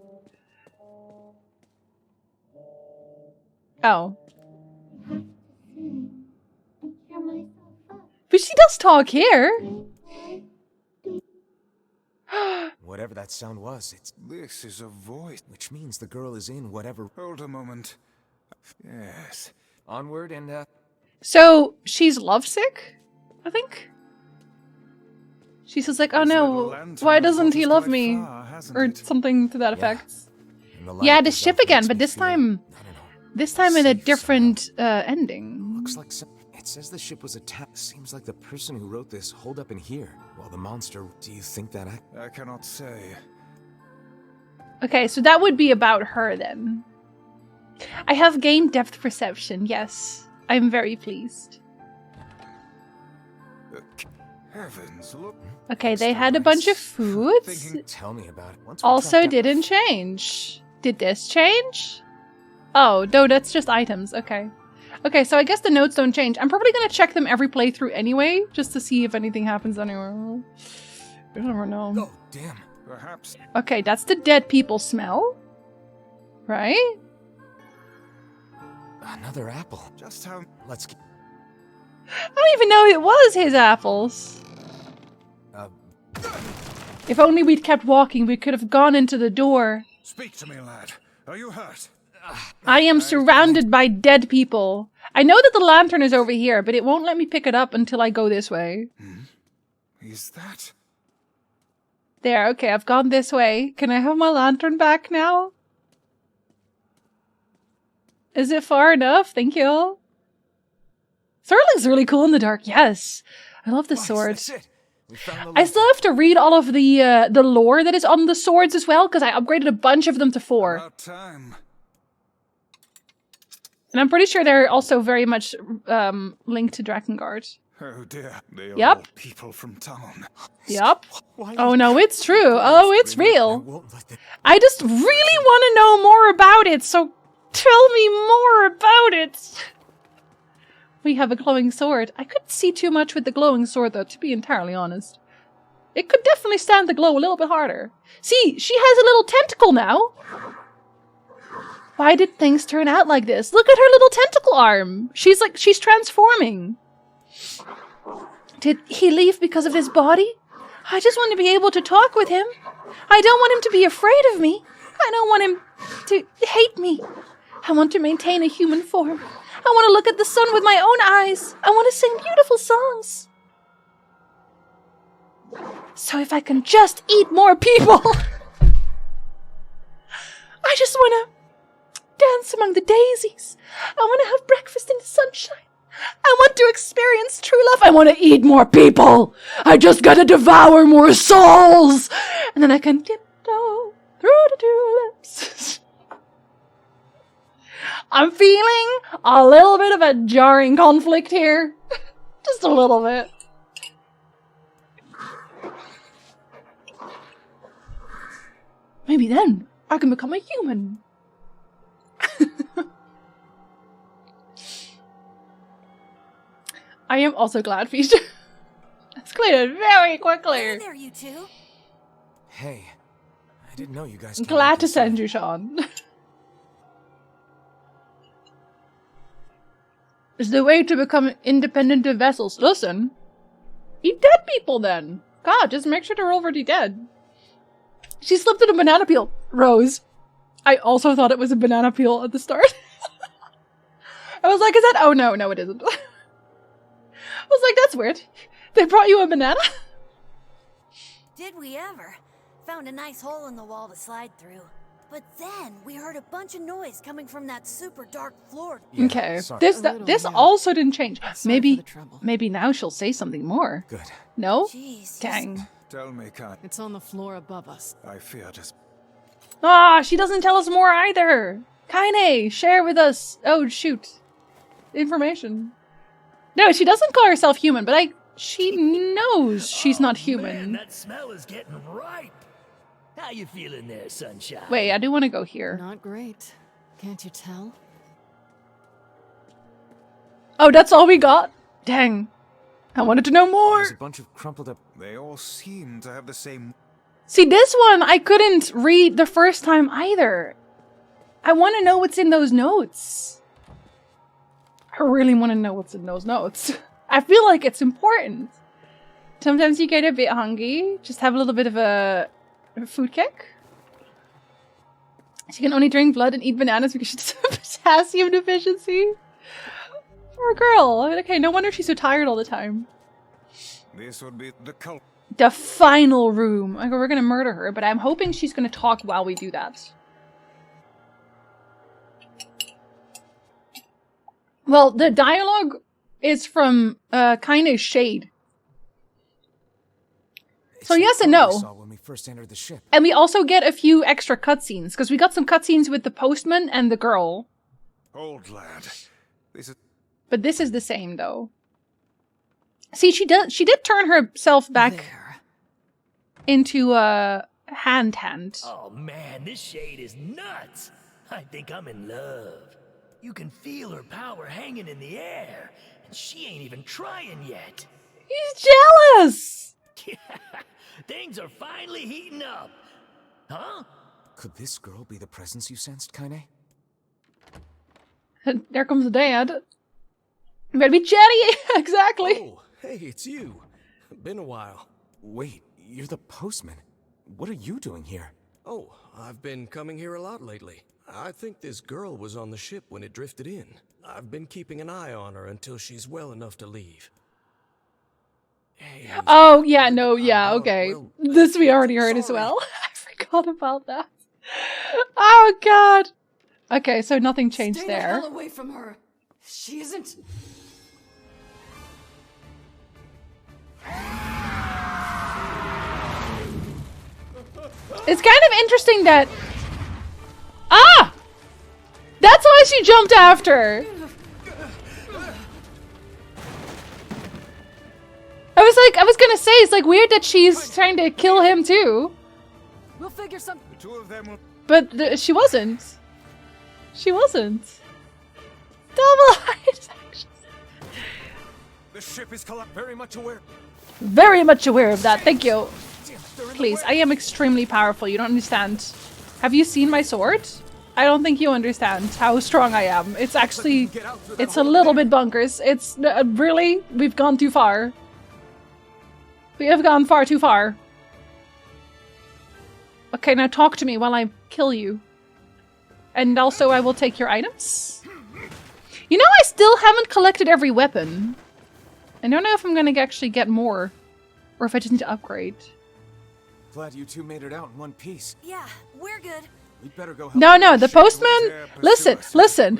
Speaker 1: Oh. But she does talk here.
Speaker 2: Whatever that sound was,
Speaker 4: This is a voice.
Speaker 2: which means the girl is in whatever.
Speaker 4: Hold a moment. Yes.
Speaker 2: Onward and
Speaker 1: So, she's lovesick? I think? She says like, oh no, why doesn't he love me? Or something to that effect. Yeah, the ship again, but this time in a different ending.
Speaker 2: Looks like it says the ship was attacked. Seems like the person who wrote this holed up in here, while the monster. Do you think that
Speaker 4: I cannot say.
Speaker 1: Okay, so that would be about her then. I have gained depth perception, yes. I'm very pleased.
Speaker 4: Heavens, look.
Speaker 1: Okay, they had a bunch of foods.
Speaker 2: Tell me about it.
Speaker 1: Also didn't change. Did this change? Oh, no, that's just items. Okay. Okay, so I guess the notes don't change. I'm probably going to check them every playthrough anyway, just to see if anything happens anywhere. You never know.
Speaker 2: Oh, damn.
Speaker 4: Perhaps.
Speaker 1: Okay, that's the dead people smell. Right?
Speaker 2: Another apple.
Speaker 4: Just how.
Speaker 2: Let's.
Speaker 1: I don't even know it was his apples. If only we'd kept walking, we could have gone into the door.
Speaker 4: Speak to me, lad. Are you hurt?
Speaker 1: I am surrounded by dead people. I know that the lantern is over here, but it won't let me pick it up until I go this way.
Speaker 4: Is that?
Speaker 1: There, okay, I've gone this way. Can I have my lantern back now? Is it far enough? Thank you. Sword looks really cool in the dark. Yes. I love the sword.
Speaker 2: That's it. We found the
Speaker 1: I still have to read all of the lore that is on the swords as well, because I upgraded a bunch of them to 4.
Speaker 4: About time.
Speaker 1: And I'm pretty sure they're also very much linked to Drakengard.
Speaker 4: Oh dear. They are
Speaker 1: Yep.
Speaker 4: all people from town.
Speaker 1: Yep. Oh no, it's true. Oh, it's real. I just really want to know more about it, so tell me more about it. We have a glowing sword. I couldn't see too much with the glowing sword, though, to be entirely honest. It could definitely stand the glow a little bit harder. See, she has a little tentacle now. Why did things turn out like this? Look at her little tentacle arm. She's transforming. Did he leave because of his body? I just want to be able to talk with him. I don't want him to be afraid of me. I don't want him to hate me. I want to maintain a human form. I want to look at the sun with my own eyes. I want to sing beautiful songs. So if I can just eat more people. I just want to dance among the daisies. I want to have breakfast in the sunshine. I want to experience true love. I want to eat more people. I just gotta devour more souls. And then I can tiptoe through the tulips. I'm feeling a little bit of a jarring conflict here. Just a little bit. Maybe then I can become a human. I am also glad Feast escalated very quickly.
Speaker 3: Hey there, you two.
Speaker 2: Hey, I didn't know you guys.
Speaker 1: Glad to send you, Sean. Is the way to become independent of vessels. Listen, eat dead people then. God, just make sure they're already dead. She slipped in a banana peel. Rose. I also thought it was a banana peel at the start. I was like, is that? Oh no, no it isn't. I was like, that's weird. They brought you a banana?
Speaker 3: Did we ever? Found a nice hole in the wall to slide through. But then we heard a bunch of noise coming from that super dark floor.
Speaker 2: Yeah,
Speaker 1: okay,
Speaker 2: sorry.
Speaker 1: this also didn't change. Maybe now she'll say something more.
Speaker 2: Good.
Speaker 1: No?
Speaker 3: Jeez.
Speaker 1: Dang.
Speaker 4: Tell me, Kai.
Speaker 5: It's on the floor above us.
Speaker 4: I fear just.
Speaker 1: Ah, she doesn't tell us more either. Kaine, share with us. Oh, shoot. Information. No, she doesn't call herself human, but she knows she's not human.
Speaker 7: Man, that smell is getting ripe. How you feeling there, Sunshine?
Speaker 1: Wait, I do want to go here.
Speaker 5: Not great. Can't you tell?
Speaker 1: Oh, that's all we got? Dang. I wanted to know more.
Speaker 2: There's a bunch of crumpled up.
Speaker 4: They all seem to have the same.
Speaker 1: See, this one I couldn't read the first time either. I want to know what's in those notes. I really want to know what's in those notes. I feel like it's important. Sometimes you get a bit hungry. Just have a little bit of a food kick. She can only drink blood and eat bananas because she has potassium deficiency. Poor girl. Okay, no wonder she's so tired all the time.
Speaker 4: This would be the cult.
Speaker 1: The final room. Okay, we're gonna murder her, but I'm hoping she's gonna talk while we do that. Well, the dialogue is from Kaine's Shade. So yes and no.
Speaker 2: When we first entered the ship.
Speaker 1: And we also get a few extra cutscenes, because we got some cutscenes with the postman and the girl.
Speaker 4: Old lad.
Speaker 1: But this is the same, though. See, she did turn herself back into a hand.
Speaker 7: Oh man, this shade is nuts. I think I'm in love. You can feel her power hanging in the air, and she ain't even trying yet.
Speaker 1: He's jealous!
Speaker 7: Things are finally heating up. Huh?
Speaker 2: Could this girl be the presence you sensed, Kaine?
Speaker 1: There comes the dad. You better be chatty. Exactly.
Speaker 13: Oh, hey, it's you. Been a while.
Speaker 2: Wait, you're the postman. What are you doing here?
Speaker 13: Oh, I've been coming here a lot lately. I think this girl was on the ship when it drifted in. I've been keeping an eye on her until she's well enough to leave. Hey,
Speaker 1: Oh, yeah, no, yeah, okay. This we already heard as well. I forgot about that. Oh, God. Okay, so nothing changed
Speaker 5: Stay
Speaker 1: there.
Speaker 5: the hell away from her. She isn't.
Speaker 1: It's kind of interesting that... Ah! That's why she jumped after. I was gonna say, it's like weird that she's trying to kill him too.
Speaker 5: We'll figure some.
Speaker 4: The two of them will...
Speaker 1: But she wasn't. She wasn't. Double eyes.
Speaker 4: The ship is very much aware.
Speaker 1: Very much aware of that. Thank you. Please, I am extremely powerful. You don't understand. Have you seen my sword? I don't think you understand how strong I am. It's actually, it's a little bit bonkers. It's really, we've gone too far. We have gone far too far. Okay, now talk to me while I kill you. And also I will take your items. You know, I still haven't collected every weapon. I don't know if I'm gonna actually get more. Or if I just need to upgrade.
Speaker 2: Glad you two made it out in one piece.
Speaker 3: Yeah, we're good.
Speaker 2: We'd better go help.
Speaker 1: No, the postman... Listen.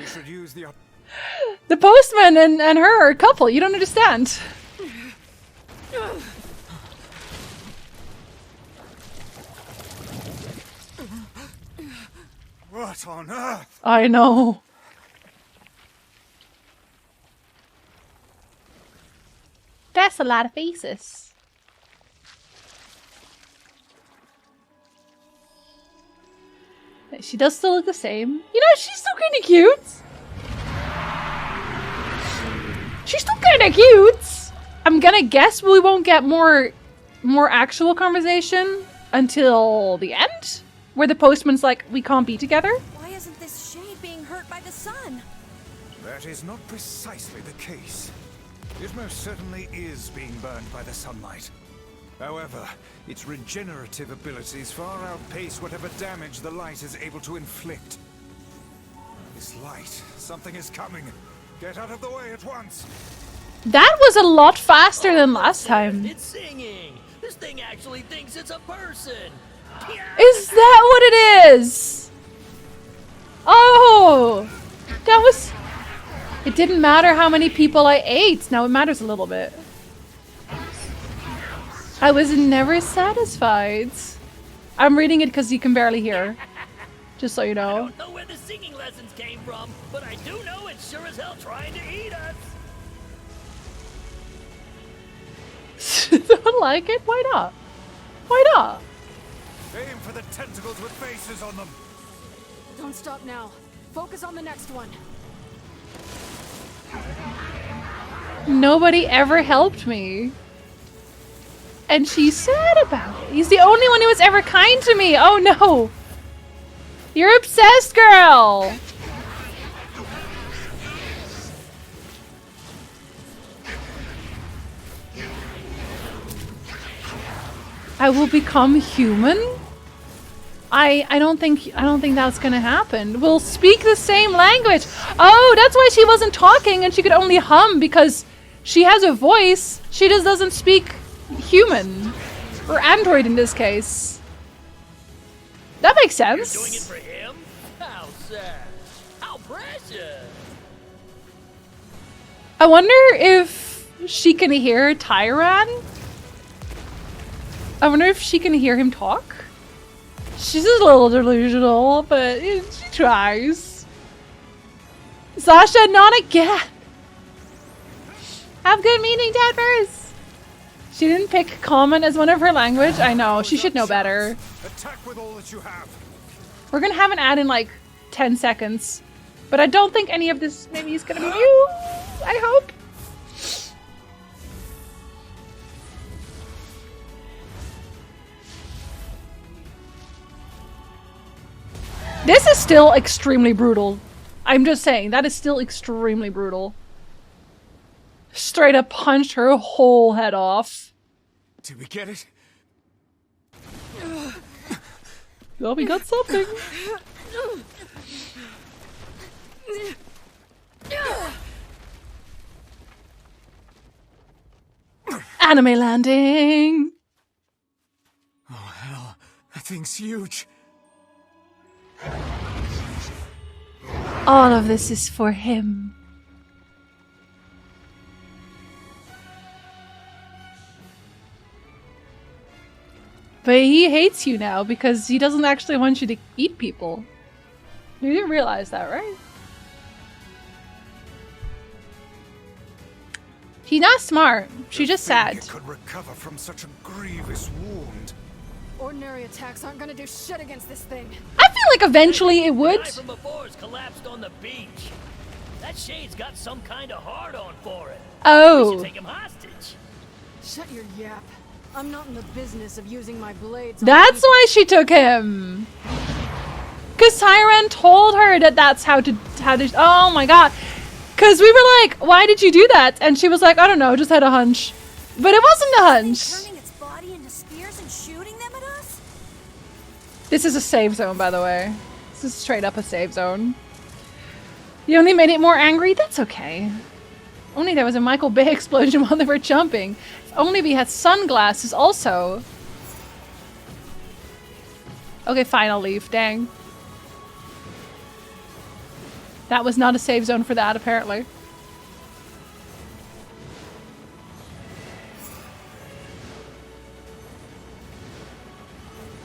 Speaker 1: The postman and her are a couple. You don't understand.
Speaker 4: What on earth?
Speaker 1: I know. That's a lot of faces. She does still look the same. You know, she's still kind of cute. She's still kind of cute. I'm gonna guess we won't get more actual conversation until the end, where the postman's like, "We can't be together."
Speaker 3: Why isn't this shade being hurt by the sun?
Speaker 4: That is not precisely the case. It most certainly is being burned by the sunlight. However, its regenerative abilities far outpace whatever damage the light is able to inflict. This light, something is coming. Get out of the way at once.
Speaker 1: That was a lot faster than last time.
Speaker 7: It's singing. This thing actually thinks it's a person.
Speaker 1: Is that what it is? Oh, that was... It didn't matter how many people I ate. Now it matters a little bit. I was never satisfied. I'm reading it because you can barely hear. Just so you know.
Speaker 7: I don't know where the singing lessons came from, but I do know it's sure as hell trying to eat us.
Speaker 1: Don't like it? Why not? Why not?
Speaker 4: Aim for the tentacles with faces on them.
Speaker 5: Don't stop now. Focus on the next one.
Speaker 1: Nobody ever helped me. And she's sad about it. He's the only one who was ever kind to me. Oh no. You're obsessed, girl. I will become human? I don't think that's gonna happen. We'll speak the same language. Oh, that's why she wasn't talking and she could only hum, because she has a voice. She just doesn't speak human. Or android in this case. That makes sense.
Speaker 7: You're doing it for him? How sad. How precious.
Speaker 1: I wonder if she can hear Tyran? I wonder if she can hear him talk? She's a little delusional, but she tries. Sasha, not again! Have good meaning, Denvers! She didn't pick common as one of her language. I know, she should know better.
Speaker 4: Attack with all that you have.
Speaker 1: We're gonna have an ad in like 10 seconds. But I don't think any of this maybe is gonna be you. I hope. This is still extremely brutal. I'm just saying, that is still extremely brutal. Straight up punched her whole head off.
Speaker 4: Did we get it?
Speaker 1: Well, we got something. Anime landing!
Speaker 4: Oh, hell. That thing's huge.
Speaker 6: All of this is for him.
Speaker 1: But he hates you now because he doesn't actually want you to eat people. You didn't realize that, right? He's not smart. She's just sad.
Speaker 4: It could recover from such a grievous wound.
Speaker 5: Ordinary attacks aren't gonna do shit against this thing.
Speaker 1: I feel like eventually it would.
Speaker 7: The guy from before's collapsed on the beach. That shade's got some kind of hard-on for it.
Speaker 1: Oh.
Speaker 7: We should take him hostage.
Speaker 5: Shut your yap. I'm not in the business of using my blades.
Speaker 1: That's why she took him. Cause Tyran told her that that's how to oh my god. Cause we were like, why did you do that? And she was like, I don't know, just had a hunch. But it wasn't a hunch.
Speaker 3: Turning its body into spears and shooting them at us?
Speaker 1: This is a save zone, by the way. This is straight up a save zone. You only made it more angry? That's okay. Only there was a Michael Bay explosion while they were jumping. If only we had sunglasses also. Okay, fine, I'll leave. Dang. That was not a save zone for that, apparently.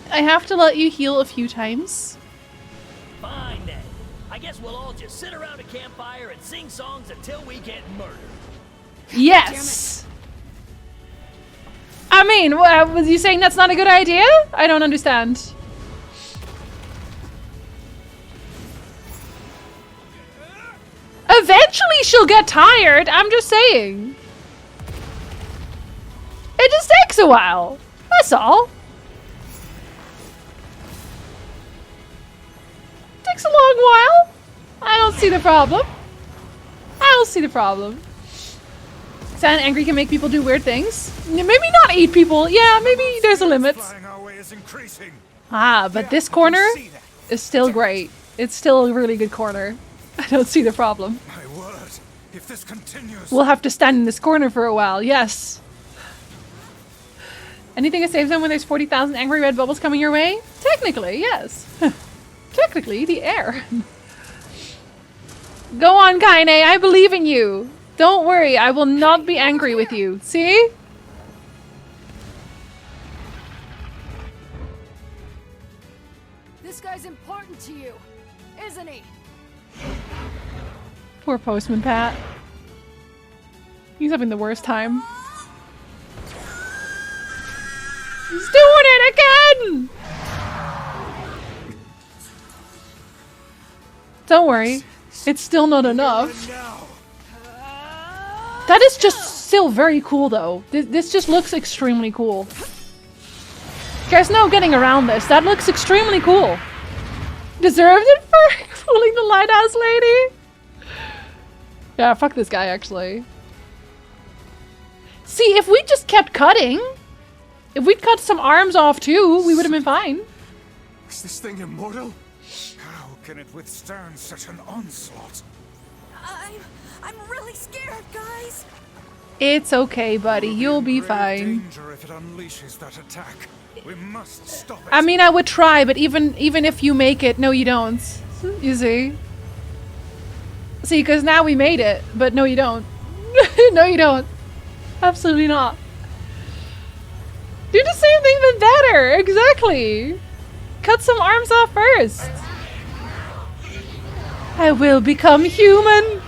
Speaker 1: I have to let you heal a few times.
Speaker 7: Fine then. I guess we'll all just sit around a campfire and sing songs until we get murdered.
Speaker 1: Yes! I mean, was you saying that's not a good idea? I don't understand. Eventually she'll get tired, I'm just saying. It just takes a while. That's all. Takes a long while. I don't see the problem. I don't see the problem. Sad and angry can make people do weird things. Maybe not eat people. Yeah, maybe there's a limit. Ah, but this corner is still great. It's still a really good corner. I don't see the problem.
Speaker 4: My word, if this continues,
Speaker 1: we'll have to stand in this corner for a while. Yes. Anything a save zone when there's 40,000 angry red bubbles coming your way? Technically, yes. Technically, the air. Go on, Kaine. I believe in you. Don't worry. I will not be angry with you. See?
Speaker 5: This guy's important to you, isn't he?
Speaker 1: Poor Postman Pat. He's having the worst time. He's doing it again! Don't worry. It's still not enough. That is just still very cool, though. This just looks extremely cool. There's no getting around this. That looks extremely cool. Deserved it for fooling the lighthouse lady? Yeah, fuck this guy, actually. See, if we just kept cutting, if we'd cut some arms off too, we would have been fine.
Speaker 4: Is this thing immortal? How can it withstand such an onslaught?
Speaker 3: I'm really scared, guys.
Speaker 1: It's okay, buddy. You'll be fine.
Speaker 4: Danger if it unleashes that attack. We must stop it.
Speaker 1: I mean, I would try, but even if you make it, no, you don't. You see? See, because now we made it, but no, you don't. No, you don't. Absolutely not. Do the same thing, but better. Exactly. Cut some arms off first. I will become human.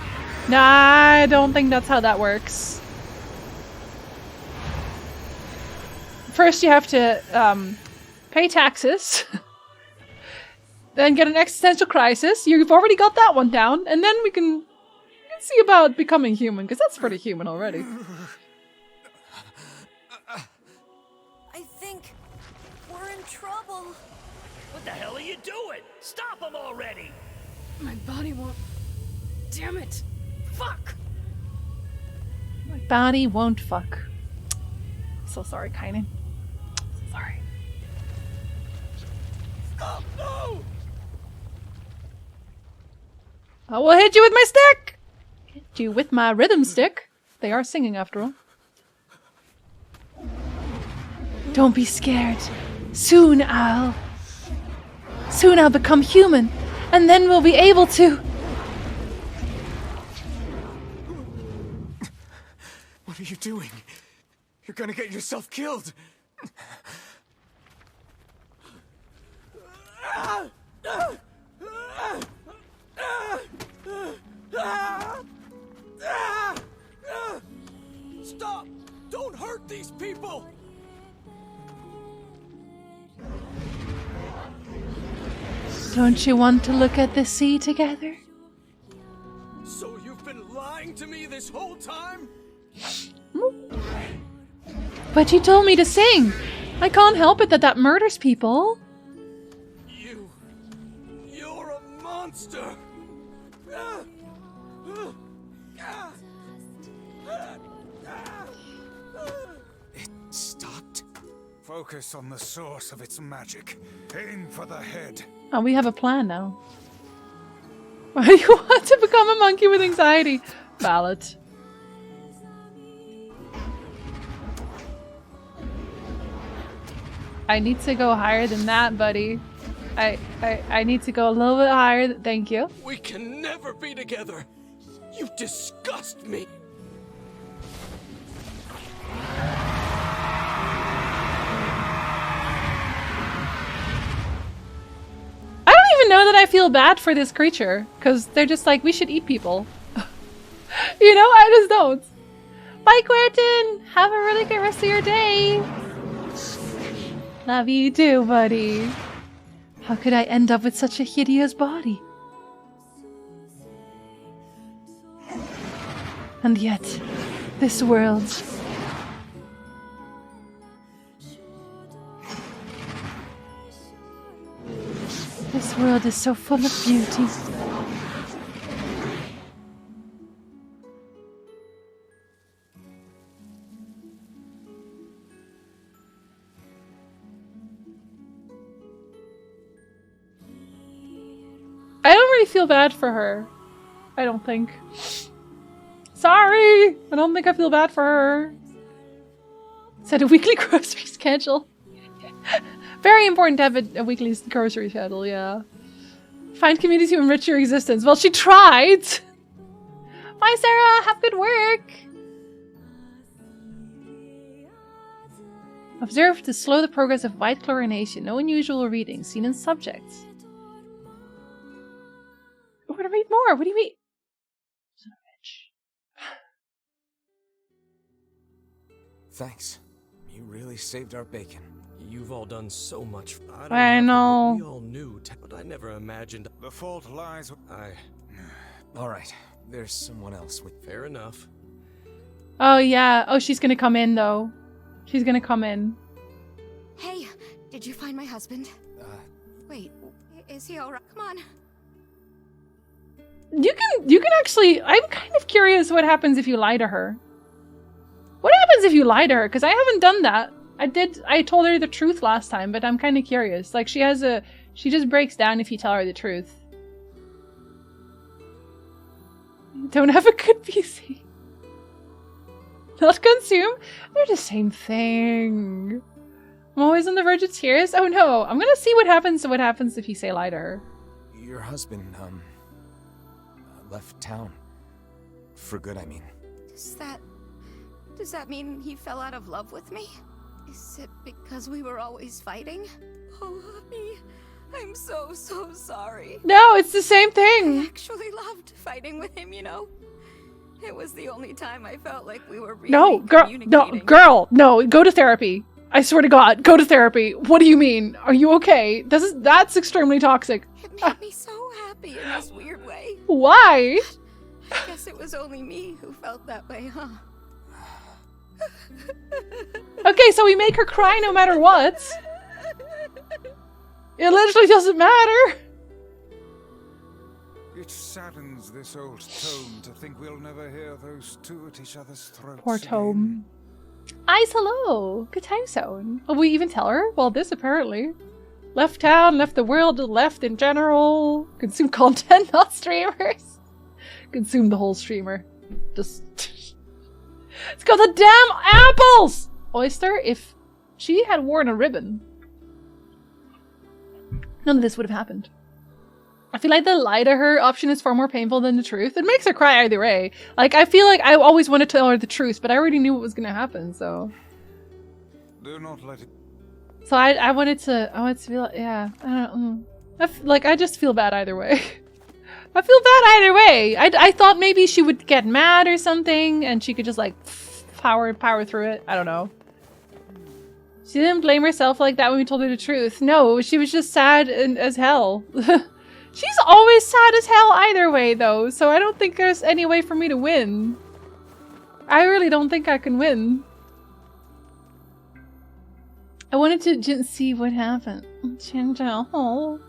Speaker 1: Nah, I don't think that's how that works. First, you have to pay taxes. Then get an existential crisis. You've already got that one down. And then we can see about becoming human, because that's pretty human already.
Speaker 3: I think we're in trouble.
Speaker 7: What the hell are you doing? Stop them already!
Speaker 5: My body won't... Damn it! Fuck!
Speaker 1: My body won't fuck. So sorry, Kainen. So sorry.
Speaker 7: Stop! No!
Speaker 1: I will hit you with my stick! Hit you with my rhythm stick. They are singing after all. Don't be scared. Soon I'll become human, and then we'll be able to...
Speaker 9: What are you doing? You're gonna get yourself killed.
Speaker 13: Stop! Don't hurt these people!
Speaker 1: Don't you want to look at the sea together?
Speaker 13: So you've been lying to me this whole time?
Speaker 1: But you told me to sing! I can't help it that murders people.
Speaker 13: You're a monster!
Speaker 4: It stopped. Focus on the source of its magic. Aim for the head.
Speaker 1: Oh, we have a plan now. Why do you want to become a monkey with anxiety? Ballot. I need to go higher than that, buddy. I need to go a little bit higher. Thank you.
Speaker 13: We can never be together. You disgust me.
Speaker 1: I don't even know that I feel bad for this creature, because they're just like, we should eat people. You know, I just don't. Bye, Quentin! Have a really good rest of your day! Love you too, buddy. How could I end up with such a hideous body? And yet, this world... This world is so full of beauty. I don't really feel bad for her. I don't think. Sorry! I don't think I feel bad for her. Set a weekly grocery schedule. Very important to have a weekly grocery schedule, yeah. Find community to enrich your existence. Well, she tried! Bye, Sarah! Have good work! Observe to slow the progress of white chlorination. No unusual readings seen in subjects. I want to read more. What do you mean? Son of a bitch.
Speaker 2: Thanks. You really saved our bacon.
Speaker 13: You've all done so much.
Speaker 1: I know.
Speaker 13: We all knew, but I never imagined.
Speaker 4: The fault lies with...
Speaker 2: All right. There's someone else with...
Speaker 13: Fair enough.
Speaker 1: Oh, yeah. Oh, she's gonna come in, though. She's gonna come in.
Speaker 15: Hey, did you find my husband? Wait, is he alright? Come on.
Speaker 1: You can actually... I'm kind of curious what happens if you lie to her. What happens if you lie to her? Because I haven't done that. I told her the truth last time, but I'm kind of curious. Like, she just breaks down if you tell her the truth. Don't have a good PC. Not consume? They're the same thing. I'm always on the verge of tears. Oh no, I'm gonna see what happens if you say lie to her.
Speaker 2: Your husband, left town. For good, I mean.
Speaker 15: Does that mean he fell out of love with me? Is it because we were always fighting? Oh, honey, I'm so sorry.
Speaker 1: No, it's the same thing.
Speaker 15: I actually loved fighting with him, you know? It was the only time I felt like we were really communicating.
Speaker 1: No, go to therapy. I swear to God, go to therapy. What do you mean? Are you okay? That's extremely toxic.
Speaker 15: It made me so happy in this weird way.
Speaker 1: Why?
Speaker 15: I guess it was only me who felt that way, huh?
Speaker 1: Okay, so we make her cry no matter what. It literally doesn't matter.
Speaker 4: saddens this old tome to think we'll never hear those two at each other's throats.
Speaker 1: Poor
Speaker 4: again.
Speaker 1: Tome. Ice, hello! Good time zone. Will we even tell her? Well, this apparently. Left town, left the world, left in general. Consume content, not streamers. Consume the whole streamer. Just... Let's go the damn apples! Oyster, if she had worn a ribbon, none of this would have happened. I feel like the lie to her option is far more painful than the truth. It makes her cry either way. Like, I feel like I always wanted to tell her the truth, but I already knew what was gonna happen, so...
Speaker 4: Do not let it...
Speaker 1: So I wanted to feel, yeah, I don't know. I just feel bad either way. I feel bad either way. I thought maybe she would get mad or something, and she could just, like, power through it. I don't know. She didn't blame herself like that when we told her the truth. No, she was just sad as hell. She's always sad as hell either way, though, so I don't think there's any way for me to win. I really don't think I can win. I wanted to just see what happened. Tyndall.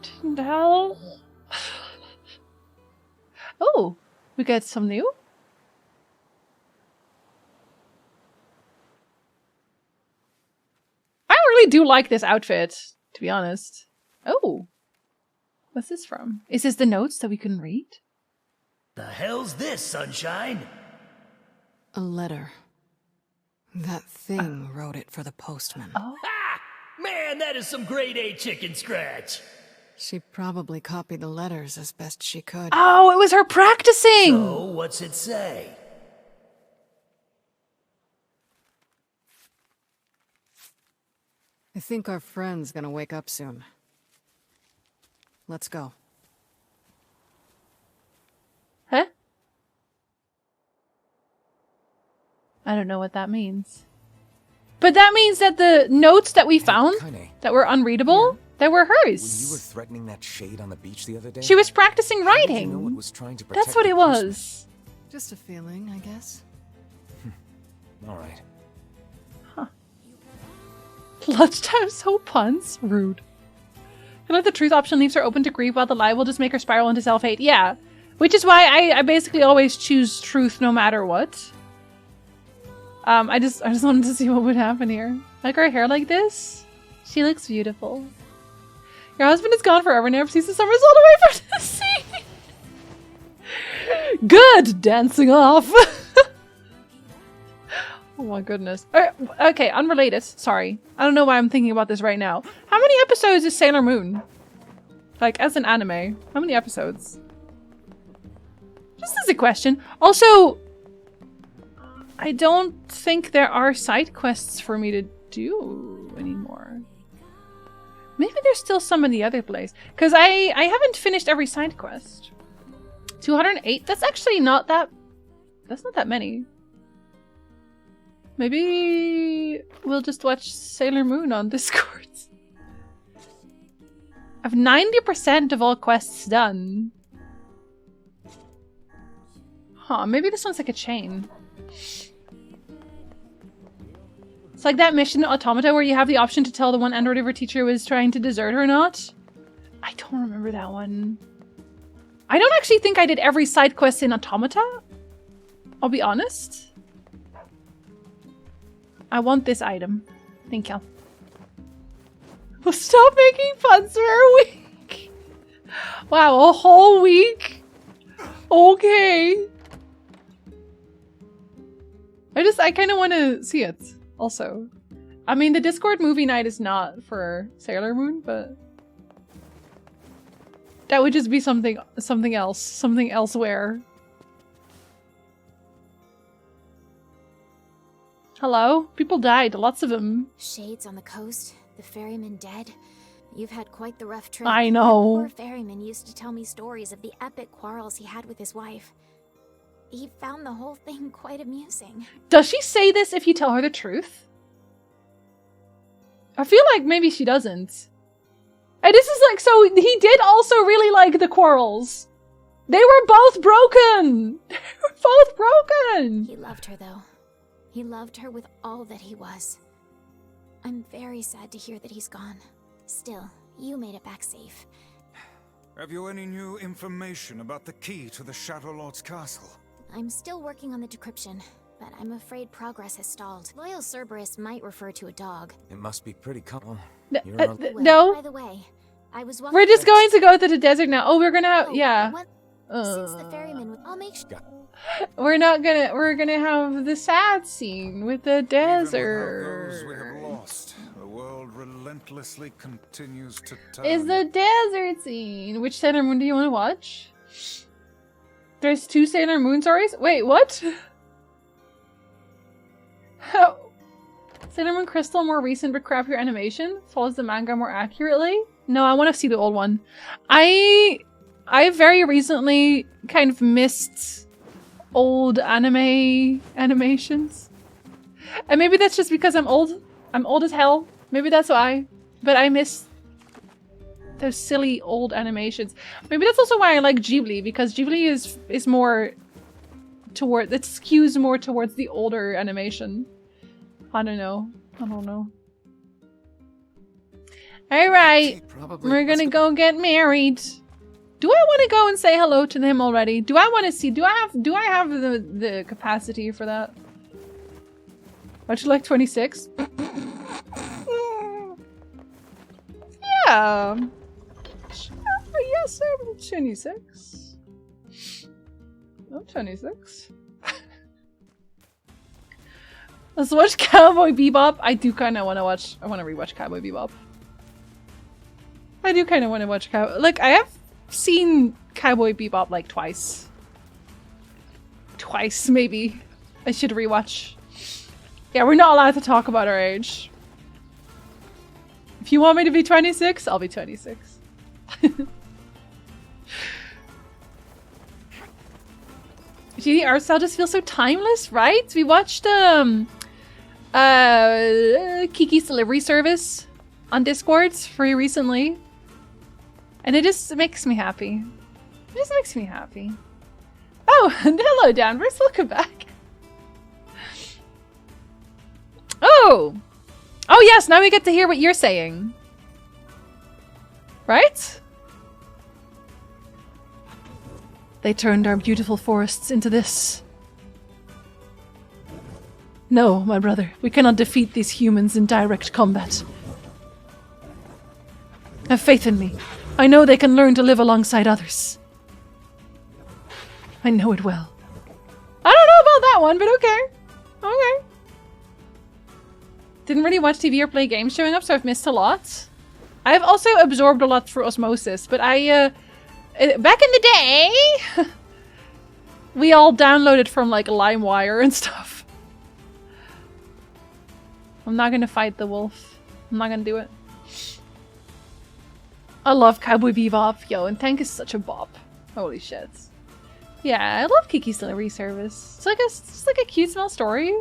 Speaker 1: Tyndall. Oh, we got some new? I really do like this outfit, to be honest. Oh. What's this from? Is this the notes that we couldn't read?
Speaker 7: The hell's this, Sunshine?
Speaker 5: A letter. That thing wrote it for the postman.
Speaker 1: Oh.
Speaker 7: Ha! Man, that is some grade A chicken scratch.
Speaker 5: She probably copied the letters as best she could.
Speaker 1: Oh, it was her practicing!
Speaker 7: So, what's it say?
Speaker 5: I think our friend's gonna wake up soon. Let's go.
Speaker 1: Huh? I don't know what that means. But that means that the notes that we found that were unreadable, that were hers.
Speaker 2: When you were threatening that shade on the beach the other day,
Speaker 1: she was practicing
Speaker 2: how did
Speaker 1: writing.
Speaker 2: you know it was trying to protect
Speaker 1: That's what
Speaker 2: the
Speaker 1: it
Speaker 2: postman?
Speaker 1: was.
Speaker 5: Just a feeling, I guess.
Speaker 2: All right.
Speaker 1: Lunchtime so puns? Rude. I like the truth option leaves her open to grief while the lie will just make her spiral into self-hate. Yeah. Which is why I basically always choose truth no matter what. I just wanted to see what would happen here. Like her hair like this? She looks beautiful. Your husband is gone forever, never sees the summers all the way from the sea. Good! Dancing off! Oh my goodness. Okay, unrelated. Sorry. I don't know why I'm thinking about this right now. How many episodes is Sailor Moon? Like, as an anime. How many episodes? Just as a question. Also, I don't think there are side quests for me to do anymore. Maybe there's still some in the other place. Because I haven't finished every side quest. 208? That's actually not that... That's not that many. Maybe we'll just watch Sailor Moon on Discord. I have 90% of all quests done. Huh, maybe this one's like a chain. It's like that mission in Automata where you have the option to tell the one android if her teacher was trying to desert her or not. I don't remember that one. I don't actually think I did every side quest in Automata. I'll be honest. I want this item. Thank you. Well, stop making puns for a week. Wow, a whole week? Okay. I kind of want to see it also. I mean, the Discord movie night is not for Sailor Moon, but that would just be something else, something elsewhere. Hello? People died, lots of them.
Speaker 16: Shades on the coast, the ferryman dead. You've had quite the rough trip.
Speaker 1: I know.
Speaker 16: That poor ferryman used to tell me stories of the epic quarrels he had with his wife. He found the whole thing quite amusing.
Speaker 1: Does she say this if you tell her the truth? I feel like maybe she doesn't. And this is like, so he did also really like the quarrels. They were both broken! They were both broken!
Speaker 16: He loved her though. He loved her with all that he was. I'm very sad to hear that he's gone. Still, you made it back safe.
Speaker 4: Have you any new information about the key to the Shadow Lord's castle?
Speaker 16: I'm still working on the decryption, but I'm afraid progress has stalled. Loyal Cerberus might refer to a dog.
Speaker 2: It must be pretty common.
Speaker 1: No.
Speaker 16: By the way, I was walking.
Speaker 1: We're just going to go to the desert now. Oh, we're gonna have, yeah.
Speaker 16: Since the ferryman, I'll make sure.
Speaker 1: We're gonna have the sad scene with the desert.
Speaker 4: Those we have lost, the world relentlessly continues to turn.
Speaker 1: Is the desert scene. Which Sailor Moon do you want to watch? There's 2 Sailor Moon stories? Wait, what? How? Sailor Moon Crystal, more recent but crappier animation, follows the manga more accurately. No, I want to see the old one. I very recently kind of missed old anime animations. And maybe that's just because I'm old. I'm old as hell. Maybe that's why. But I miss those silly old animations. Maybe that's also why I like Ghibli, because Ghibli is more toward, it skews more towards the older animation. I don't know. Alright, we're gonna go get married. Do I want to go and say hello to him already? Do I want to see, do I have the capacity for that? Would you like 26? Yeah. Yes, I'm 26. I'm 26. Let's watch Cowboy Bebop. I do kind of want to watch, I want to rewatch Cowboy Bebop. I do kind of want to watch like, I have seen Cowboy Bebop like twice. Twice, maybe. I should rewatch. Yeah, we're not allowed to talk about our age. If you want me to be 26, I'll be 26. Gee, the art style just feels so timeless, right? We watched Kiki's Delivery Service on Discord very recently. And it just makes me happy. It just makes me happy. Oh, and hello Danvers, welcome back. Oh! Oh yes, now we get to hear what you're saying. Right? They turned our beautiful forests into this. No, my brother, we cannot defeat these humans in direct combat. Have faith in me. I know they can learn to live alongside others. I know it well. I don't know about that one, but okay. Okay. Didn't really watch TV or play games showing up, so I've missed a lot. I've also absorbed a lot through osmosis, but back in the day, we all downloaded from like LimeWire and stuff. I'm not gonna fight the wolf. I'm not gonna do it. I love Cowboy Bebop, yo, and Tank is such a bop. Holy shit. Yeah, I love Kiki's Delivery Service. It's just like a cute small story.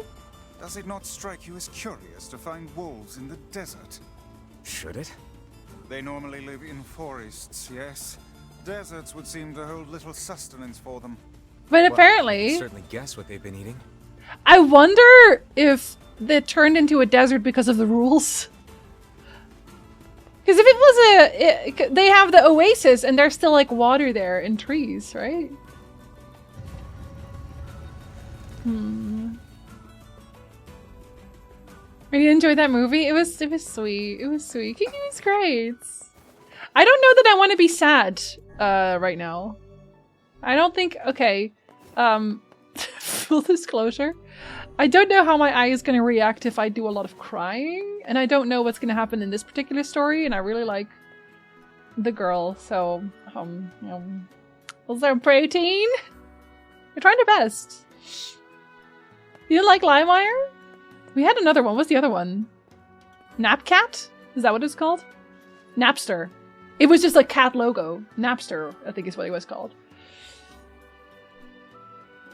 Speaker 4: Does it not strike you as curious to find wolves in the desert?
Speaker 2: Should it?
Speaker 4: They normally live in forests, yes. Deserts would seem to hold little sustenance for them.
Speaker 1: But
Speaker 2: well,
Speaker 1: apparently...
Speaker 2: I can certainly guess what they've been eating.
Speaker 1: I wonder if they turned into a desert because of the rules. Because if it was they have the oasis and there's still like water there and trees, right? Really enjoyed that movie. It was sweet. It was sweet. Kiki was great. I don't know that I want to be sad right now. I don't think. Okay. Full disclosure. I don't know how my eye is going to react if I do a lot of crying, and I don't know what's going to happen in this particular story, and I really like the girl, so also protein. We're trying our best. You didn't like LimeWire? We had another one. What's the other one? Napcat? Is that what it's called? Napster. It was just a cat logo. Napster, I think is what it was called.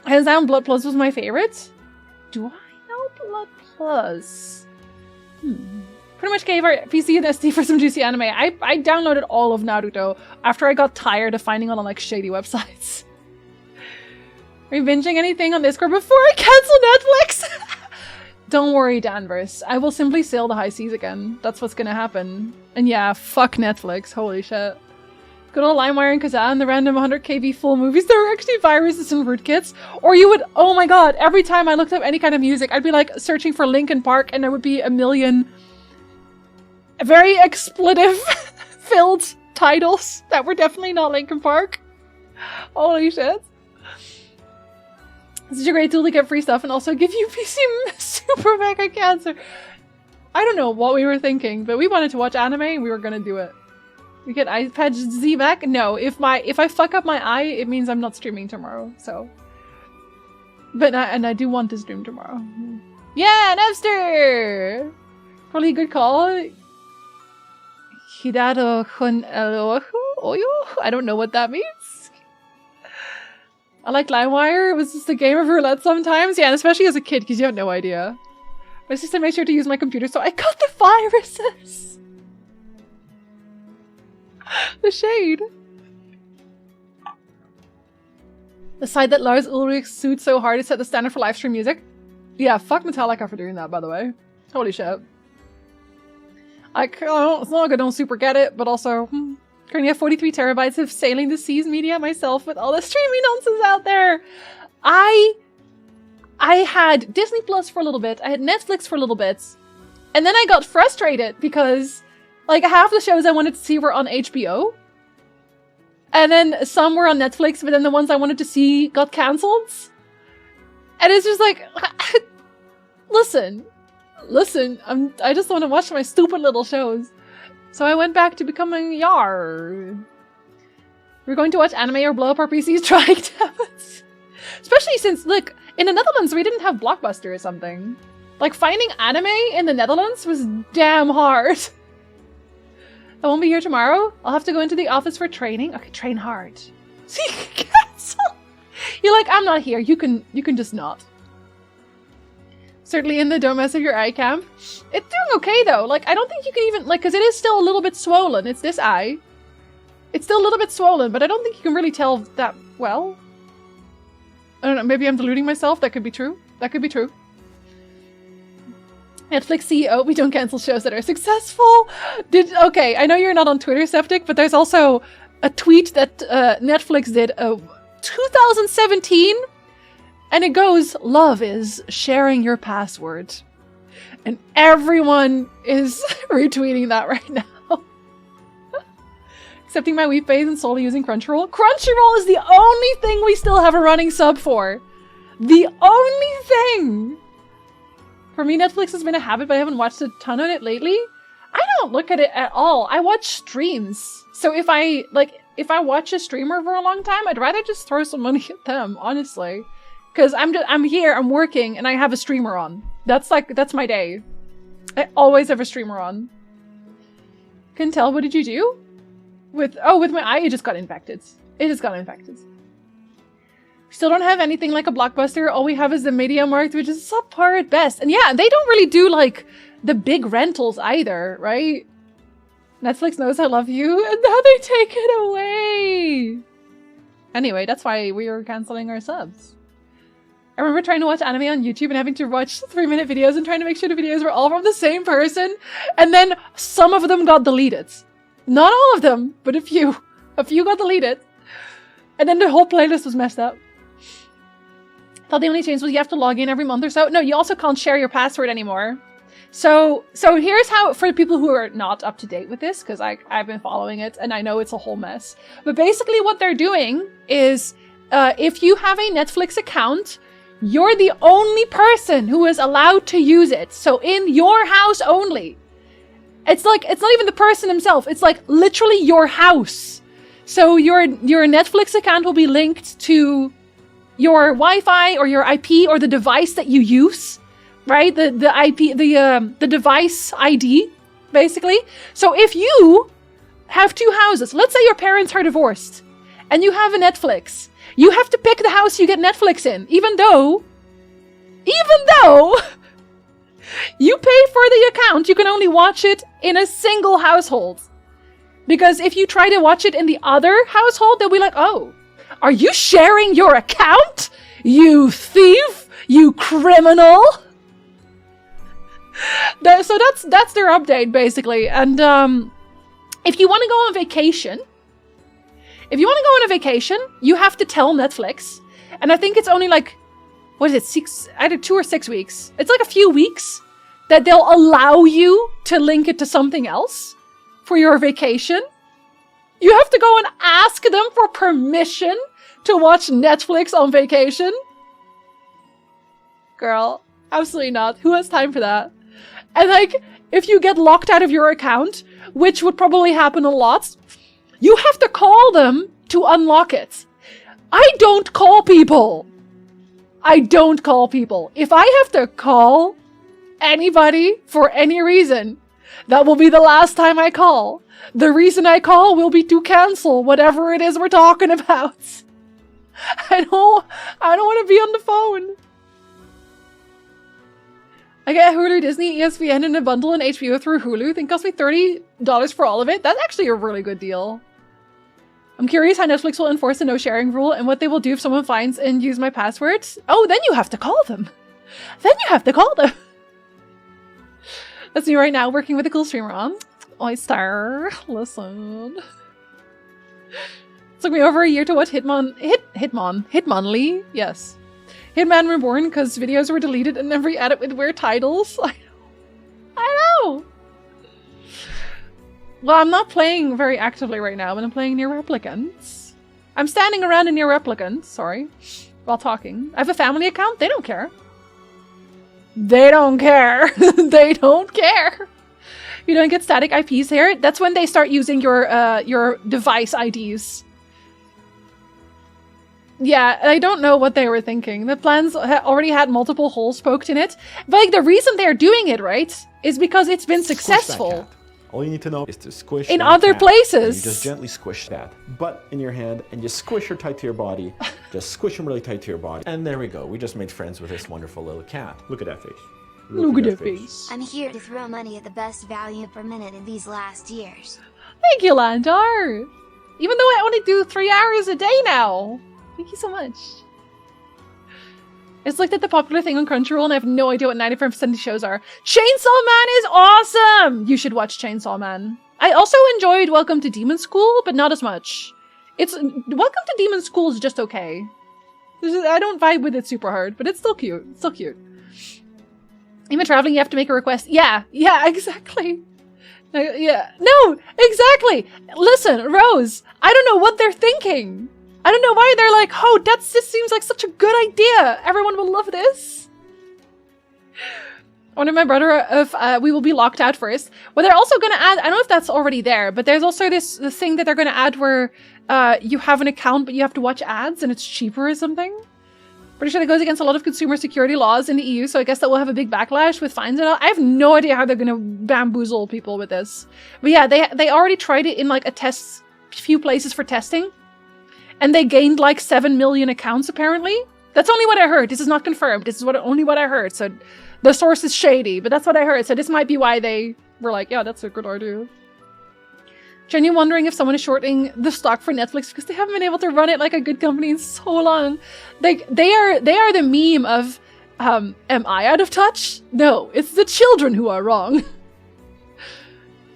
Speaker 1: Hands down, Blood Plus was my favorite. Do I know Blood Plus? Pretty much gave our PC and SD for some juicy anime. I downloaded all of Naruto after I got tired of finding it on like shady websites. Are you binging anything on Discord before I cancel Netflix? Don't worry, Danvers. I will simply sail the high seas again. That's what's gonna happen. And yeah, fuck Netflix. Holy shit. Good old LimeWire and Kazan, the random 100 KB full movies. There were actually viruses and rootkits. Or you would, oh my god, every time I looked up any kind of music, I'd be like searching for Linkin Park and there would be a million very expletive-filled titles that were definitely not Linkin Park. Holy shit. This is a great tool to get free stuff and also give you PC super mega cancer. I don't know what we were thinking, but we wanted to watch anime and we were gonna do it. We get iPad Z back? No, if I fuck up my eye, it means I'm not streaming tomorrow, so. But I do want to stream tomorrow. Yeah, Napster! Probably a good call. Hidaro Hun Oyo? I don't know what that means. I like LimeWire. It was just a game of roulette sometimes. Yeah, and especially as a kid, because you have no idea. My sister made sure to use my computer, so I got the viruses! The shade. The side that Lars Ulrich sued so hard to set the standard for live stream music. Yeah, fuck Metallica for doing that, by the way. Holy shit. It's not like I don't super get it, but also, currently have 43 terabytes of Sailing the Seas media myself with all the streaming nonsense out there. I had Disney Plus for a little bit, I had Netflix for a little bit, and then I got frustrated because like half the shows I wanted to see were on HBO, and then some were on Netflix, but then the ones I wanted to see got cancelled. And it's just like, listen, I just want to watch my stupid little shows. So I went back to becoming Yar. We're going to watch anime or blow up our PCs trying tablets. Especially since, look, in the Netherlands we didn't have Blockbuster or something. Like, finding anime in the Netherlands was damn hard. I won't be here tomorrow. I'll have to go into the office for training. Okay, train hard. See, cancel. You're like, I'm not here. You can just not. Certainly in the don't mess with your eye camp. It's doing okay though. Like, I don't think you can even, like, because it is still a little bit swollen. It's this eye. It's still a little bit swollen, but I don't think you can really tell that well. I don't know, maybe I'm deluding myself. That could be true. That could be true. Netflix CEO, we don't cancel shows that are successful. Okay, I know you're not on Twitter, Septic, but there's also a tweet that Netflix did 2017, and it goes, love is sharing your password. And everyone is retweeting that right now. Accepting my Weep phase and solely using Crunchyroll. Crunchyroll is the only thing we still have a running sub for. The only thing! For me, Netflix has been a habit, but I haven't watched a ton of it lately. I don't look at it at all. I watch streams. So if I watch a streamer for a long time, I'd rather just throw some money at them, honestly. Because I'm here, I'm working, and I have a streamer on. That's my day. I always have a streamer on. Can tell, what did you do? With my eye, it just got infected. It just got infected. Still don't have anything like a Blockbuster. All we have is the MediaMarkt, which is subpar at best. And yeah, they don't really do like the big rentals either, right? Netflix knows I love you, and now they take it away. Anyway, that's why we are canceling our subs. I remember trying to watch anime on YouTube and having to watch 3-minute videos and trying to make sure the videos were all from the same person. And then some of them got deleted. Not all of them, but a few. A few got deleted. And then the whole playlist was messed up. Thought the only change was you have to log in every month or so. No, you also can't share your password anymore. So here's how, for the people who are not up to date with this, because I've been following it and I know it's a whole mess. But basically what they're doing is, if you have a Netflix account, you're the only person who is allowed to use it. So in your house only. It's like, it's not even the person himself. It's like literally your house. So your Netflix account will be linked to your Wi-Fi or your IP or the device that you use, right? The IP, the device ID, basically. So if you have two houses, let's say your parents are divorced and you have a Netflix, you have to pick the house you get Netflix in, even though you pay for the account, you can only watch it in a single household. Because if you try to watch it in the other household, they'll be like, oh, are you sharing your account? You thief! You criminal! So that's their update, basically. And if you want to go on vacation, If you want to go on a vacation, you have to tell Netflix. And I think it's only like, what is it, either 2 or 6 weeks. It's like a few weeks that they'll allow you to link it to something else for your vacation. You have to go and ask them for permission to watch Netflix on vacation. Girl, absolutely not. Who has time for that? And like, if you get locked out of your account, which would probably happen a lot, you have to call them to unlock it. I don't call people. I don't call people. If I have to call anybody for any reason, that will be the last time I call. The reason I call will be to cancel whatever it is we're talking about. I don't want to be on the phone. I get Hulu, Disney, ESPN in a bundle and HBO through Hulu. I think it cost me $30 for all of it. That's actually a really good deal. I'm curious how Netflix will enforce the no sharing rule and what they will do if someone finds and use my passwords. Oh, then you have to call them. Then you have to call them. That's me right now, working with a cool streamer on. Oyster, listen. It took me over a year to watch Hitmonlee, yes. Hitman Reborn, because videos were deleted and every edit with weird titles. I know! Well, I'm not playing very actively right now, but I'm playing NieR Replicant. I'm standing around in NieR Replicant, sorry, while talking. I have a family account, they don't care. They don't care. They don't care. You don't get static IPs here. That's when they start using your device IDs. Yeah, I don't know what they were thinking. The plans already had multiple holes poked in it. But like, the reason they're doing it, right, is because it's been successful.
Speaker 17: All you need to know is to squish
Speaker 1: in other places.
Speaker 17: You just gently squish that butt in your hand and just squish her tight to your body. Just squish him really tight to your body. And there we go. We just made friends with this wonderful little cat. Look at that face.
Speaker 1: Look at that face.
Speaker 18: I'm here to throw money at the best value per minute in these last years.
Speaker 1: Thank you, Landar. Even though I only do 3 hours a day now. Thank you so much. It's like that the popular thing on Crunchyroll, and I have no idea what 95% of the shows are. Chainsaw Man is awesome! You should watch Chainsaw Man. I also enjoyed Welcome to Demon School, but not as much. Welcome to Demon School is just okay. I don't vibe with it super hard, but it's still cute. It's still cute. Even traveling, you have to make a request. Yeah, exactly. Yeah, no, exactly. Listen, Rose, I don't know what they're thinking. I don't know why they're like, oh, this seems like such a good idea. Everyone will love this. I wonder my brother if we will be locked out first. Well, they're also going to add, I don't know if that's already there, but there's also this thing that they're going to add where you have an account, but you have to watch ads and it's cheaper or something. Pretty sure that goes against a lot of consumer security laws in the EU, so I guess that will have a big backlash with fines and all. I have no idea how they're going to bamboozle people with this. But yeah, they already tried it in like few places for testing. And they gained like 7 million accounts, apparently. That's only what I heard. This is not confirmed. This is only what I heard. So the source is shady, but that's what I heard. So this might be why they were like, yeah, that's a good idea. Genuinely wondering if someone is shorting the stock for Netflix because they haven't been able to run it like a good company in so long. Like they are the meme of, am I out of touch? No, it's the children who are wrong.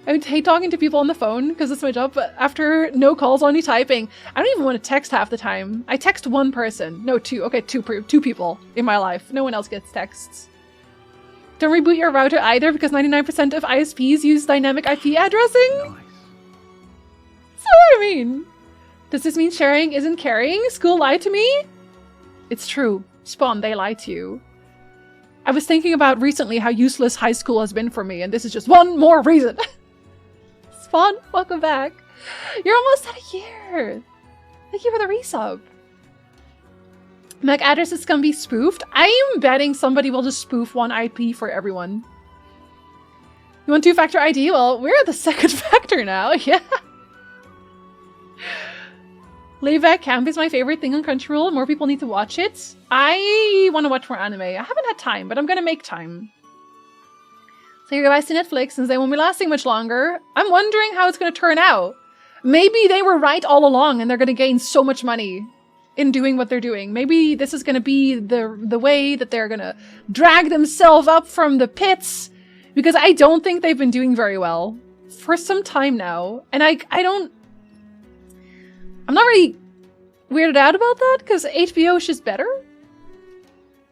Speaker 1: I hate talking to people on the phone because it's my job, but after no calls, only typing. I don't even want to text half the time. I text one person. No, two. Okay, two people in my life. No one else gets texts. Don't reboot your router either because 99% of ISPs use dynamic IP addressing. Nice. That's what I mean. Does this mean sharing isn't caring? School lied to me? It's true. Spawn, they lied to you. I was thinking about recently how useless high school has been for me, and this is just one more reason. Spawn, welcome back. You're almost at a year. Thank you for the resub. MAC addresses can be spoofed. I am betting somebody will just spoof one IP for everyone. You want 2-factor ID? Well, we're at the 2nd factor now. Yeah. Layback Camp is my favorite thing on Crunchyroll. More people need to watch it. I want to watch more anime. I haven't had time, but I'm going to make time. Say your goodbyes to Netflix since they won't be lasting much longer. I'm wondering how it's going to turn out. Maybe they were right all along and they're going to gain so much money in doing what they're doing. Maybe this is going to be the way that they're going to drag themselves up from the pits, because I don't think they've been doing very well for some time now. And I I'm not really weirded out about that because HBO is just better.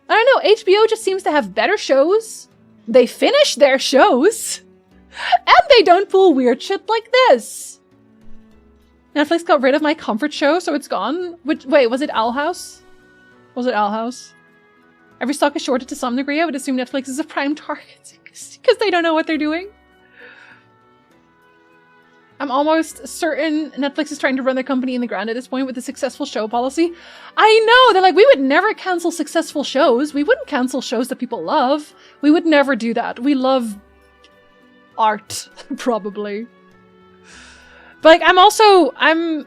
Speaker 1: I don't know, HBO just seems to have better shows. They finish their shows. And they don't pull weird shit like this. Netflix got rid of my comfort show, so it's gone. Wait, was it Owl House? Was it Owl House? Every stock is shorted to some degree. I would assume Netflix is a prime target because they don't know what they're doing. I'm almost certain Netflix is trying to run their company in the ground at this point with a successful show policy. I know! They're like, we would never cancel successful shows. We wouldn't cancel shows that people love. We would never do that. We love art, probably. But like, I'm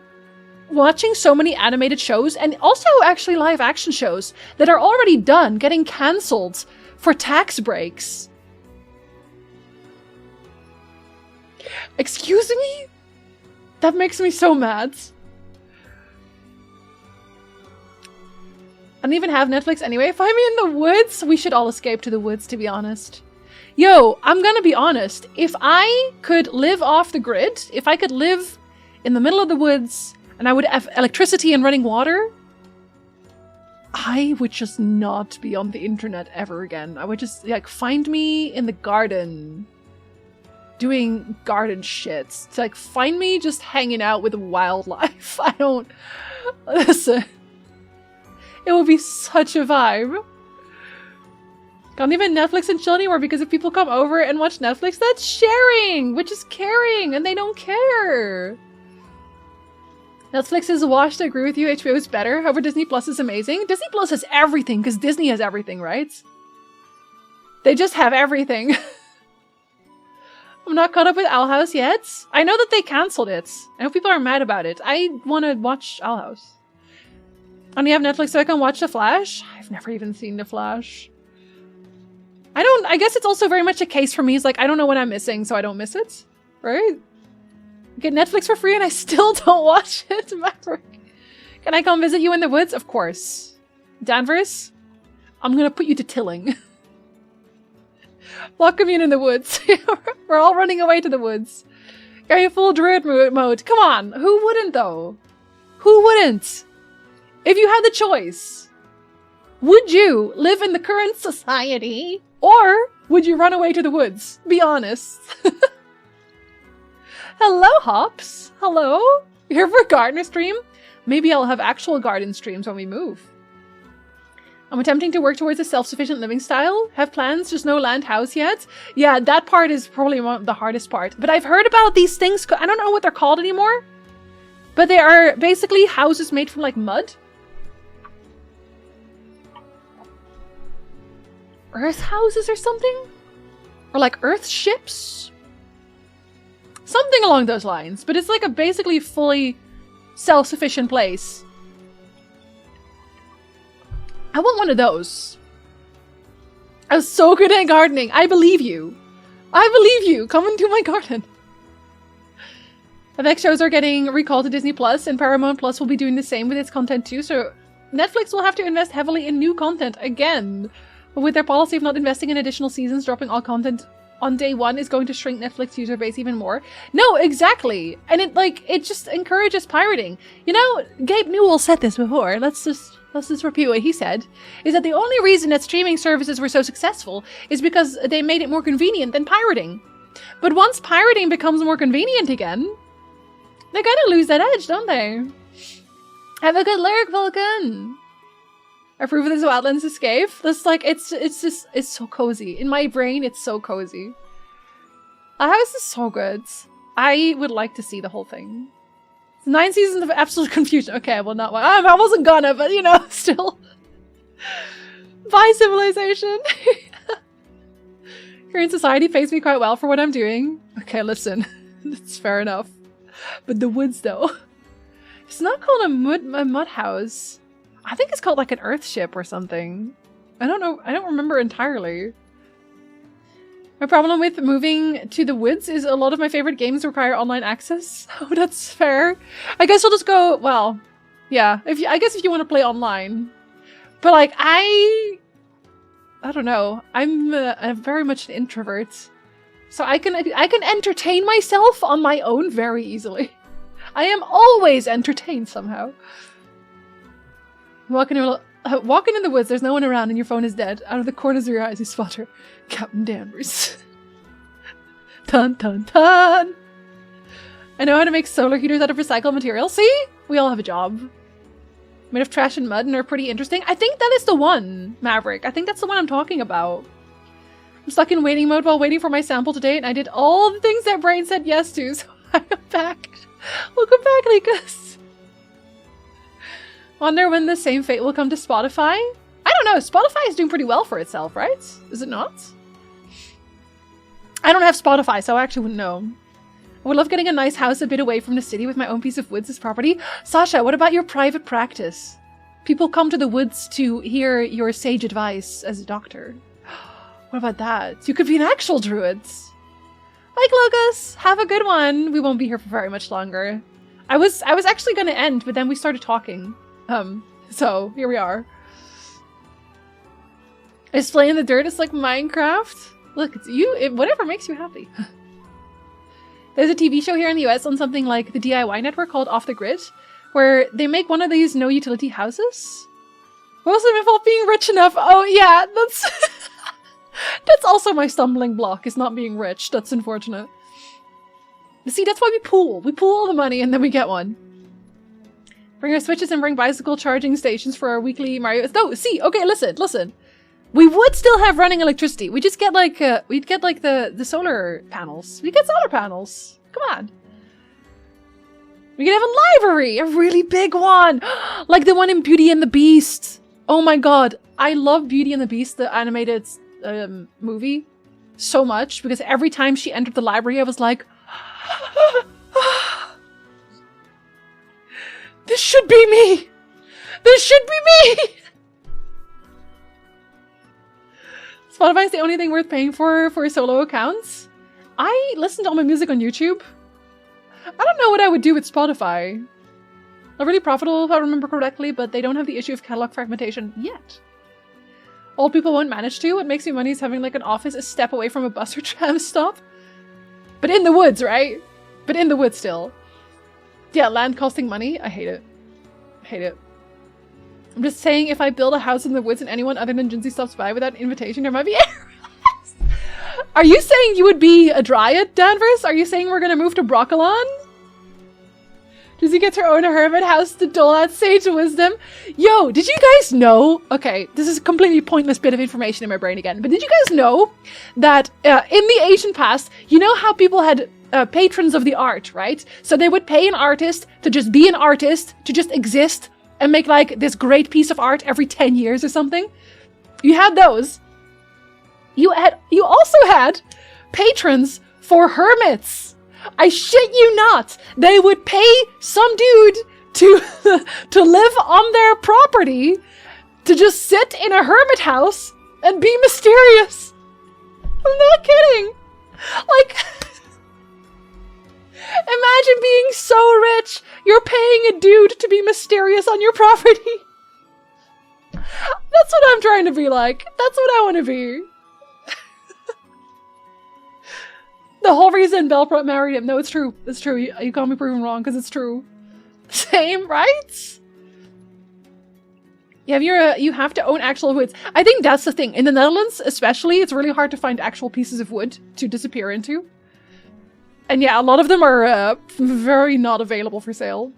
Speaker 1: watching so many animated shows and also actually live action shows that are already done getting cancelled for tax breaks. Excuse me? That makes me so mad. I don't even have Netflix anyway. Find me in the woods. We should all escape to the woods, to be honest. Yo, I'm gonna be honest. If I could live off the grid, if I could live in the middle of the woods and I would have electricity and running water, I would just not be on the internet ever again. I would just, like, find me in the garden doing garden shit. To, like, find me just hanging out with wildlife. I don't... Listen. It would be such a vibe. Can't even Netflix and chill anymore because if people come over and watch Netflix, that's sharing, which is caring, and they don't care. Netflix is washed. I agree with you. HBO is better. However, Disney Plus is amazing. Disney Plus has everything because Disney has everything, right? They just have everything. I'm not caught up with Owl House yet. I know that they cancelled it. I know people are mad about it. I want to watch Owl House. I only have Netflix so I can watch The Flash. I've never even seen The Flash. I guess it's also very much a case for me. It's like, I don't know what I'm missing, so I don't miss it. Right? I get Netflix for free and I still don't watch it. Maverick. Can I come visit you in the woods? Of course. Danvers, I'm gonna put you to tilling. Lock me in the woods. We're all running away to the woods. Are you full druid mode? Come on. Who wouldn't, though? Who wouldn't? If you had the choice, would you live in the current society or would you run away to the woods? Be honest. Hello, Hops. Hello. Here for a gardener stream? Maybe I'll have actual garden streams when we move. I'm attempting to work towards a self-sufficient living style. Have plans, just no land house yet. Yeah, that part is probably one of the hardest part. But I've heard about these things. I don't know what they're called anymore. But they are basically houses made from, like, mud. Earth houses or something? Or like earth ships? Something along those lines. But it's like a basically fully self-sufficient place. I want one of those. I'm so good at gardening. I believe you. I believe you. Come into my garden. The next shows are getting recalled to Disney Plus, and Paramount Plus will be doing the same with its content too. So Netflix will have to invest heavily in new content again. But with their policy of not investing in additional seasons, dropping all content on day one is going to shrink Netflix user base even more. No, exactly. And it just encourages pirating. You know, Gabe Newell said this before. Let's just repeat what he said. Is that the only reason that streaming services were so successful is because they made it more convenient than pirating. But once pirating becomes more convenient again, they gotta lose that edge, don't they? Have a good lyric, Vulcan. I approve of this Wildlands escape. That's like, it's so cozy. In my brain, it's so cozy. The house is so good. I would like to see the whole thing. 9 seasons of absolute confusion. Okay, well, not one. I wasn't gonna, but you know, still. Bye, civilization. Current society pays me quite well for what I'm doing. Okay, listen. That's fair enough. But the woods, though. It's not called a mud house. I think it's called like an earth ship or something. I don't know. I don't remember entirely. My problem with moving to the woods is a lot of my favorite games require online access. Oh, that's fair. I guess I'll just go, well, yeah. I guess if you want to play online. But like, I don't know. I'm very much an introvert. So I can entertain myself on my own very easily. I am always entertained somehow. Walking in the woods, there's no one around and your phone is dead. Out of the corners of your eyes, you spot her. Captain Danvers. Dun dun dun! I know how to make solar heaters out of recycled material. See? We all have a job. Made of trash and mud and are pretty interesting. I think that is the one, Maverick. I think that's the one I'm talking about. I'm stuck in waiting mode while waiting for my sample to date, and I did all the things that brain said yes to, so I'm back. Welcome back, Likas. Wonder when the same fate will come to Spotify? I don't know. Spotify is doing pretty well for itself, right? Is it not? I don't have Spotify, so I actually wouldn't know. I would love getting a nice house a bit away from the city with my own piece of woods as property. Sasha, what about your private practice? People come to the woods to hear your sage advice as a doctor. What about that? You could be an actual druid. Like Lucas, have a good one. We won't be here for very much longer. I was actually going to end, but then we started talking. So here we are. Is playing in the dirt is like Minecraft? Look, it's you. Whatever makes you happy. There's a TV show here in the US on something like the DIY network called Off the Grid, where they make one of these no utility houses. Most of them involve being rich enough. Oh yeah, that's that's also my stumbling block, is not being rich. That's unfortunate. See, that's why we pool. We pool all the money and then we get one. Bring our Switches and bring bicycle charging stations for our weekly Mario. No, see, okay, listen. We would still have running electricity. We just get like, we'd get like the solar panels. We get solar panels. Come on. We could have a library, a really big one. Like the one in Beauty and the Beast. Oh my god. I love Beauty and the Beast, the animated movie, so much. Because every time she entered the library, I was like, this should be me. This should be me. Spotify is the only thing worth paying for solo accounts. I listen to all my music on YouTube. I don't know what I would do with Spotify. They're really profitable if I remember correctly, but they don't have the issue of catalog fragmentation yet. Old people won't manage to. What makes me money is having like an office a step away from a bus or tram stop. But in the woods, right? But in the woods still. Yeah, land costing money. I hate it. Hate it. I'm just saying, if I build a house in the woods and anyone other than Jinsey stops by without invitation, there might be errors. Are you saying you would be a dryad, Danvers? Are you saying we're gonna move to Broccolon? Jinsey gets her own hermit house to dole out sage wisdom. Yo, did you guys know? Okay, this is a completely pointless bit of information in my brain again. But did you guys know that in the ancient past, you know how people had patrons of the art, right? So they would pay an artist to just be an artist, to just exist, and make like this great piece of art every 10 years or something. You had those. You also had patrons for hermits. I shit you not. They would pay some dude to live on their property, to just sit in a hermit house and be mysterious. I'm not kidding. Like, imagine being so rich, you're paying a dude to be mysterious on your property. That's what I'm trying to be like. That's what I want to be. The whole reason Belprot married him. No, it's true. It's true. You can't be proven wrong because it's true. Same, right? Yeah, you have to own actual woods. I think that's the thing. In the Netherlands, especially, it's really hard to find actual pieces of wood to disappear into. And yeah, a lot of them are very not available for sale.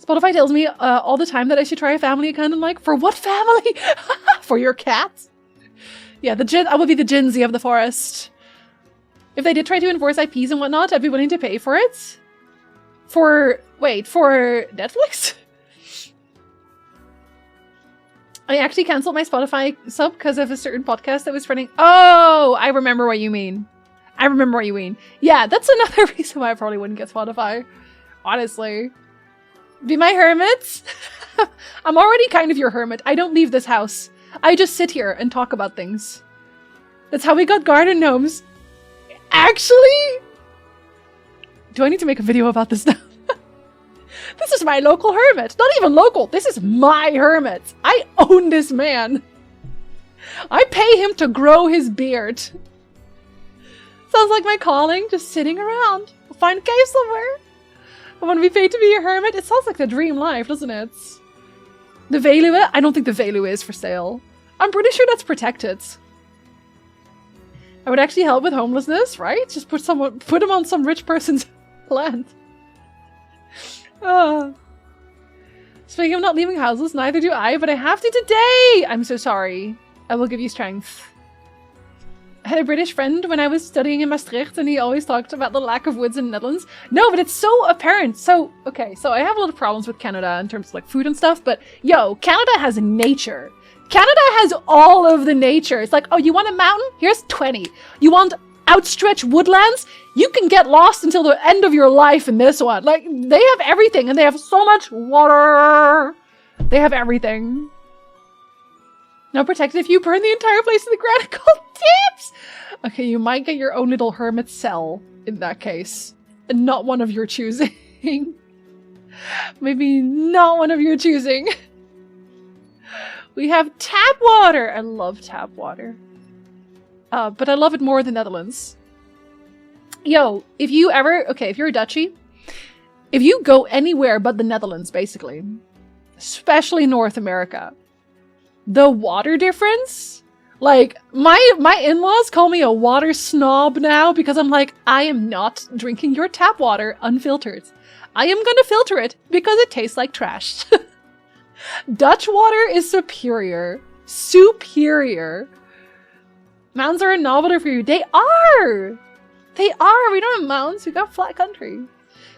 Speaker 1: Spotify tells me all the time that I should try a family account. I'm like, for what family? For your cat? Yeah, I will be the Jinsey of the forest. If they did try to enforce IPs and whatnot, I'd be willing to pay for it. For Netflix? I actually cancelled my Spotify sub because of a certain podcast that was running. Oh, I remember what you mean. Yeah, that's another reason why I probably wouldn't get Spotify. Honestly. Be my hermit? I'm already kind of your hermit. I don't leave this house. I just sit here and talk about things. That's how we got garden gnomes. Actually? Do I need to make a video about this now? This is my local hermit. Not even local. This is my hermit. I own this man. I pay him to grow his beard. Sounds like my calling. Just sitting around. We'll find a cave somewhere. I want to be paid to be a hermit. It sounds like the dream life, doesn't it? The Veluwe? I don't think the Veluwe is for sale. I'm pretty sure that's protected. I would actually help with homelessness, right? Just put him on some rich person's land. Speaking of not leaving houses, neither do I, but I have to today! I'm so sorry. I will give you strength. I had a British friend when I was studying in Maastricht, and he always talked about the lack of woods in the Netherlands. No, but it's so apparent. So, okay, so I have a lot of problems with Canada in terms of like food and stuff, but yo, Canada has nature. Canada has all of the nature. It's like, oh, you want a mountain? Here's 20. You want outstretched woodlands? You can get lost until the end of your life in this one. Like, they have everything, and they have so much water. They have everything. Now protected if you burn the entire place to the ground. Cool tips! Okay, you might get your own little hermit cell in that case. And not one of your choosing. Maybe not one of your choosing. We have tap water. I love tap water. But I love it more than Netherlands. Yo, if you ever... Okay, if you're a Dutchie, if you go anywhere but the Netherlands, basically, especially North America, the water difference, like, my in-laws call me a water snob now because I'm like, I am not drinking your tap water unfiltered. I am gonna filter it because it tastes like trash. Dutch water is superior. Superior. Mountains are a novelty for you. They are! They are! We don't have mountains, we got flat country.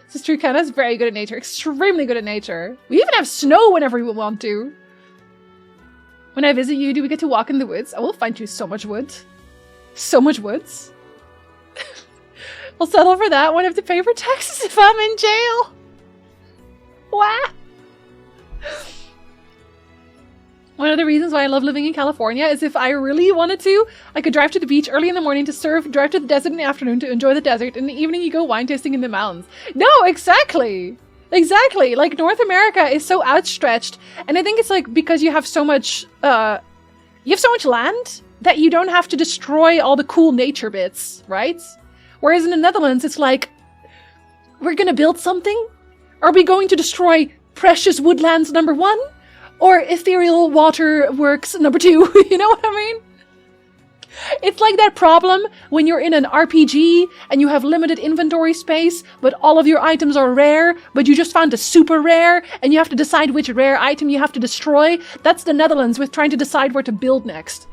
Speaker 1: This is true, Canada's very good at nature. Extremely good at nature. We even have snow whenever we want to. When I visit you, do we get to walk in the woods? I will find you so much wood. So much woods. I'll settle for that. Won't have to pay for taxes if I'm in jail. Wow. One of the reasons why I love living in California is if I really wanted to, I could drive to the beach early in the morning to surf, drive to the desert in the afternoon to enjoy the desert, and in the evening you go wine tasting in the mountains. No, exactly! Exactly! Like, North America is so outstretched, and I think it's like because you have so much, land that you don't have to destroy all the cool nature bits, right? Whereas in the Netherlands, it's like, we're gonna build something? Are we going to destroy precious woodlands number 1? Or ethereal waterworks number 2? You know what I mean? It's like that problem when you're in an RPG and you have limited inventory space, but all of your items are rare, but you just found a super rare, and you have to decide which rare item you have to destroy. That's the Netherlands with trying to decide where to build next.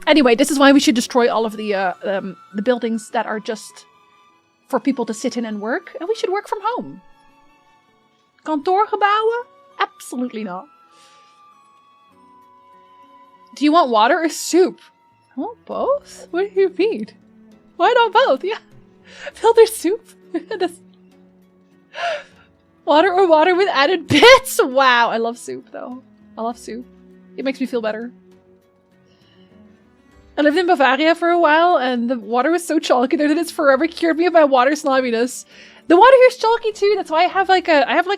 Speaker 1: Anyway, this is why we should destroy all of the buildings that are just for people to sit in and work, and we should work from home. Kantoorgebouwen? Absolutely not. Do you want water or soup? I want both? What do you mean? Why not both? Yeah. Filter soup? Water or water with added bits? Wow, I love soup though. I love soup. It makes me feel better. I lived in Bavaria for a while and the water was so chalky there that it's forever cured me of my water snobbiness. The water here is chalky too, that's why I have like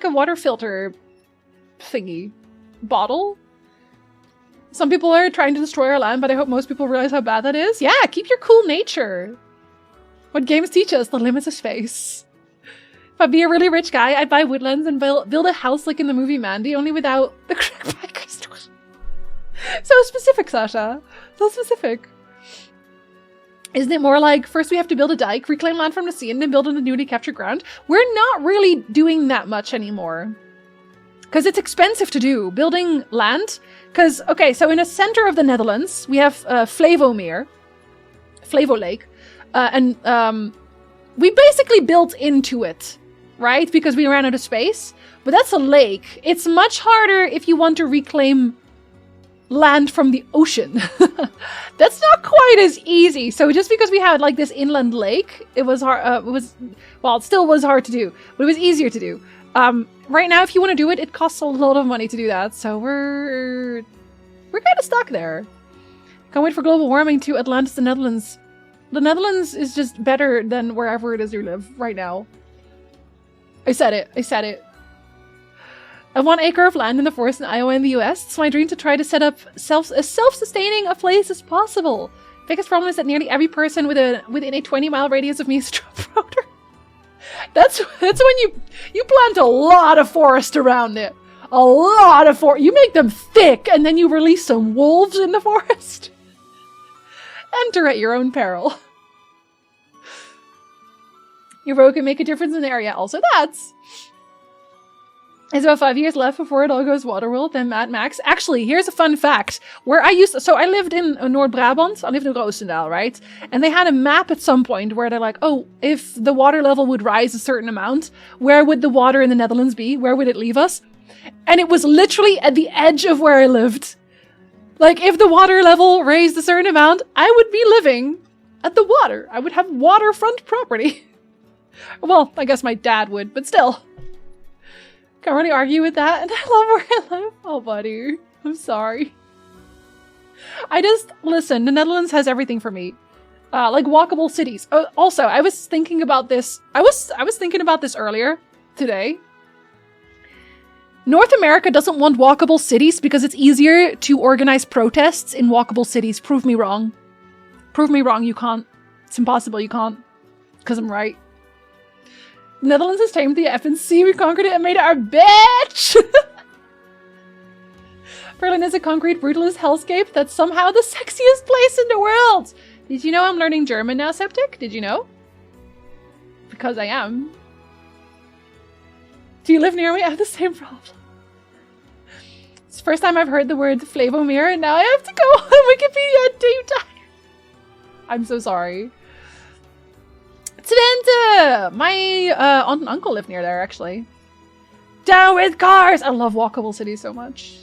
Speaker 1: a water filter thingy. Bottle? Some people are trying to destroy our land, but I hope most people realize how bad that is. Yeah, keep your cool nature. What games teach us? The limits of space. If I'd be a really rich guy, I'd buy woodlands and build a house like in the movie Mandy, only without the crackbackers. So specific, Sasha. So specific. Isn't it more like, first we have to build a dike, reclaim land from the sea, and then build on the newly captured ground? We're not really doing that much anymore. Because it's expensive to do. Building land. Because, okay, so in the center of the Netherlands, we have Flevo Lake. And we basically built into it, right? Because we ran out of space. But that's a lake. It's much harder if you want to reclaim land from the ocean. That's not quite as easy. So just because we had like this inland lake, it was hard. It still was hard to do, but it was easier to do. Right now, if you want to do it, it costs a lot of money to do that. So we're kind of stuck there. Can't wait for global warming to Atlantis, the Netherlands. The Netherlands is just better than wherever it is you live right now. I said it. I said it. I want an acre of land in the forest in Iowa in the US. It's my dream to try to set up as self-sustaining a place as possible. Biggest problem is that nearly every person within a 20-mile radius of me is a Trump voter. That's when you plant a lot of forest around it. A lot of forest. You make them thick, and then you release some wolves in the forest. Enter at your own peril. Your rogue can make a difference in the area. Also, that's. It's about 5 years left before it all goes Waterworld, then Mad Max. Actually, here's a fun fact. Where I lived in Noord-Brabant. I lived in Roosendaal, right? And they had a map at some point where they're like, oh, if the water level would rise a certain amount, where would the water in the Netherlands be? Where would it leave us? And it was literally at the edge of where I lived. Like, if the water level raised a certain amount, I would be living at the water. I would have waterfront property. Well, I guess my dad would, but still. Can't really argue with that, and I love where I live. Oh, buddy. I'm sorry. Listen, the Netherlands has everything for me. Like walkable cities. Also, I was thinking about this. I was thinking about this earlier today. North America doesn't want walkable cities because it's easier to organize protests in walkable cities. Prove me wrong. Prove me wrong, you can't. It's impossible, you can't. Because I'm right. Netherlands has tamed the FNC, we conquered it and made it our bitch! Berlin is a concrete, brutalist hellscape that's somehow the sexiest place in the world! Did you know I'm learning German now, Septic? Did you know? Because I am. Do you live near me? I have the same problem. It's the first time I've heard the word Flavomir and now I have to go on Wikipedia deep dive. I'm so sorry. Twente! My aunt and uncle live near there, actually. Down with cars! I love walkable cities so much.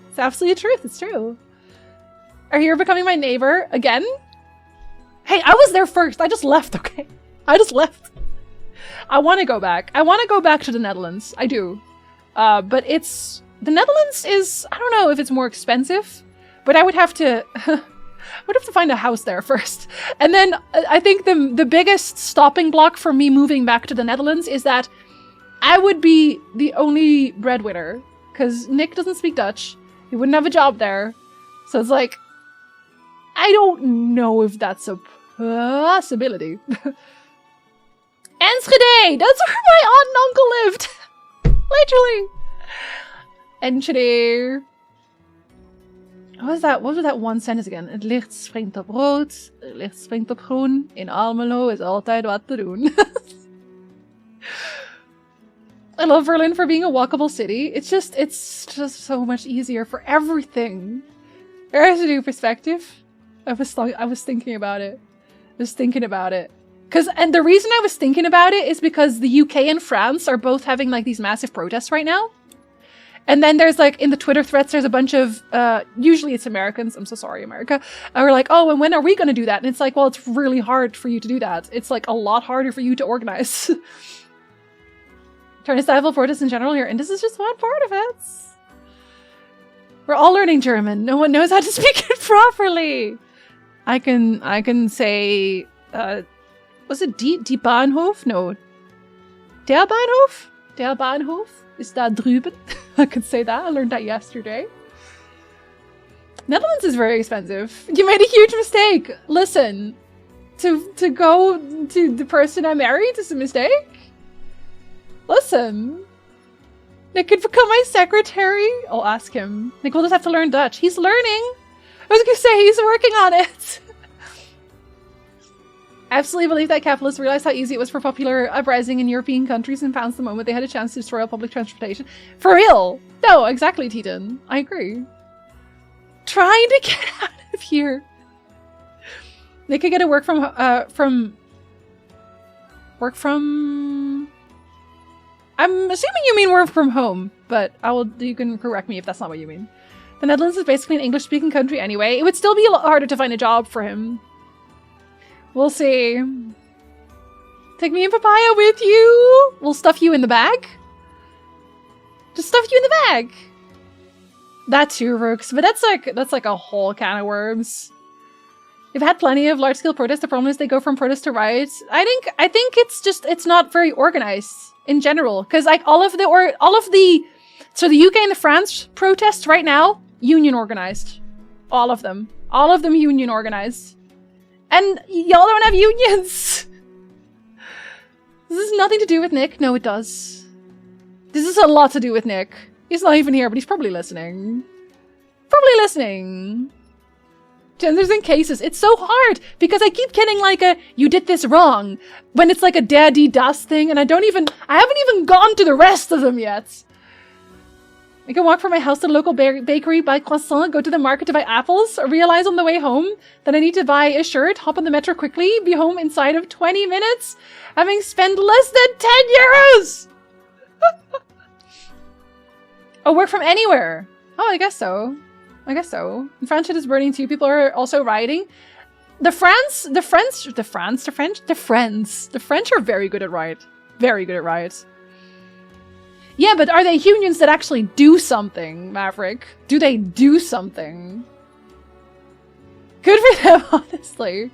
Speaker 1: It's absolutely the truth. It's true. Are you becoming my neighbor again? Hey, I was there first. I just left, okay? I just left. I want to go back. I want to go back to the Netherlands. I do. But it's... The Netherlands is... I don't know if it's more expensive, but I would have to... I would have to find a house there first. And then I think the biggest stopping block for me moving back to the Netherlands is that I would be the only breadwinner. Because Nick doesn't speak Dutch. He wouldn't have a job there. So it's like, I don't know if that's a possibility. Enschede! That's where my aunt and uncle lived! Literally! Enschede. What was that one sentence again? Het licht springt op rood, het licht springt op groen. In Almelo is altijd wat te doen. I love Berlin for being a walkable city. It's just so much easier for everything. There is a new perspective. I was thinking about it. And the reason I was thinking about it is because the UK and France are both having like these massive protests right now. And then there's like, in the Twitter threads, there's a bunch of, usually it's Americans, I'm so sorry, America, are like, oh, and when are we going to do that? And it's like, well, it's really hard for you to do that. It's like a lot harder for you to organize. Turnstile protests in general here, and this is just one part of it. We're all learning German. No one knows how to speak it properly. I can say, was it die Bahnhof? No. Der Bahnhof? Der Bahnhof is da drüben. I could say that. I learned that yesterday. Netherlands is very expensive. You made a huge mistake. Listen, to go to the person I married is a mistake. Listen. Nick could become my secretary. I'll ask him. Nick will just have to learn Dutch. He's learning. I was gonna say he's working on it. I absolutely believe that capitalists realized how easy it was for popular uprising in European countries and pounced the moment they had a chance to destroy all public transportation. For real! No, exactly, Teton. I agree. Trying to get out of here. They could get a work from... I'm assuming you mean work from home, but you can correct me if that's not what you mean. The Netherlands is basically an English-speaking country anyway. It would still be a lot harder to find a job for him. We'll see. Take me and Papaya with you. We'll stuff you in the bag. Just stuff you in the bag. That too, Rooks. But that's like a whole can of worms. We've had plenty of large-scale protests. The problem is they go from protests to riots. I think it's not very organized in general. Because like all of the so the UK and the France protests right now, union organized. All of them. All of them union organized. And y'all don't have unions. This has nothing to do with Nick. No, it does. This is a lot to do with Nick. He's not even here, but he's probably listening. Probably listening. Genders and cases. It's so hard because I keep getting like a "you did this wrong" when it's like a daddy dust thing, and I haven't even gone to the rest of them yet. I can walk from my house to the local bakery, buy croissant, go to the market to buy apples, realize on the way home that I need to buy a shirt, hop on the metro quickly, be home inside of 20 minutes, having spent less than 10 euros! Oh, work from anywhere. Oh, I guess so. I guess so. And France is burning too. People are also rioting. The French are very good at riot. Very good at riots. Yeah, but are they unions that actually do something, Maverick? Do they do something? Good for them, honestly.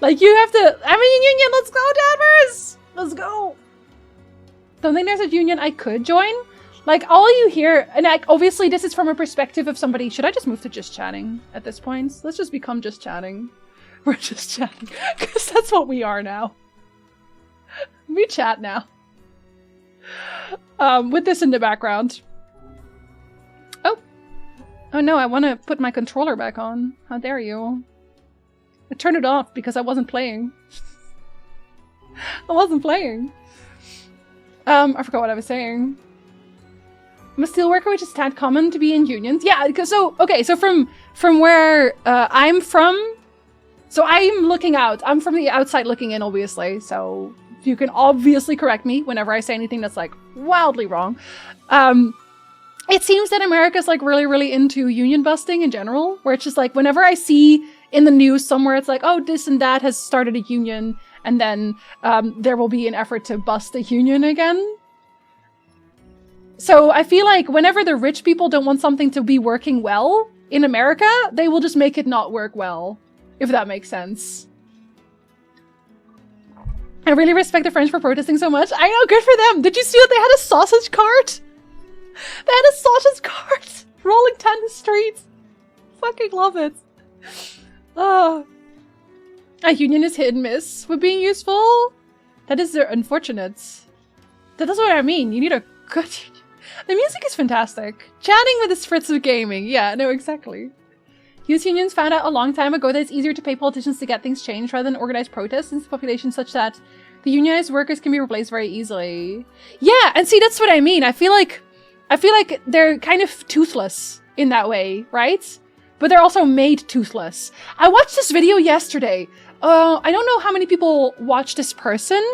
Speaker 1: Like, you have to... I'm in a union! Let's go, Danvers! Let's go! Don't think there's a union I could join? Like, all you hear... And like, obviously, this is from a perspective of somebody... Should I just move to just chatting at this point? Let's just become just chatting. We're just chatting. Because that's what we are now. We chat now. With this in the background. Oh. Oh no, I want to put my controller back on. How dare you. I turned it off because I wasn't playing. I wasn't playing. I forgot what I was saying. I'm a steelworker, which is tad common to be in unions. Yeah, because so from where I'm from, so I'm looking out. I'm from the outside looking in, obviously. So you can obviously correct me whenever I say anything that's like wildly wrong. It seems that America's like really, really into union busting in general, where it's just like whenever I see in the news somewhere, it's like, oh, this and that has started a union, and then there will be an effort to bust a union again. So I feel like whenever the rich people don't want something to be working well in America, they will just make it not work well, if that makes sense. I really respect the French for protesting so much. I know, good for them. Did you see that they had a sausage cart? They had a sausage cart rolling down the streets. Fucking love it. Oh. A union is hit and miss with being useful. That is unfortunate. That's what I mean. You need a good union. The music is fantastic. Chatting with the spritz of gaming. Yeah, no, exactly. Youth unions found out a long time ago that it's easier to pay politicians to get things changed rather than organize protests since the population is such that the unionized workers can be replaced very easily. Yeah, and see, that's what I mean. I feel like they're kind of toothless in that way, right? But they're also made toothless. I watched this video yesterday. I don't know how many people watch this person.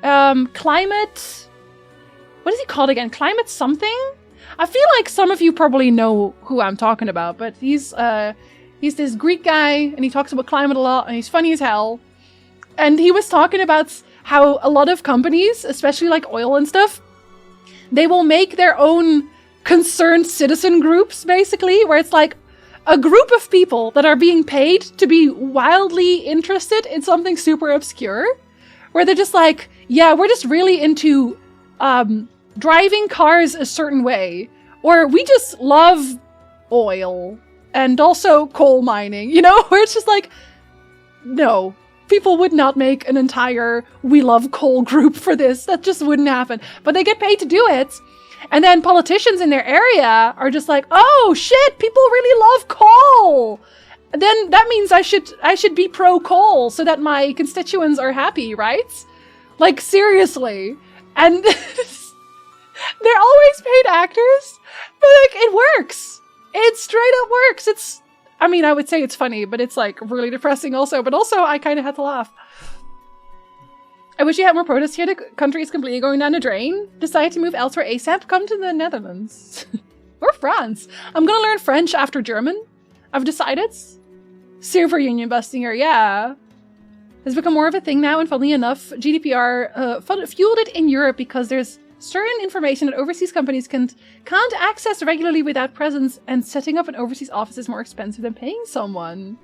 Speaker 1: Climate... What is he called again? Climate something? I feel like some of you probably know who I'm talking about, but he's this Greek guy, and he talks about climate a lot, and he's funny as hell. And he was talking about how a lot of companies, especially like oil and stuff, they will make their own concerned citizen groups, basically, where it's like a group of people that are being paid to be wildly interested in something super obscure, where they're just like, yeah, we're just really into driving cars a certain way, or we just love oil and also coal mining, you know, where it's just like, no, people would not make an entire we love coal group for this. That just wouldn't happen. But they get paid to do it. And then politicians in their area are just like, oh shit, people really love coal. Then that means I should be pro coal so that my constituents are happy, right? Like, seriously. And they're always paid actors, but like, it works. It straight up works. It's, I mean, I would say it's funny, but it's like really depressing also, but also I kind of had to laugh. I wish you had more protests here. The country is completely going down the drain. Decide to move elsewhere ASAP. Come to the Netherlands. Or France. I'm gonna learn French after German. I've decided. Super union busting here, yeah. Has become more of a thing now, and funnily enough, GDPR fueled it in Europe because there's certain information that overseas companies can't access regularly without presence, and setting up an overseas office is more expensive than paying someone.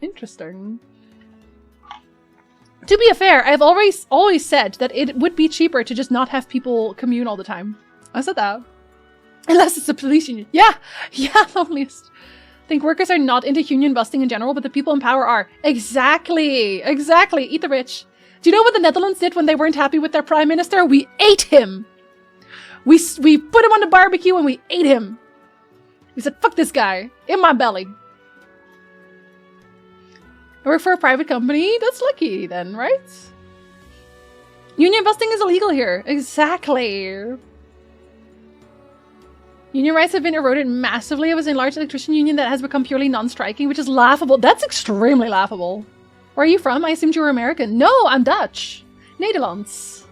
Speaker 1: Interesting. To be fair, I've always said that it would be cheaper to just not have people commune all the time. I said that. Unless it's a police union. Yeah, loneliest. I think workers are not into union busting in general, but the people in power are. Exactly. Eat the rich. Do you know what the Netherlands did when they weren't happy with their prime minister? We ate him. We put him on the barbecue and we ate him. We said, fuck this guy. In my belly. I work for a private company. That's lucky then, right? Union busting is illegal here. Exactly. Union rights have been eroded massively. I was in a large electrician union that has become purely non-striking, which is laughable. That's extremely laughable. Where are you from? I assumed you were American. No, I'm Dutch. Nederlands.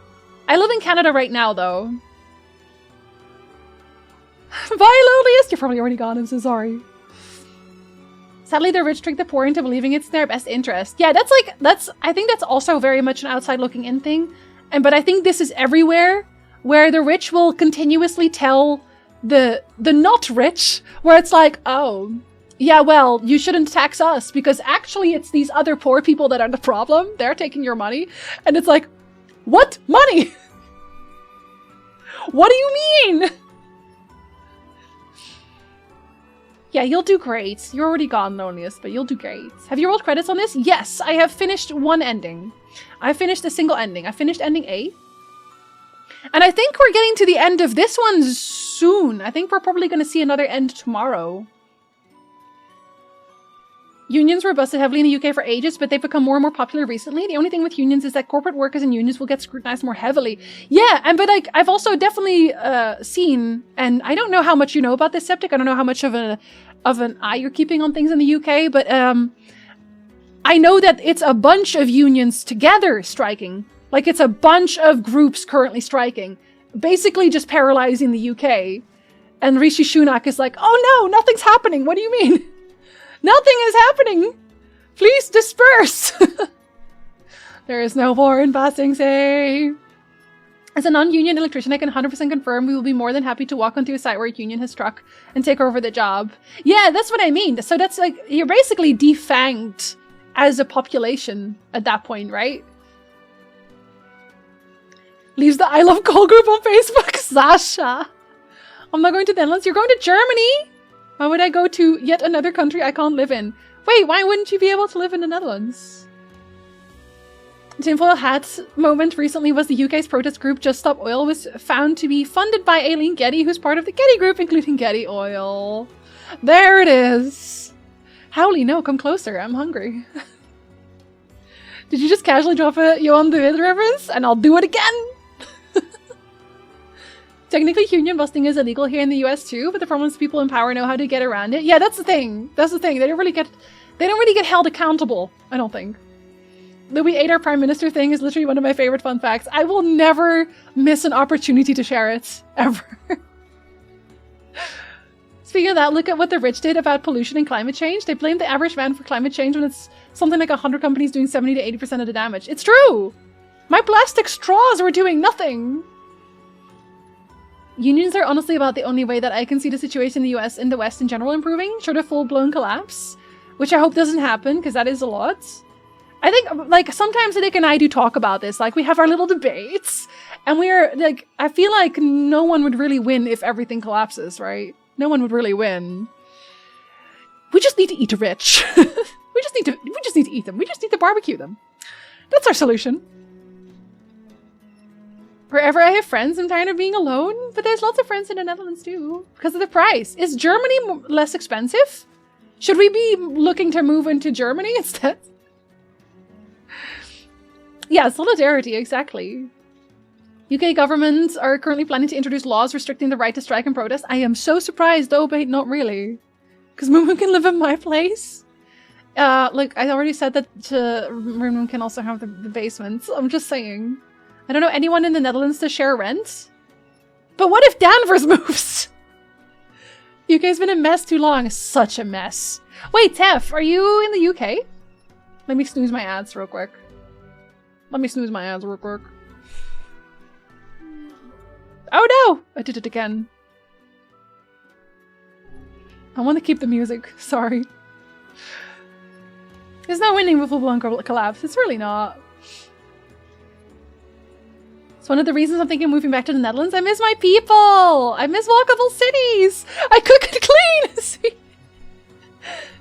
Speaker 1: I live in Canada right now, though. Bye, Lowliest. You're probably already gone. I'm so sorry. Sadly, the rich trick the poor into believing it's in their best interest. Yeah, I think that's also very much an outside looking in thing. But I think this is everywhere, where the rich will continuously tell the not rich, where it's like, oh, yeah, well, you shouldn't tax us because actually it's these other poor people that are the problem. They're taking your money. And it's like, what? Money? What do you mean? Yeah, you'll do great. You're already gone, Loneliest, but you'll do great. Have you rolled credits on this? Yes, I have finished one ending. I finished a single ending. I finished ending A. And I think we're getting to the end of this one soon. I think we're probably going to see another end tomorrow. Unions were busted heavily in the UK for ages, but they've become more and more popular recently. The only thing with unions is that corporate workers and unions will get scrutinized more heavily. Yeah, but like I've also definitely seen, and I don't know how much you know about this, Septic. I don't know how much of an eye you're keeping on things in the UK, but I know that it's a bunch of unions together striking. Like it's a bunch of groups currently striking, basically just paralyzing the UK. And Rishi Sunak is like, oh no, nothing's happening. What do you mean? Nothing is happening. Please disperse. There is no war in Basing Say. As a non-union electrician, I can 100% confirm we will be more than happy to walk onto a site where a union has struck and take over the job. Yeah, that's what I mean. So that's like, you're basically defanged as a population at that point, right? Leaves the I Love Coal group on Facebook. Sasha. I'm not going to the Netherlands. You're going to Germany? Why would I go to yet another country I can't live in? Wait, why wouldn't you be able to live in the Netherlands? Tinfoil Hat moment recently was the UK's protest group Just Stop Oil was found to be funded by Aileen Getty, who's part of the Getty group, including Getty Oil. There it is. Howley, no, come closer. I'm hungry. Did you just casually drop a Johan de Witt reference? And I'll do it again! Technically, union busting is illegal here in the US too, but the problem is people in power know how to get around it. Yeah, that's the thing. That's the thing. They don't really get held accountable, I don't think. The We Ate Our Prime Minister thing is literally one of my favorite fun facts. I will never miss an opportunity to share it. Ever. Speaking of that, look at what the rich did about pollution and climate change. They blame the average man for climate change when it's something like 100 companies doing 70 to 80% of the damage. It's true! My plastic straws were doing nothing! Unions are honestly about the only way that I can see the situation in the US and the West in general improving, short of full-blown collapse, which I hope doesn't happen, because that is a lot. I think, like, sometimes Nick and I do talk about this, like, we have our little debates, and we're, like, I feel like no one would really win if everything collapses, right? No one would really win. We just need to eat the rich. we just need to eat them. We just need to barbecue them. That's our solution. Wherever I have friends, I'm tired of being alone, but there's lots of friends in the Netherlands too, because of the price. Is Germany less expensive? Should we be looking to move into Germany instead? Yeah, solidarity, exactly. UK governments are currently planning to introduce laws restricting the right to strike and protest. I am so surprised though, but not really. Because Moon can live in my place. Like, I already said that Moon can also have the basements. I'm just saying. I don't know anyone in the Netherlands to share rent. But what if Danvers moves? UK's been a mess too long. Such a mess. Wait, Tef, are you in the UK? Let me snooze my ads real quick. Oh no! I did it again. I want to keep the music. Sorry. There's no winning with full-blown collapse. It's really not. It's one of the reasons I'm thinking of moving back to the Netherlands. I miss my people! I miss walkable cities! I cook and clean! See?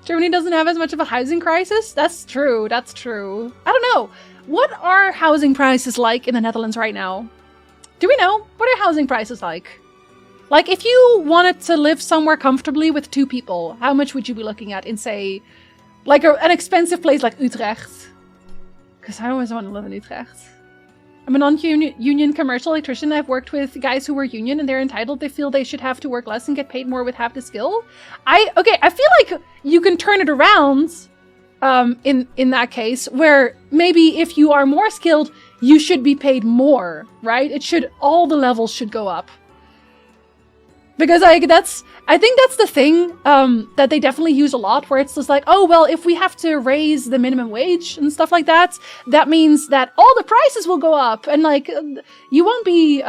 Speaker 1: Germany doesn't have as much of a housing crisis? That's true, that's true. I don't know.
Speaker 6: What are housing prices like in the Netherlands right now? Do we know? What are housing prices like? Like, if you wanted to live somewhere comfortably with 2 people, how much would you be looking at in, say, like an expensive place like Utrecht? Because I always want to live in Utrecht. I'm a non-union commercial electrician. I've worked with guys who were union and they're entitled. They feel they should have to work less and get paid more with half the skill. I feel like you can turn it around in that case, where maybe if you are more skilled, you should be paid more, right? All the levels should go up. Because I think that's the thing that they definitely use a lot, where it's just like, oh, well, if we have to raise the minimum wage and stuff like that, that means that all the prices will go up, and like you won't be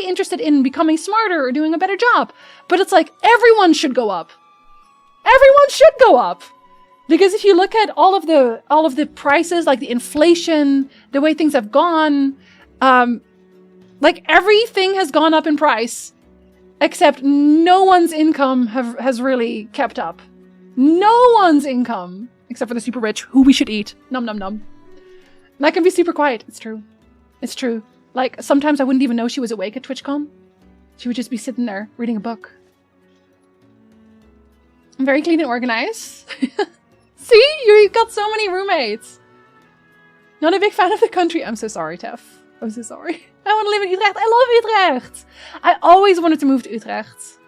Speaker 6: interested in becoming smarter or doing a better job. But it's like everyone should go up. Everyone should go up. Because if you look at all of the prices, like the inflation, the way things have gone, like everything has gone up in price. Except no one's income has really kept up. No one's income. Except for the super rich, who we should eat. Num num num. And that can be super quiet. It's true. It's true. Like, sometimes I wouldn't even know she was awake at TwitchCon. She would just be sitting there, reading a book. I'm very clean and organized. See? You've got so many roommates. Not a big fan of the country. I'm so sorry, Tef. I'm so sorry. I want to live in Utrecht. I love Utrecht. I always wanted to move to Utrecht.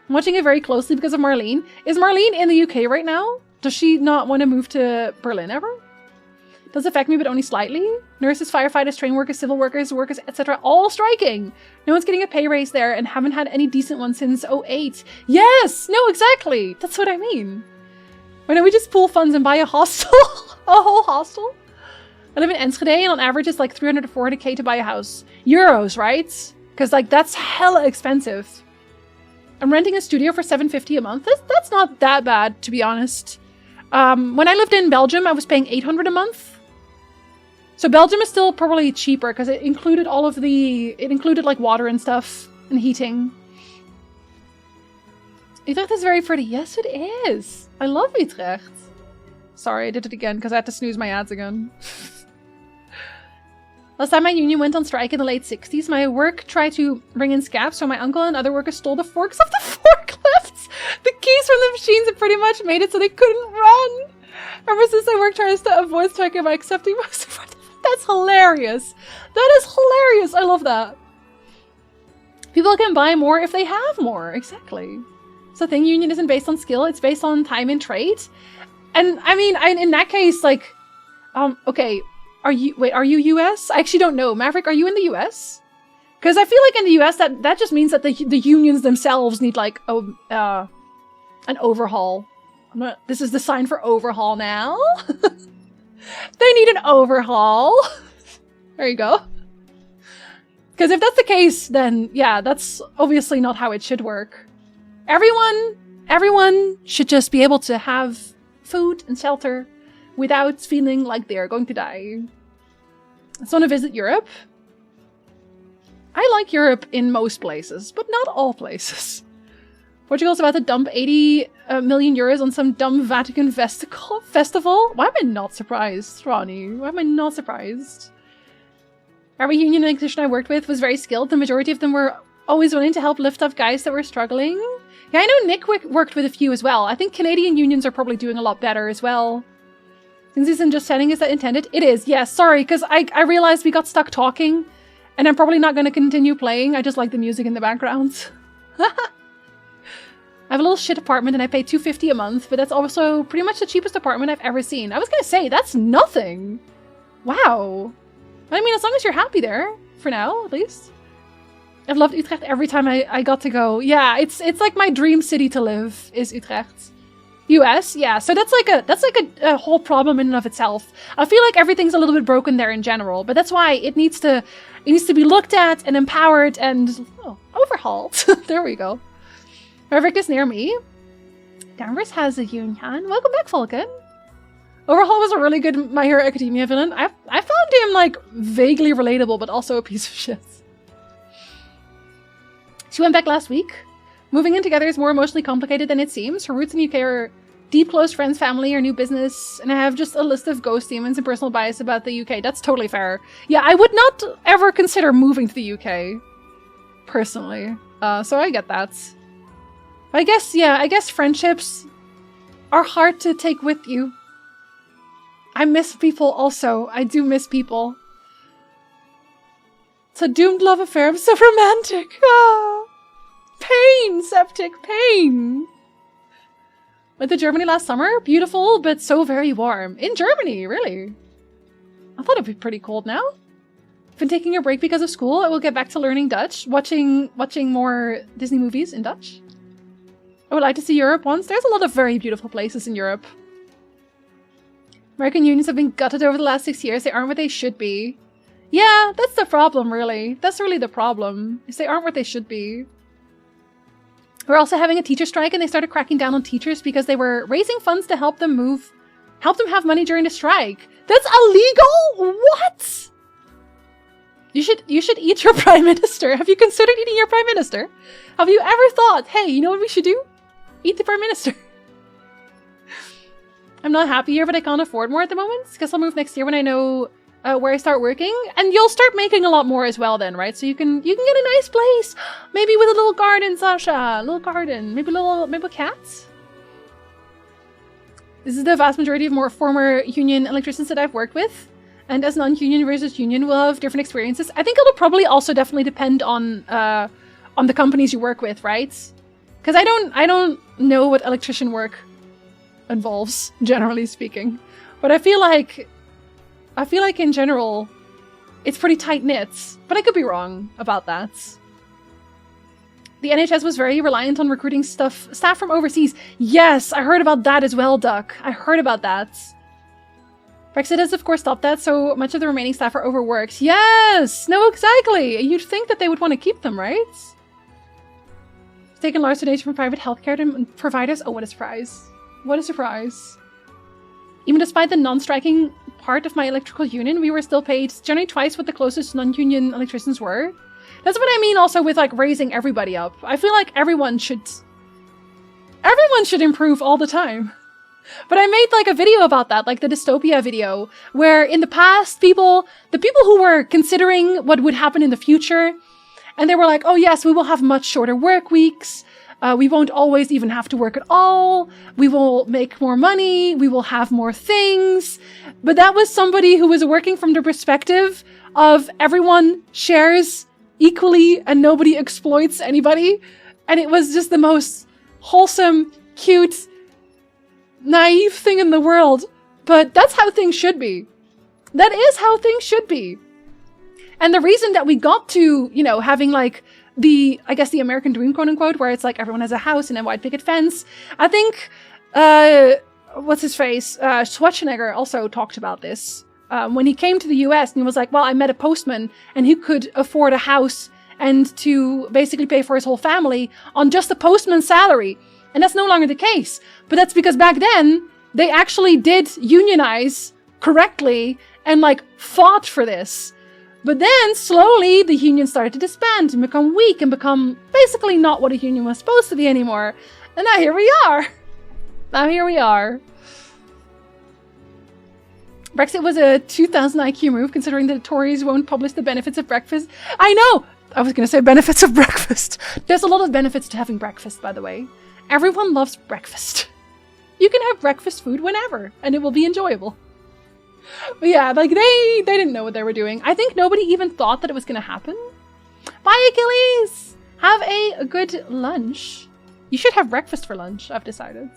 Speaker 6: I'm watching it very closely because of Marlene. Is Marlene in the UK right now? Does she not want to move to Berlin ever? Does affect me, but only slightly. Nurses, firefighters, train workers, civil workers, etc. all striking. No one's getting a pay raise there and haven't had any decent one since 2008. Yes! No, exactly. That's what I mean. Why don't we just pool funds and buy a hostel? A whole hostel? I live in Enschede, and on average it's like 300 to 400k to buy a house. Euros, right? Because like that's hella expensive. I'm renting a studio for 750 a month. That's not that bad, to be honest. When I lived in Belgium, I was paying 800 a month. So Belgium is still probably cheaper because it included like water and stuff and heating. Utrecht is very pretty. Yes, it is. I love Utrecht. Sorry, I did it again because I had to snooze my ads again. Last time my union went on strike in the late 60s, my work tried to bring in scabs, so my uncle and other workers stole the forks off the forklifts. The keys from the machines had pretty much made it so they couldn't run. Ever since I work tries to avoid striking by accepting most of it. That's hilarious. That is hilarious. I love that. People can buy more if they have more. Exactly. It's the thing, union isn't based on skill, it's based on time and trade. And I mean, in that case, like, okay, are you US? I actually don't know. Maverick, are you in the US? Because I feel like in the US, that just means that the unions themselves need like an overhaul. This is the sign for overhaul now. They need an overhaul. There you go. Because if that's the case, then yeah, that's obviously not how it should work. Everyone should just be able to have food and shelter without feeling like they're going to die. I just want to visit Europe. I like Europe in most places, but not all places. Portugal's about to dump 80 million euros on some dumb Vatican festival. Why am I not surprised, Ronnie? Why am I not surprised? Every union electrician I worked with was very skilled. The majority of them were always willing to help lift up guys that were struggling. Yeah, I know Nick worked with a few as well. I think Canadian unions are probably doing a lot better as well. Since isn't just setting, is that intended? It is, yes. Sorry, because I realized we got stuck talking, and I'm probably not going to continue playing. I just like the music in the background. I have a little shit apartment, and I pay $250 a month, but that's also pretty much the cheapest apartment I've ever seen. I was going to say, that's nothing. Wow. I mean, as long as you're happy there, for now, at least. I've loved Utrecht every time I got to go. Yeah, it's like my dream city to live is Utrecht. US, yeah. So that's like a whole problem in and of itself. I feel like everything's a little bit broken there in general, but that's why it needs to be looked at and empowered and overhauled. There we go. Maverick is near me. Danvers has a union. Welcome back, Falcon. Overhaul was a really good My Hero Academia villain. I found him like vaguely relatable, but also a piece of shit. She went back last week. Moving in together is more emotionally complicated than it seems. Her roots in the UK are
Speaker 1: deep close friends, family, or new business, and I have just a list of ghost demons and personal bias about the UK. That's totally fair. Yeah, I would not ever consider moving to the UK, personally. So I get that. I guess friendships are hard to take with you. I miss people also. I do miss people. It's a doomed love affair. I'm so romantic. Ah. Pain, Septic, pain. Went to Germany last summer. Beautiful, but so very warm. In Germany, really? I thought it'd be pretty cold now. Been taking a break because of school. I will get back to learning Dutch, watching more Disney movies in Dutch. I would like to see Europe once. There's a lot of very beautiful places in Europe. American unions have been gutted over the last 6 years. They aren't what they should be. Yeah, that's the problem, really. That's really the problem, is they aren't what they should be. We're also having a teacher strike, and they started cracking down on teachers because they were raising funds to help them have money during the strike. That's illegal? What? You should eat your prime minister. Have you considered eating your prime minister? Have you ever thought, hey, you know what we should do? Eat the prime minister. I'm not happy here, but I can't afford more at the moment. Guess I'll move next year when I know where I start working, and you'll start making a lot more as well then, right? So you can get a nice place, maybe with a little garden, Sasha, a little garden, maybe cats. This is the vast majority of more former union electricians that I've worked with, and as non-union versus union, we'll have different experiences. I think it'll probably also definitely depend on the companies you work with, right? Because I don't know what electrician work involves, generally speaking, but I feel like in general, it's pretty tight-knit, but I could be wrong about that. The NHS was very reliant on recruiting staff from overseas. Yes, I heard about that as well, Duck. I heard about that. Brexit has, of course, stopped that, so much of the remaining staff are overworked. Yes! No, exactly! You'd think that they would want to keep them, right? Taken large donation from private healthcare providers. Oh, what a surprise. What a surprise. Even despite the non-striking part of my electrical union, we were still paid generally twice what the closest non-union electricians were. That's what I mean also with like raising everybody up. I feel like everyone should improve all the time. But I made like a video about that, like the dystopia video, where in the past the people who were considering what would happen in the future, and they were like, oh yes, we will have much shorter work weeks. We won't always even have to work at all. We will make more money. We will have more things. But that was somebody who was working from the perspective of everyone shares equally and nobody exploits anybody. And it was just the most wholesome, cute, naive thing in the world. But that's how things should be. That is how things should be. And the reason that we got to, you know, having like I guess the American dream, quote unquote, where it's like everyone has a house and a white picket fence. I think, what's his face? Schwarzenegger also talked about this. When he came to the US and he was like, well, I met a postman and he could afford a house and to basically pay for his whole family on just the postman's salary. And that's no longer the case. But that's because back then they actually did unionize correctly and like fought for this. But then, slowly, the union started to disband and become weak and become basically not what a union was supposed to be anymore. And now here we are. Now here we are. Brexit was a 2000 IQ move, considering that the Tories won't publish the benefits of breakfast. I know! I was going to say benefits of breakfast. There's a lot of benefits to having breakfast, by the way. Everyone loves breakfast. You can have breakfast food whenever, and it will be enjoyable. But yeah, like they didn't know what they were doing. I think nobody even thought that it was going to happen. Bye, Achilles! Have a good lunch. You should have breakfast for lunch, I've decided.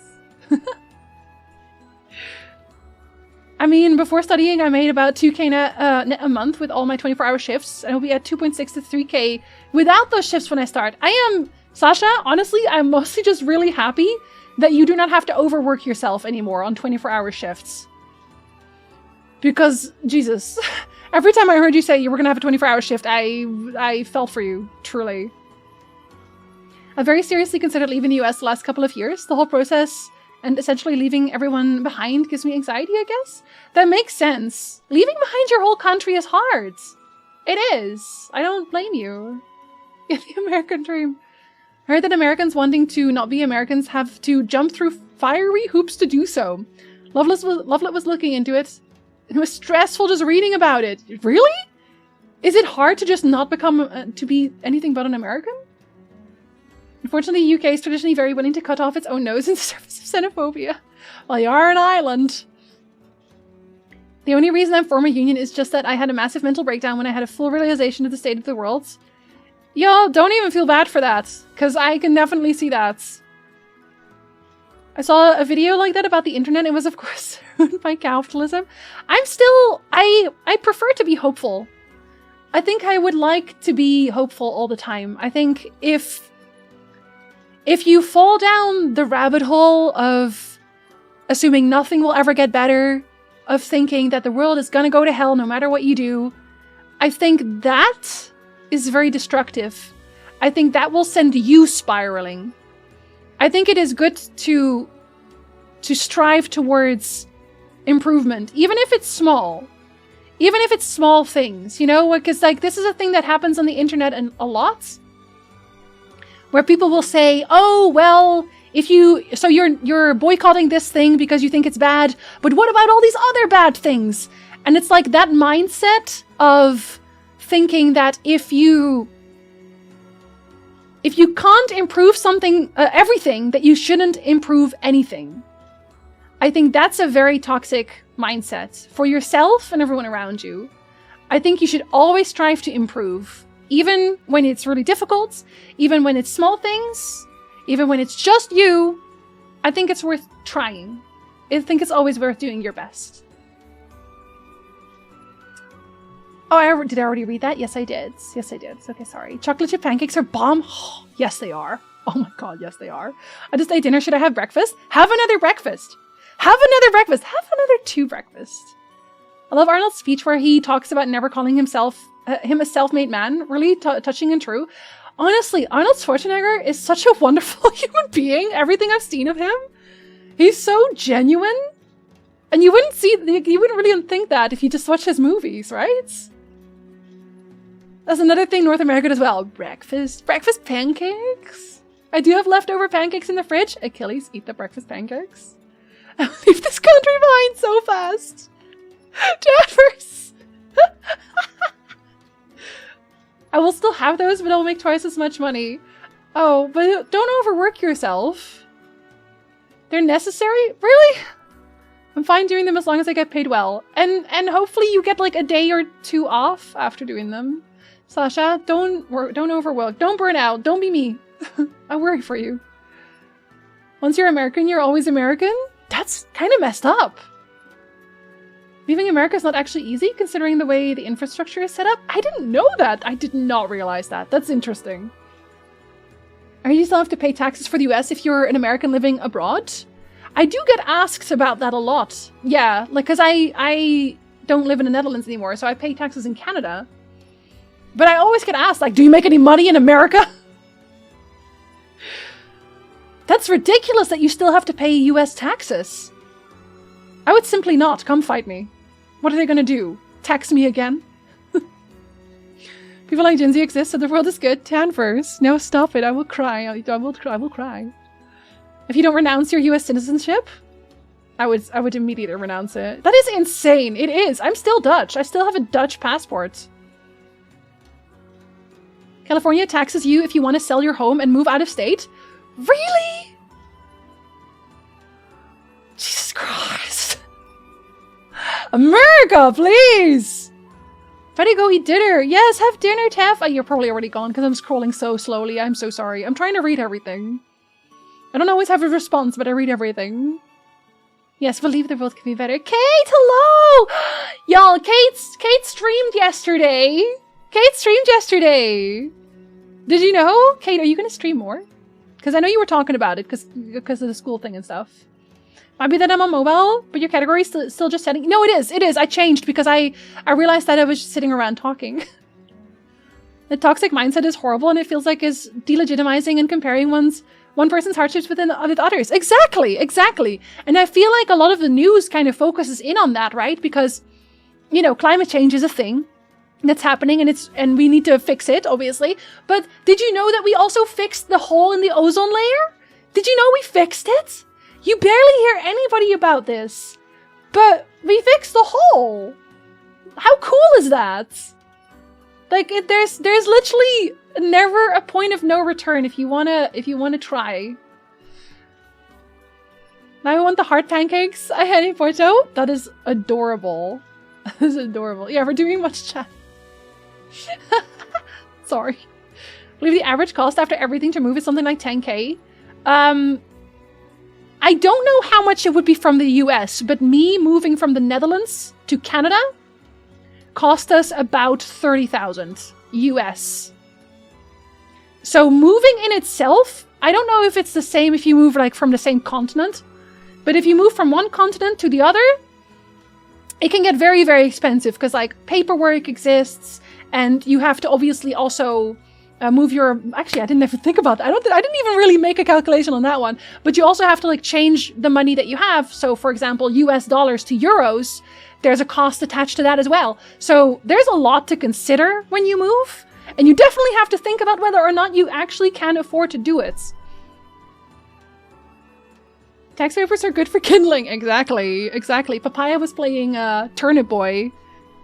Speaker 1: I mean, before studying, I made about 2K net a month with all my 24-hour shifts. And I'll be at 2.6 to 3K without those shifts when I start. Sasha, honestly, I'm mostly just really happy that you do not have to overwork yourself anymore on 24-hour shifts. Because, Jesus, every time I heard you say you were going to have a 24-hour shift, I felt for you, truly. I very seriously considered leaving the US the last couple of years. The whole process and essentially leaving everyone behind gives me anxiety, I guess. That makes sense. Leaving behind your whole country is hard. It is. I don't blame you. In the American dream. I heard that Americans wanting to not be Americans have to jump through fiery hoops to do so. Lovelet was looking into it. It was stressful just reading about it. Really? Is it hard to just not become, to be anything but an American? Unfortunately, the UK is traditionally very willing to cut off its own nose in service of xenophobia. Well, you are an island. The only reason I'm for my union is just that I had a massive mental breakdown when I had a full realization of the state of the world. Yo, don't even feel bad for that, because I can definitely see that. I saw a video like that about the internet. It was, of course, ruined by capitalism. I prefer to be hopeful. I think I would like to be hopeful all the time. I think if you fall down the rabbit hole of assuming nothing will ever get better, of thinking that the world is gonna go to hell no matter what you do, I think that is very destructive. I think that will send you spiraling. I think it is good to strive towards improvement, even if it's small. Even if it's small things, you know? Because, like, this is a thing that happens on the internet a lot. Where people will say, oh, well, so you're boycotting this thing because you think it's bad, but what about all these other bad things? And it's like that mindset of thinking that if you can't improve something, everything, that you shouldn't improve anything. I think that's a very toxic mindset for yourself and everyone around you. I think you should always strive to improve, even when it's really difficult, even when it's small things, even when it's just you. I think it's worth trying. I think it's always worth doing your best. Oh, did I already read that? Yes, I did. Yes, I did. Okay, sorry. Chocolate chip pancakes are bomb? Oh, yes, they are. Oh my god, yes, they are. I just ate dinner. Should I have breakfast? Have another breakfast. Have another breakfast. Have another 2 breakfasts. I love Arnold's speech where he talks about never calling him a self-made man. Really touching and true. Honestly, Arnold Schwarzenegger is such a wonderful human being. Everything I've seen of him. He's so genuine. And you wouldn't really think that if you just watch his movies, right? That's another thing North America does well. Breakfast pancakes. I do have leftover pancakes in the fridge. Achilles, eat the breakfast pancakes. I'll leave this country behind so fast. Danvers. I will still have those, but I'll make twice as much money. Oh, but don't overwork yourself. They're necessary? Really? I'm fine doing them as long as I get paid well. And hopefully you get like a day or 2 off after doing them. Sasha, don't overwork. Don't burn out. Don't be me. I worry for you. Once you're American, you're always American? That's kind of messed up. Leaving America is not actually easy, considering the way the infrastructure is set up. I didn't know that. I did not realize that. That's interesting. Are you still have to pay taxes for the US if you're an American living abroad? I do get asked about that a lot. Yeah, like, because I don't live in the Netherlands anymore, so I pay taxes in Canada. But I always get asked, like, do you make any money in America? That's ridiculous that you still have to pay US taxes. I would simply not. Come fight me. What are they gonna do? Tax me again? People like Jinzi exist, so the world is good. Tanvers. No, stop it. I will cry. I will cry. If you don't renounce your US citizenship, I would immediately renounce it. That is insane. It is. I'm still Dutch. I still have a Dutch passport. California taxes you if you want to sell your home and move out of state? Really? Jesus Christ. America, please! Ready to go eat dinner. Yes, have dinner, Tef. Oh, you're probably already gone because I'm scrolling so slowly. I'm so sorry. I'm trying to read everything. I don't always have a response, but I read everything. Yes, believe the world can be better. Kate, hello! Y'all, Kate streamed yesterday. Did you know? Kate, are you going to stream more? Because I know you were talking about it because of the school thing and stuff. Might be that I'm on mobile, but your category is still just setting. No, it is. It is. I changed because I realized that I was just sitting around talking. The toxic mindset is horrible and it feels like is delegitimizing and comparing one person's hardships with others. Exactly. And I feel like a lot of the news kind of focuses in on that, right? Because, you know, climate change is a thing that's happening and we need to fix it, obviously. But did you know that we also fixed the hole in the ozone layer? Did you know we fixed it?
Speaker 6: You barely hear anybody about this. But we fixed the hole. How cool is that? Like, there's literally never a point of no return if you wanna try. Now I want the heart pancakes. I had a photo. That is adorable. That is adorable. Yeah, we're doing much chat. Sorry. I believe the average cost after everything to move is something like 10k. I don't know how much it would be from the US, but me moving from the Netherlands to Canada cost us about 30,000 US. So moving in itself, I don't know if it's the same if you move like from the same continent, but if you move from one continent to the other, it can get very, very expensive because like paperwork exists and you have to obviously also move your... Actually, I didn't even think about that. I didn't even really make a calculation on that one. But you also have to like change the money that you have. So for example, US dollars to euros, there's a cost attached to that as well. So there's a lot to consider when you move. And you definitely have to think about whether or not you actually can afford to do it. Tax papers are good for kindling. Exactly, exactly. Papaya was playing Turnip Boy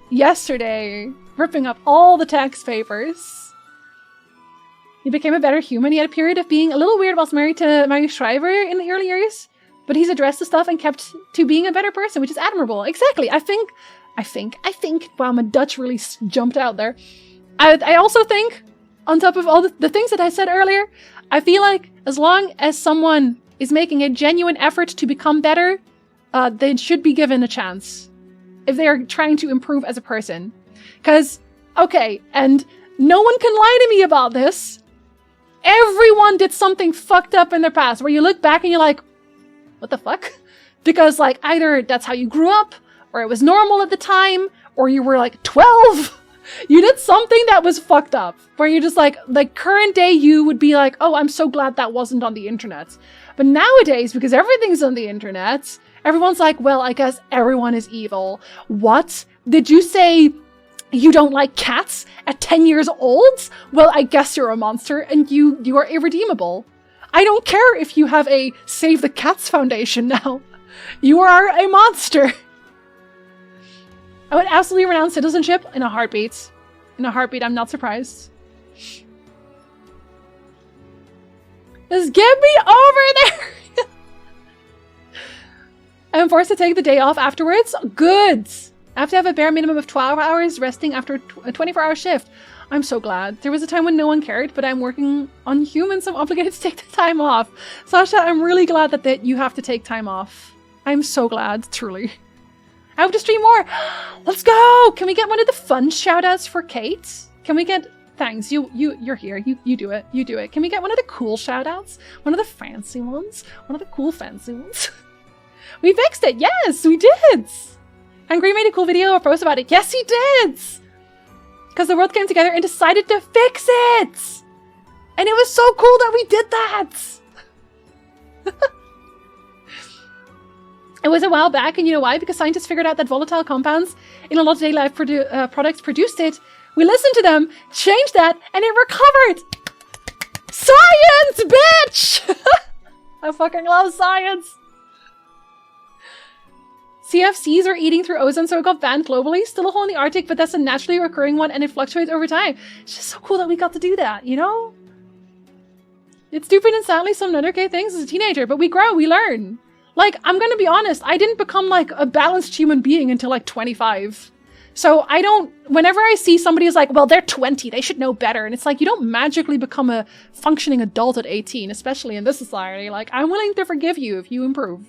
Speaker 6: yesterday, ripping up all the tax papers. He became a better human. He had a period of being a little weird whilst married to Mary Shriver in the early years, but he's addressed the stuff and kept to being a better person, which is admirable. Exactly. I think, wow, my Dutch really jumped out there. I also think, on top of all the things that I said earlier, I feel like as long as someone is making a genuine effort to become better, they should be given a chance if they are trying to improve as a person. Because, okay, and no one can lie to me about this. Everyone did something fucked up in their past where you look back and you're like, what the fuck? Because like either that's how you grew up, or it was normal at the time, or you were like 12. You did something that was fucked up where you're just like current day you would be like, oh, I'm so glad that wasn't on the internet. But nowadays, because everything's on the internet, everyone's like, well, I guess everyone is evil. What? Did you say you don't like cats at 10 years old? Well, I guess you're a monster and you are irredeemable. I don't care if you have a Save the Cats Foundation now. You are a monster. I would absolutely renounce citizenship in a heartbeat. In a heartbeat, I'm not surprised. Just get me over there! I'm forced to take the day off afterwards. Good! I have to have a bare minimum of 12 hours resting after a 24-hour shift. I'm so glad. There was a time when no one cared, but I'm working on humans, so I'm obligated to take the time off. Sasha, I'm really glad that you have to take time off. I'm so glad, truly. I hope to stream more. Let's go! Can we get one of the fun shoutouts for Kate? Can we get... Thanks, you're here. You do it. You do it. Can we get one of the cool shoutouts? One of the fancy ones? One of the cool fancy ones? We fixed it! Yes, we did! Angry made a cool video or post about it. Yes, he did! Because the world came together and decided to fix it! And it was so cool that we did that! It was a while back, and you know why? Because scientists figured out that volatile compounds in a lot of daily life products produced it. We listened to them, changed that, and it recovered! Science, bitch! I fucking love science! CFCs are eating through ozone, so it got banned globally. Still a hole in the Arctic, but that's a naturally recurring one, and it fluctuates over time. It's just so cool that we got to do that, you know? It's stupid and sadly some okay things as a teenager, but we grow, we learn. Like, I'm gonna be honest, I didn't become like a balanced human being until like 25. So I don't, whenever I see somebody who's like, well, they're 20, they should know better. And it's like, you don't magically become a functioning adult at 18, especially in this society. Like, I'm willing to forgive you if you improve.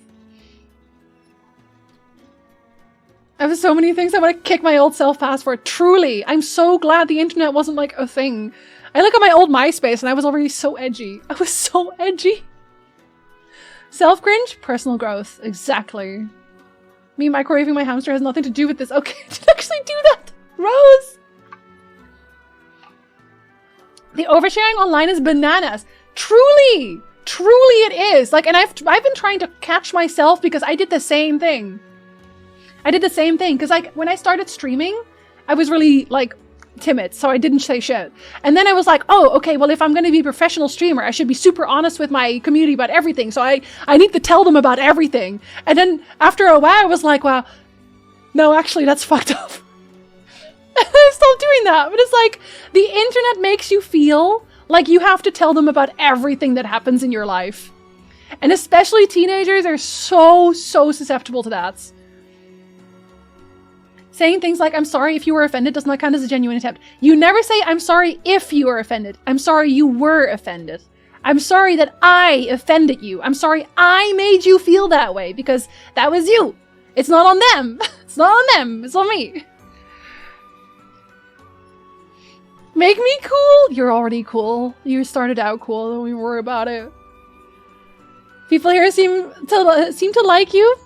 Speaker 6: I have so many things I want to kick my old self past for. Truly, I'm so glad the internet wasn't like a thing. I look at my old MySpace and I was already so edgy. I was so edgy. Self-cringe? Personal growth. Exactly. Me microwaving my hamster has nothing to do with this. Okay, I didn't actually do that. Rose! The oversharing online is bananas. Truly! Truly it is. Like, and I've been trying to catch myself because I did the same thing. I did the same thing because like when I started streaming, I was really like
Speaker 1: timid, so I didn't say shit. And then I was like, oh, okay, well, if I'm going to be a professional streamer, I should be super honest with my community about everything. So I need to tell them about everything. And then after a while, I was like, well, no, actually, that's fucked up. I stopped doing that. But it's like, the internet makes you feel like you have to tell them about everything that happens in your life. And especially teenagers are so susceptible to that. Saying things like, I'm sorry if you were offended does not count as a genuine attempt. You never say, I'm sorry if you were offended. I'm sorry you were offended. I'm sorry that I offended you. I'm sorry I made you feel that way because that was you. It's not on them. It's not on them. It's on me. Make me cool? You're already cool. You started out cool. Don't even worry about it. People here seem to like you.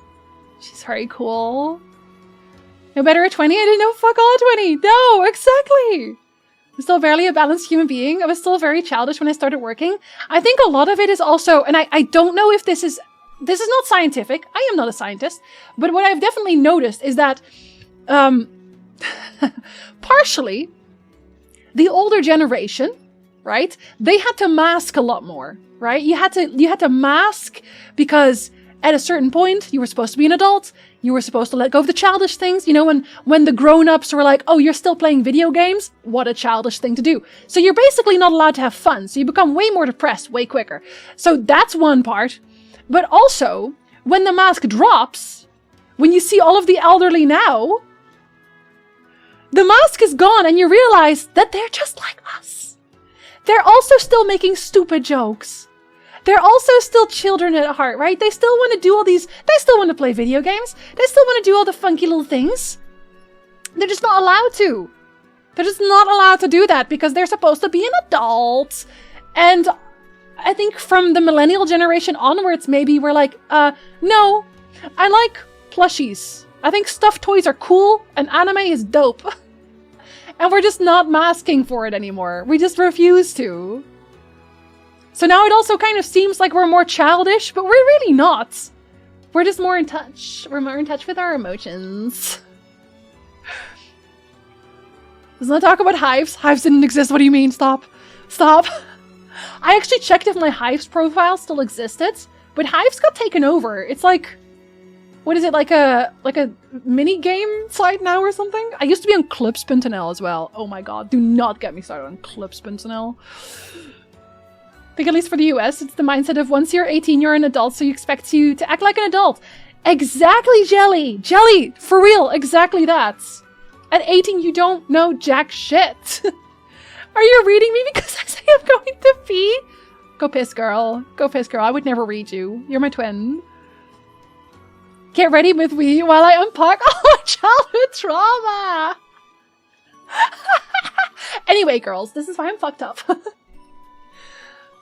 Speaker 1: She's very cool. No better at 20? I didn't know fuck all at 20. No, exactly. I'm still barely a balanced human being. I was still very childish when I started working. I think a lot of it is also, and I don't know if this is not scientific. I am not a scientist. But what I've definitely noticed is that partially the older generation, right? They had to mask a lot more, right? You had to mask because at a certain point you were supposed to be an adult. You were supposed to let go of the childish things. You know, when the grown-ups were like, oh, you're still playing video games? What a childish thing to do. So you're basically not allowed to have fun. So you become way more depressed, way quicker. So that's one part. But also, when the mask drops, when you see all of the elderly now, the mask is gone and you realize that they're just like us. They're also still making stupid jokes. They're also still children at heart, right? They still want to do all these, they still want to play video games. They still want to do all the funky little things. They're just not allowed to. They're just not allowed to do that because they're supposed to be an adult. And I think from the millennial generation onwards, maybe we're like, no, I like plushies. I think stuffed toys are cool and anime is dope. And we're just not masking for it anymore. We just refuse to. So now it also kind of seems like we're more childish, but we're really not. We're just more in touch. We're more in touch with our emotions. Let's not talk about hives. Hives didn't exist. What do you mean? Stop. Stop. I actually checked if my hives profile still existed, but hives got taken over. It's like, what is it, like a mini game site now or something? I used to be on Clubspintel as well. Oh my god, do not get me started on Clubspintel. I think at least for the US, it's the mindset of once you're 18, you're an adult, so you expect to act like an adult. Exactly, Jelly! Jelly! For real, exactly that. At 18, you don't know jack shit. Are you reading me because I say I'm going to pee? Go piss, girl. Go piss, girl. I would never read you. You're my twin. Get ready with me while I unpack all my childhood trauma. Anyway, girls, this is why I'm fucked up.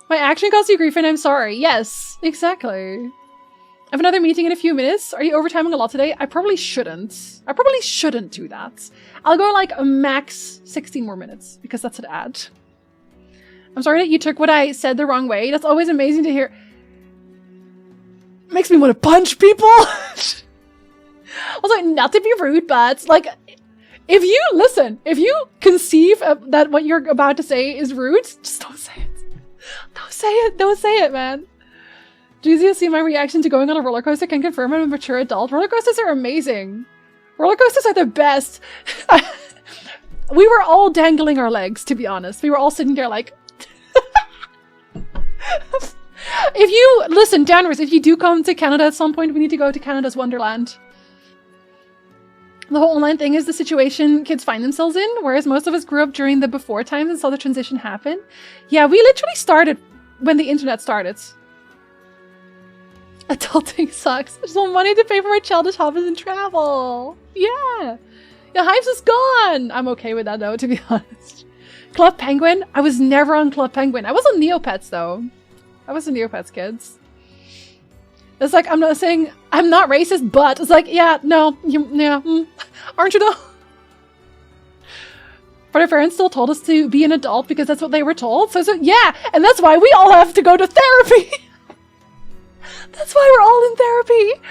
Speaker 1: My action caused you grief and I'm sorry. Yes, exactly. I have another meeting in a few minutes. Are you overtiming a lot today? I probably shouldn't. I probably shouldn't do that. I'll go like a max 16 more minutes because that's an ad. I'm sorry that you took what I said the wrong way. That's always amazing to hear. Makes me want to punch people. Also, not to be rude, but like, if you conceive that what you're about to say is rude, just don't say it. Don't say it. Don't say it, man. Juicy, see my reaction to going on a roller coaster can confirm I'm a mature adult. Roller coasters are amazing. Roller coasters are the best. We were all dangling our legs, to be honest. We were all sitting there like... If you... Listen, Danvers, if you do come to Canada at some point, we need to go to Canada's Wonderland. The whole online thing is the situation kids find themselves in, whereas most of us grew up during the before times and saw the transition happen. Yeah, we literally started when the internet started. Adulting sucks. I just want money to pay for my childish hobbies and travel. Yeah. Yeah, Hives is gone. I'm okay with that though, to be honest. Club Penguin? I was never on Club Penguin. I was on Neopets though. I was on Neopets, kids. It's like, I'm not saying I'm not racist, but it's like, yeah, no, aren't you though? But our parents still told us to be an adult because that's what they were told. So yeah, and that's why we all have to go to therapy. That's why we're all in therapy.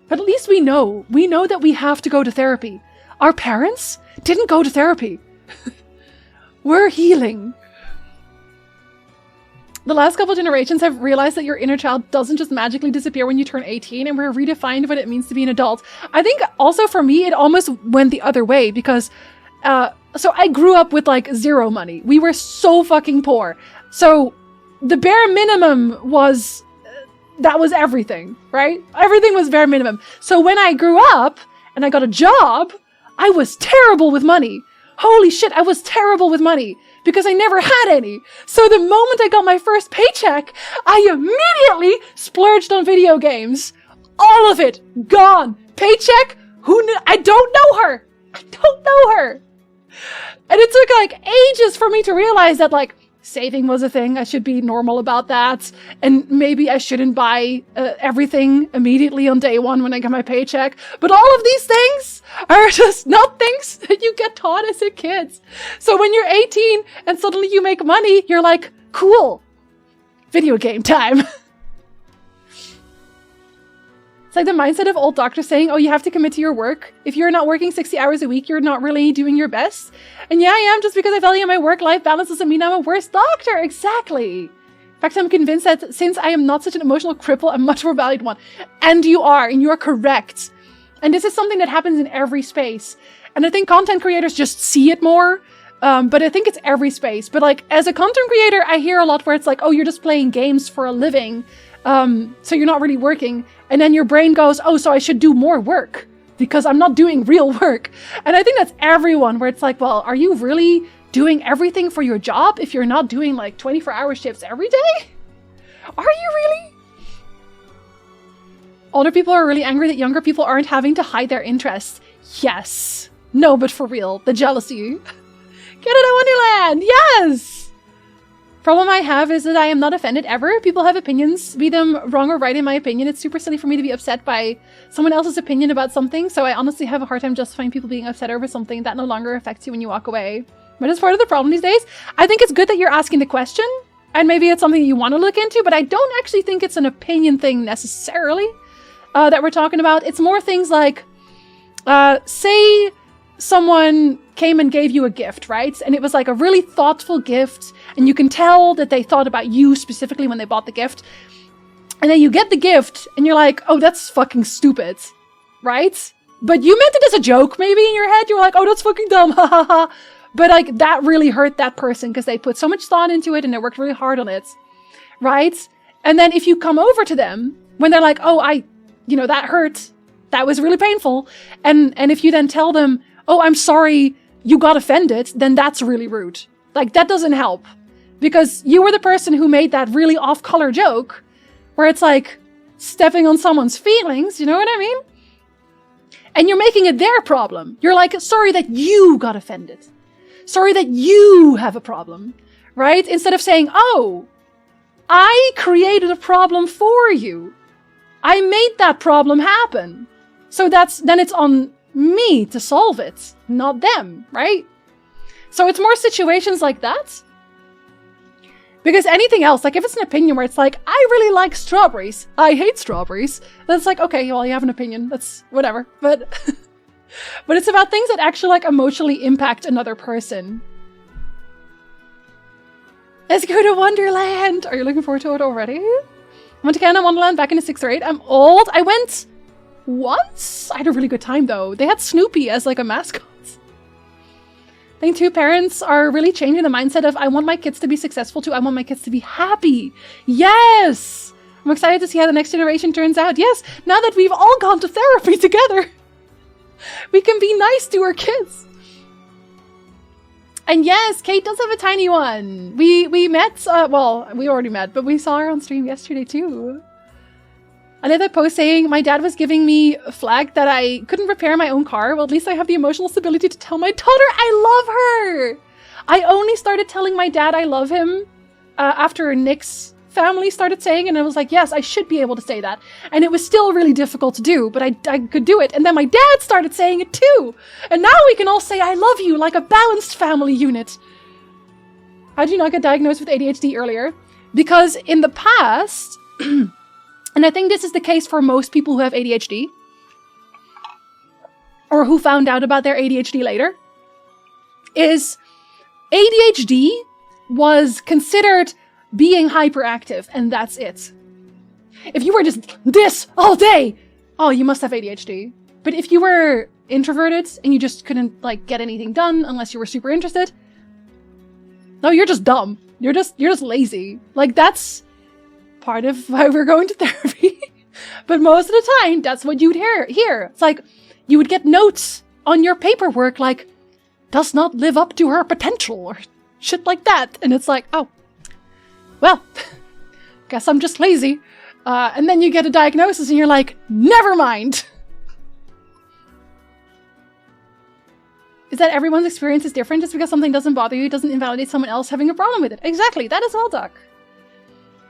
Speaker 1: But at least we know that we have to go to therapy. Our parents didn't go to therapy. We're healing. The last couple generations have realized that your inner child doesn't just magically disappear when you turn 18, and we're redefined what it means to be an adult. I think also for me, it almost went the other way because, so I grew up with like zero money. We were so fucking poor. So the bare minimum was, that was everything, right? Everything was bare minimum. So when I grew up and I got a job, I was terrible with money. Holy shit, I was terrible with money. Because I never had any. So the moment I got my first paycheck, I immediately splurged on video games. All of it gone. Paycheck? I don't know her. I don't know her. And it took like ages for me to realize that like saving was a thing. I should be normal about that. And maybe I shouldn't buy everything immediately on day one when I get my paycheck. But all of these things are just not things that you get taught as a kid. So when you're 18 and suddenly you make money, you're like, cool, video game time. It's like the mindset of old doctors saying, oh, you have to commit to your work. If you're not working 60 hours a week, you're not really doing your best. And yeah, I am. Just because I value my work-life balance doesn't mean I'm a worse doctor. Exactly. In fact, I'm convinced that since I am not such an emotional cripple, I'm a much more valued one. And you are correct. And this is something that happens in every space. And I think content creators just see it more. But I think it's every space. But like, as a content creator, I hear a lot where it's like, oh, you're just playing games for a living. So you're not really working. And then your brain goes, oh, so I should do more work because I'm not doing real work. And I think that's everyone where it's like, well, are you really doing everything for your job if you're not doing like 24-hour shifts every day? Are you really? Older people are really angry that younger people aren't having to hide their interests. Yes. No, but for real, the jealousy. Canada Wonderland, yes! Problem I have is that I am not offended ever. People have opinions, be them wrong or right in my opinion. It's super silly for me to be upset by someone else's opinion about something, so I honestly have a hard time justifying people being upset over something that no longer affects you when you walk away. But it's part of the problem these days. I think it's good that you're asking the question, and maybe it's something you want to look into, but I don't actually think it's an opinion thing necessarily that we're talking about. It's more things like, say someone came and gave you a gift, right? And it was like a really thoughtful gift, and you can tell that they thought about you specifically when they bought the gift. And then you get the gift, and you're like, oh, that's fucking stupid, right? But you meant it as a joke, maybe, in your head. You were like, oh, that's fucking dumb, ha ha ha. But like, that really hurt that person because they put so much thought into it and they worked really hard on it, right? And then if you come over to them when they're like, oh, that hurt, that was really painful. And if you then tell them, oh, I'm sorry, you got offended, then that's really rude. Like, that doesn't help. Because you were the person who made that really off-color joke, where it's like stepping on someone's feelings, you know what I mean? And you're making it their problem. You're like, sorry that you got offended. Sorry that you have a problem, right? Instead of saying, oh, I created a problem for you. I made that problem happen. So then it's on me to solve it, not them, right? So it's more situations like that. Because anything else, like if it's an opinion where it's like, I really like strawberries, I hate strawberries, then it's like, okay, well, you have an opinion, that's whatever. But but it's about things that actually like emotionally impact another person. Let's go to Wonderland. Are you looking forward to it already? I went to Canada Wonderland back in the 6th grade. I'm old. I went once. I had a really good time though. They had Snoopy as like a mascot. I think too, parents are really changing the mindset of I want my kids to be successful too. I want my kids to be happy. Yes! I'm excited to see how the next generation turns out. Yes, now that we've all gone to therapy together, we can be nice to our kids. And yes, Kate does have a tiny one. We met, well, we already met, but we saw her on stream yesterday too. I did that post saying my dad was giving me flack that I couldn't repair my own car. Well, at least I have the emotional stability to tell my daughter I love her. I only started telling my dad I love him after Nick's family started saying, and I was like, yes, I should be able to say that. And it was still really difficult to do, but I could do it. And then my dad started saying it too. And now we can all say I love you like a balanced family unit. How did you not get diagnosed with ADHD earlier? Because in the past... And I think this is the case for most people who have ADHD. Or who found out about their ADHD later. Is ADHD was considered being hyperactive, and that's it. If you were just this all day, oh, you must have ADHD. But if you were introverted and you just couldn't like get anything done unless you were super interested, no, you're just dumb. You're just lazy. Like, that's part of why we're going to therapy. But most of the time, that's what you'd hear. It's like, you would get notes on your paperwork like, does not live up to her potential, or shit like that. And it's like, oh, well, guess I'm just lazy. And then you get a diagnosis and you're like, never mind. Is that everyone's experience is different? Just because something doesn't bother you doesn't invalidate someone else having a problem with it. Exactly, that is well, Duck.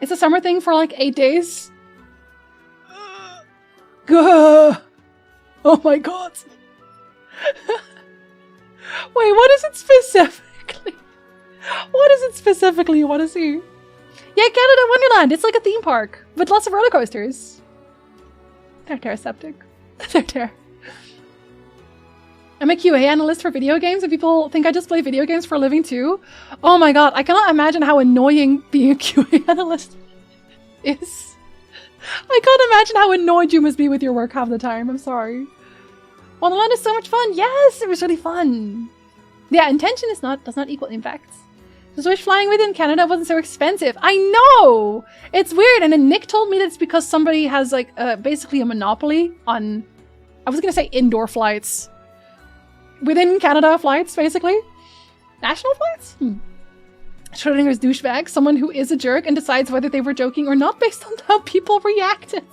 Speaker 1: It's a summer thing for like 8 days. Oh my god. Wait, what is it specifically? What is it specifically you want to see? Yeah, Canada Wonderland. It's like a theme park with lots of roller coasters. They're septic. They're. I'm a QA analyst for video games, and people think I just play video games for a living too. Oh my god, I cannot imagine how annoying being a QA analyst is. I can't imagine how annoyed you must be with your work half the time. I'm sorry. Wonderland is so much fun. Yes, it was really fun. Yeah, intention does not equal impact. The Switch flying within Canada wasn't so expensive. I know! It's weird, and then Nick told me that it's because somebody has like basically a monopoly on, I was gonna say indoor flights. Within Canada flights, basically. National flights? Schrodinger's douchebag, someone who is a jerk and decides whether they were joking or not based on how people reacted.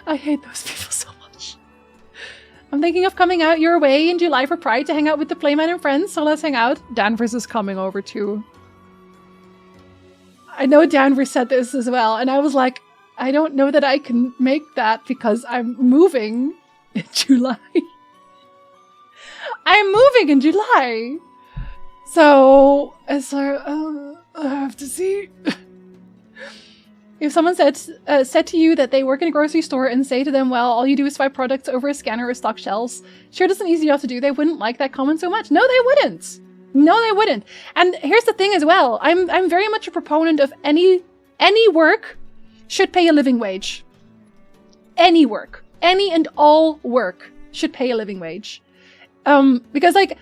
Speaker 1: I hate those people so much. I'm thinking of coming out your way in July for Pride to hang out with the Playman and friends, so let's hang out. Danvers is coming over too. I know Danvers said this as well, and I was like, I don't know that I can make that because I'm moving in July. I'm moving in July. So, I have to see. If someone said to you that they work in a grocery store and say to them, well, all you do is swipe products over a scanner or stock shelves, sure doesn't easy enough to do, they wouldn't like that comment so much. No, they wouldn't. No, they wouldn't. And here's the thing as well. I'm very much a proponent of any work should pay a living wage. Any work. Any and all work should pay a living wage. Because like,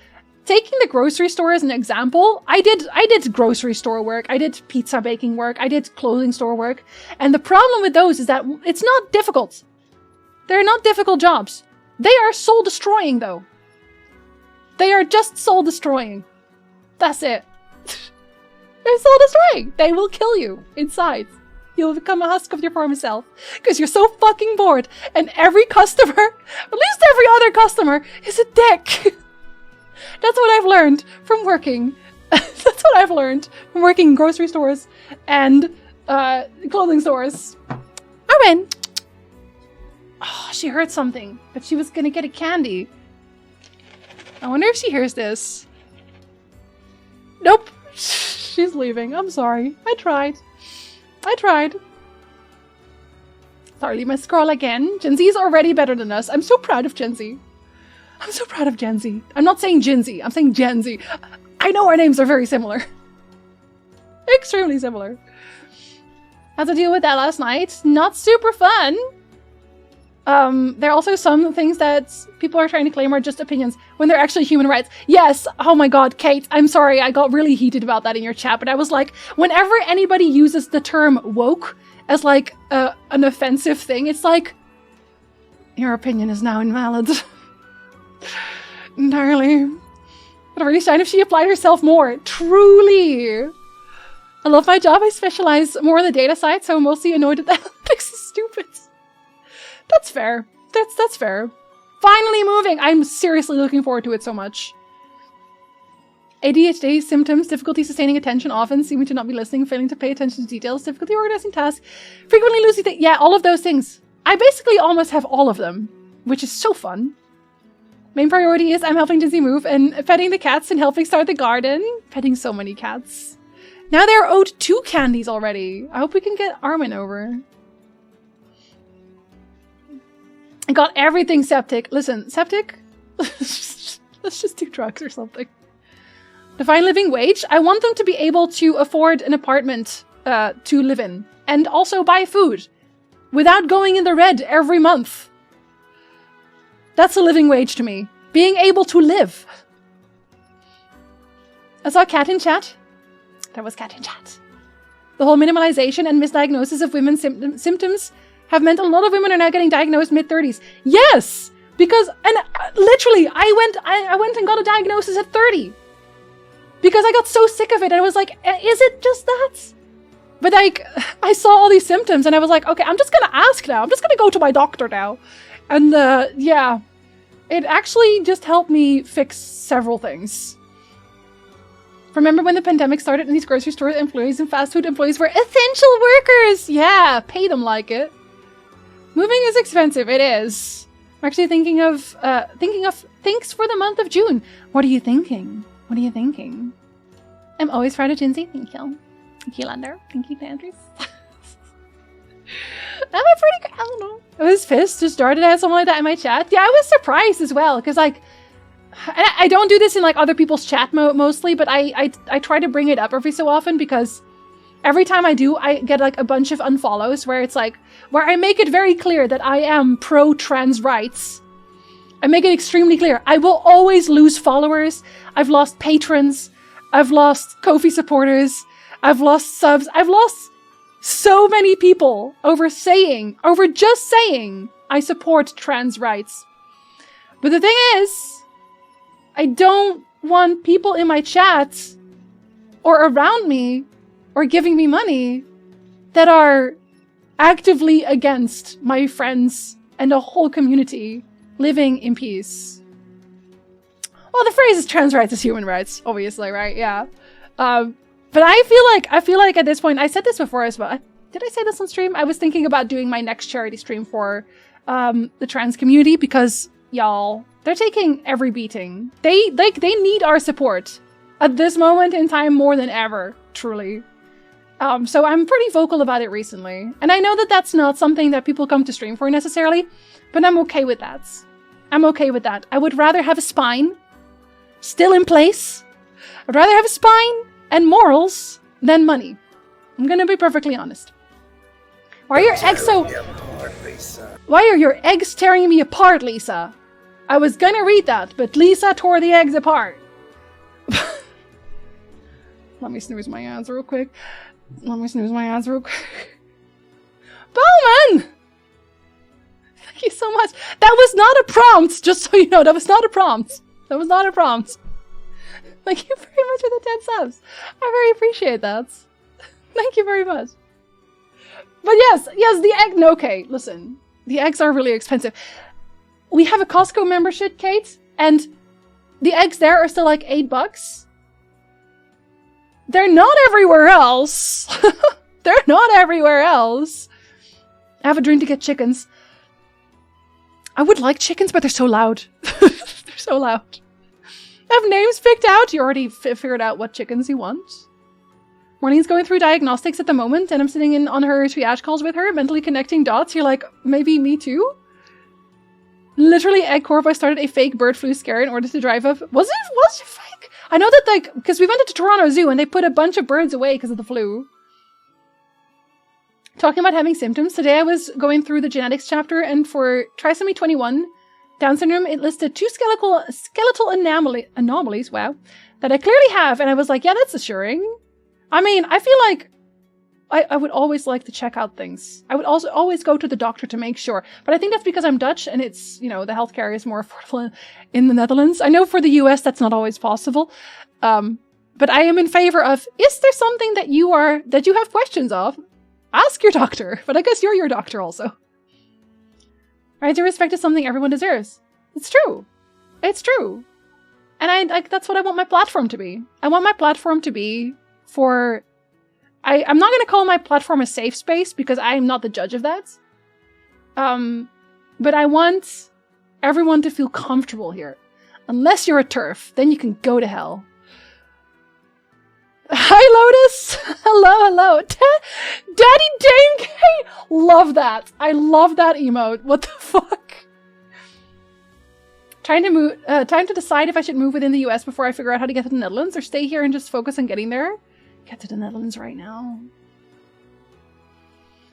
Speaker 1: taking the grocery store as an example, I did grocery store work, I did pizza baking work, I did clothing store work, and the problem with those is that it's not difficult. They're not difficult jobs. They are soul destroying though. They are just soul destroying. That's it. They're soul destroying. They will kill you inside. You'll become a husk of your former self because you're so fucking bored, and every customer, at least every other customer, is a dick. That's what I've learned from working. That's what I've learned from working in grocery stores and clothing stores. Arwen! Oh, she heard something, but she was gonna get a candy. I wonder if she hears this. Nope. She's leaving. I'm sorry. I tried. Sorry, leave my scroll again. Gen Z is already better than us. I'm so proud of Gen Z. I'm so proud of Gen Z. I'm not saying Gen Z. I'm saying Gen Z. I know our names are very similar. Extremely similar. Had to deal with that last night. Not super fun. There are also some things that people are trying to claim are just opinions when they're actually human rights. Yes, oh my god, Kate, I'm sorry, I got really heated about that in your chat, but I was like, whenever anybody uses the term woke as like an offensive thing, it's like, your opinion is now invalid. Entirely. But really shine if she applied herself more. Truly. I love my job. I specialize more on the data side, so I'm mostly annoyed at that. This is stupid. That's fair. That's fair. Finally moving. I'm seriously looking forward to it so much. ADHD symptoms, difficulty sustaining attention, often seeming to not be listening, failing to pay attention to details, difficulty organizing tasks, frequently losing things. Yeah, all of those things. I basically almost have all of them, which is so fun. Main priority is I'm helping Dizzy move and petting the cats and helping start the garden. Petting so many cats. Now they're owed 2 candies already. I hope we can get Armin over. I got everything septic. Listen, septic? Let's just do drugs or something. Define living wage. I want them to be able to afford an apartment to live in. And also buy food. Without going in the red every month. That's a living wage to me. Being able to live. I saw Cat in chat. There was Cat in chat. The whole minimalization and misdiagnosis of women's symptoms have meant a lot of women are now getting diagnosed mid-30s. Yes! Because, and literally, I went and got a diagnosis at 30. Because I got so sick of it. And I was like, is it just that? But like, I saw all these symptoms and I was like, okay, I'm just gonna ask now. I'm just gonna go to my doctor now. And yeah, it actually just helped me fix several things. Remember when the pandemic started and these grocery store employees and fast food employees were essential workers? Yeah, pay them like it. Moving is expensive, it is. I'm actually thinking of things for the month of June. What are you thinking? What are you thinking? I'm always proud of Jinsey. Thank you. Thank you, Lander. Thank you, Andrews. I'm a pretty good, I don't know. It was Fist just started at something like that in my chat. Yeah, I was surprised as well, because like, I don't do this in like other people's chat mostly, but I try to bring it up every so often because every time I do, I get like a bunch of unfollows where it's like, where I make it very clear that I am pro-trans rights. I make it extremely clear. I will always lose followers. I've lost patrons. I've lost Ko-fi supporters. I've lost subs. I've lost so many people over just saying I support trans rights. But the thing is, I don't want people in my chats or around me or giving me money that are actively against my friends and a whole community living in peace. Well, the phrase is trans rights is human rights, obviously, right? Yeah. But I feel like at this point, I said this before as well. Did I say this on stream? I was thinking about doing my next charity stream for the trans community because, y'all, they're taking every beating. They need our support at this moment in time more than ever, truly. So I'm pretty vocal about it recently. And I know that that's not something that people come to stream for necessarily, but I'm okay with that. I'm okay with that. I would rather have a spine still in place. I'd rather have a spine and morals than money. I'm gonna be perfectly honest. Why are your eggs so... Why are your eggs tearing me apart, Lisa? I was gonna read that, but Lisa tore the eggs apart. Let me snooze my ads real quick. Bowman! Thank you so much. That was not a prompt, just so you know. That was not a prompt. Thank you very much for the 10 subs. I very appreciate that. Thank you very much. But yes, the egg... No, okay, listen. The eggs are really expensive. We have a Costco membership, Kate, and the eggs there are still like $8. They're not everywhere else. They're not everywhere else. I have a dream to get chickens. I would like chickens, but they're so loud. They're so loud. I have names picked out. You already figured out what chickens you want. Marlene's going through diagnostics at the moment, and I'm sitting in on her triage calls with her, mentally connecting dots. You're like, maybe me too? Literally, Egg Corp, I started a fake bird flu scare in order to drive up. Was it fake? I know that, like, because we went to Toronto Zoo and they put a bunch of birds away because of the flu. Talking about having symptoms, today I was going through the genetics chapter, and for trisomy 21, Down syndrome, it listed 2 skeletal anomalies, wow, that I clearly have, and I was like, yeah, that's assuring. I mean, I feel like I would always like to check out things. I would also always go to the doctor to make sure. But I think that's because I'm Dutch and it's, you know, the healthcare is more affordable in the Netherlands. I know for the US that's not always possible. But I am in favor of, is there something that you have questions of? Ask your doctor. But I guess you're your doctor also. Right to respect is something everyone deserves. It's true. It's true. And that's what I want my platform to be. I want my platform to be for... I'm not going to call my platform a safe space because I am not the judge of that. But I want everyone to feel comfortable here. Unless you're a TERF, then you can go to hell. Hi, Lotus! Hello. Daddy Dame K! Love that. I love that emote. What the fuck? Time to decide if I should move within the US before I figure out how to get to the Netherlands, or stay here and just focus on getting there. Get to the Netherlands right now.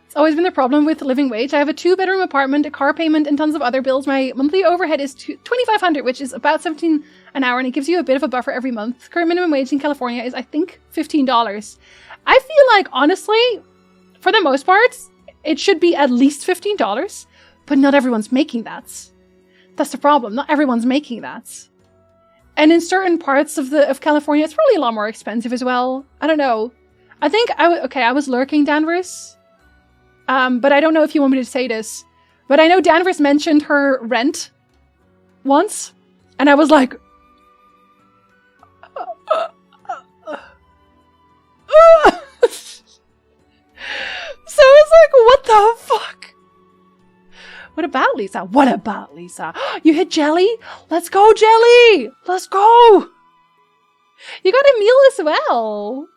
Speaker 1: It's always been the problem with living wage. I have a 2-bedroom apartment, a car payment, and tons of other bills. My monthly overhead is $2,500, which is about $17 an hour, and it gives you a bit of a buffer every month. Current minimum wage in California is, I think, $15. I feel like, honestly, for the most part, it should be at least $15, but not everyone's making that. That's the problem. Not everyone's making that. And in certain parts of California, it's probably a lot more expensive as well. I don't know. I think I was lurking Danvers. But I don't know if you want me to say this. But I know Danvers mentioned her rent once. And I was like... So it's like, what the fuck? What about Lisa? What about Lisa? You hit Jelly? Let's go, Jelly! Let's go! You got a meal as well.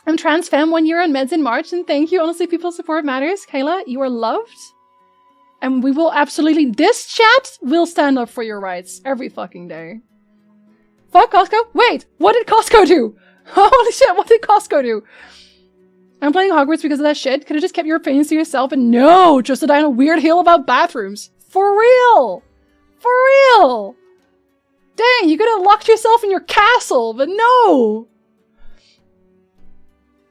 Speaker 1: I'm trans femme, 1 year on meds in March, and thank you. Honestly, people's support matters. Kayla, you are loved. And we will absolutely... This chat will stand up for your rights every fucking day. Fuck Costco? Wait, what did Costco do? Holy shit, what did Costco do? I'm playing Hogwarts because of that shit. Could have just kept your opinions to yourself, and no, just to die on a weird hill about bathrooms. For real! For real! Dang, you could have locked yourself in your castle, but no!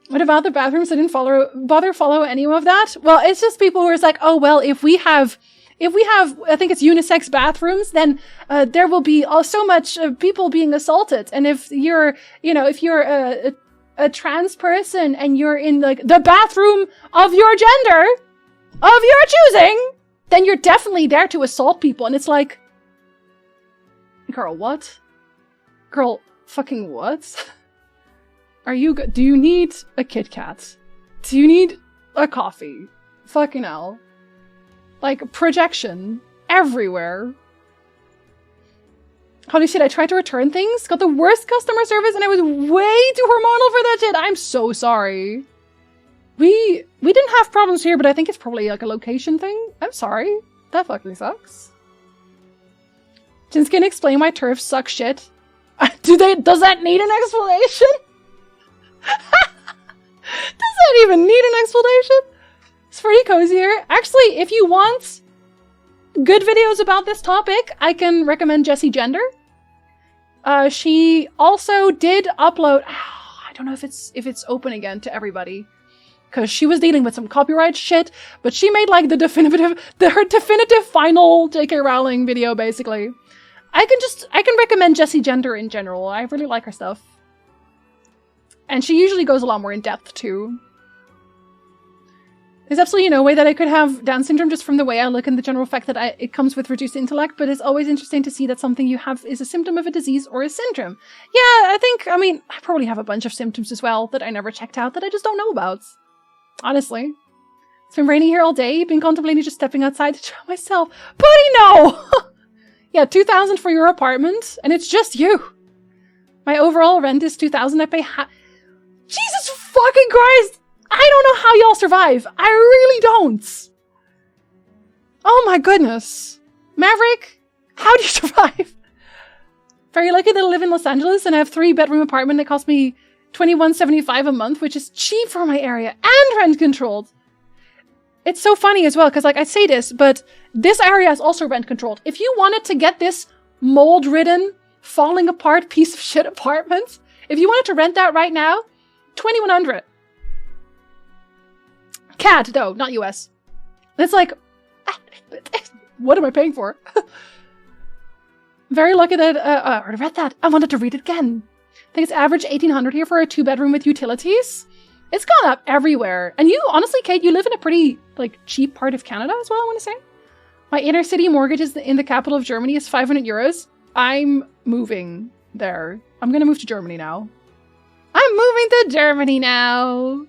Speaker 1: What about the bathrooms? I didn't bother follow any of that. Well, it's just people who are like, oh, well, if we have, I think it's unisex bathrooms, then there will be so much people being assaulted. And if you're, if you're a trans person and you're in like the bathroom of your gender, of your choosing, then you're definitely there to assault people. And it's like, girl, what? Girl, fucking what? Are you good? Do you need a Kit Kat? Do you need a coffee? Fucking hell. Like, projection everywhere. Holy shit, I tried to return things, got the worst customer service, and I was way too hormonal for that shit. I'm so sorry. We didn't have problems here, but I think it's probably like a location thing. I'm sorry. That fucking sucks. Jins can explain why turfs suck shit. Does that need an explanation? Does that even need an explanation? It's pretty cozy here. Actually, if you want good videos about this topic, I can recommend Jessie Gender. She also did upload... I don't know if it's open again to everybody, because she was dealing with some copyright shit, but she made like her definitive final J.K. Rowling video, basically. I can recommend Jessie Gender in general. I really like her stuff. And she usually goes a lot more in depth, too. There's absolutely no way that I could have Down syndrome just from the way I look and the general fact that it comes with reduced intellect, but it's always interesting to see that something you have is a symptom of a disease or a syndrome. Yeah, I probably have a bunch of symptoms as well that I never checked out that I just don't know about. Honestly. It's been raining here all day, been contemplating just stepping outside to drown myself. Buddy, no! Yeah, $2,000 for your apartment, and it's just you. My overall rent is $2,000. I pay Jesus fucking Christ! I don't know how y'all survive. I really don't. Oh my goodness. Maverick, how do you survive? Very lucky that I live in Los Angeles and I have a 3-bedroom apartment that costs me $21.75 a month, which is cheap for my area and rent controlled. It's so funny as well, because like I say this, but this area is also rent controlled. If you wanted to get this mold-ridden, falling apart piece of shit apartment, if you wanted to rent that right now, $2,100. CAD, though, not US. It's like, what am I paying for? Very lucky that I already read that. I wanted to read it again. I think it's average $1,800 here for a 2-bedroom with utilities. It's gone up everywhere. And you, honestly, Kate, you live in a pretty, like, cheap part of Canada as well, I want to say. My inner city mortgage is in the capital of Germany is €500. I'm moving there. I'm gonna move to Germany now. I'm moving to Germany now.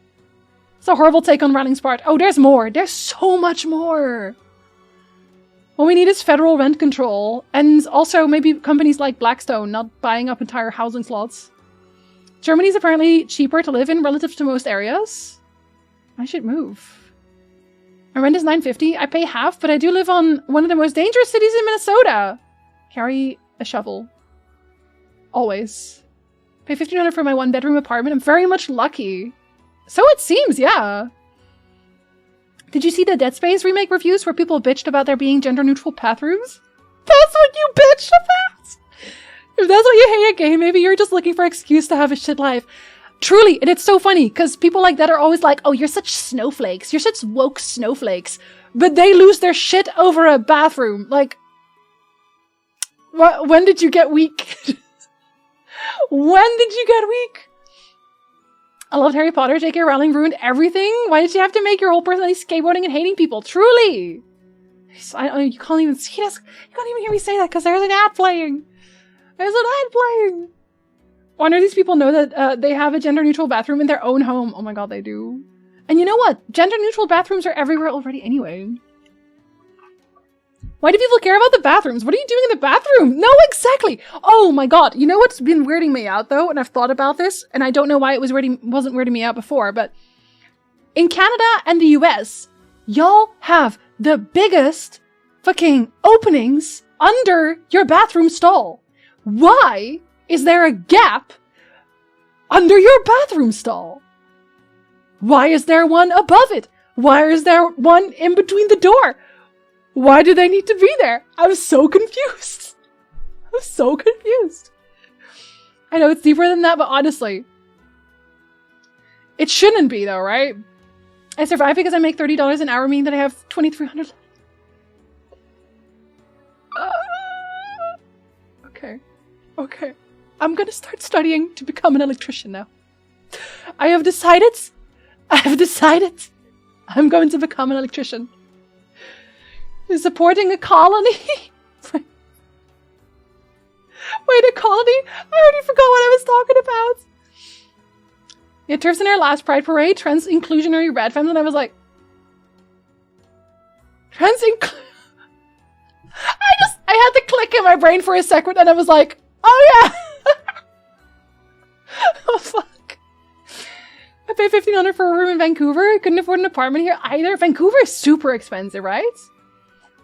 Speaker 1: It's a horrible take on Rowling's part. Oh, there's more. There's so much more. What we need is federal rent control. And also maybe companies like Blackstone not buying up entire housing slots. Germany's apparently cheaper to live in relative to most areas. I should move. My rent is $950. I pay half, but I do live on one of the most dangerous cities in Minnesota. Carry a shovel. Always. Pay $1,500 for my 1-bedroom apartment. I'm very much lucky. So it seems, yeah. Did you see the Dead Space remake reviews where people bitched about there being gender-neutral bathrooms? That's what you bitched about! If that's what you hate a game, maybe you're just looking for an excuse to have a shit life. Truly, and it's so funny, because people like that are always like, oh, you're such snowflakes. You're such woke snowflakes. But they lose their shit over a bathroom. Like, when did you get weak? When did you get weak? I loved Harry Potter. J.K. Rowling ruined everything. Why did you have to make your whole personality skateboarding and hating people? Truly! You can't even see this. You can't even hear me say that because there's an ad playing. There's an ad playing. Wonder these people know that they have a gender-neutral bathroom in their own home. Oh my god, they do. And you know what? Gender-neutral bathrooms are everywhere already anyway. Why do people care about the bathrooms? What are you doing in the bathroom? No, exactly. Oh my god. You know what's been weirding me out though? And I've thought about this, and I don't know why it wasn't weirding me out before, but in Canada and the US, y'all have the biggest fucking openings under your bathroom stall. Why is there a gap under your bathroom stall? Why is there one above it? Why is there one in between the door? Why do they need to be there? I'm so confused. I'm so confused. I know it's deeper than that, but honestly, it shouldn't be though, right? I survive because I make $30 an hour, meaning that I have $2,300. Okay. Okay. I'm gonna start studying to become an electrician now. I have decided I'm going to become an electrician. Supporting a colony? Wait, a colony? I already forgot what I was talking about. Yeah, turfs in our last Pride Parade, trans inclusionary red femmes, and I was like, I had the click in my brain for a second, and I was like, oh yeah! Oh fuck. I paid $1,500 for a room in Vancouver. I couldn't afford an apartment here either. Vancouver is super expensive, right?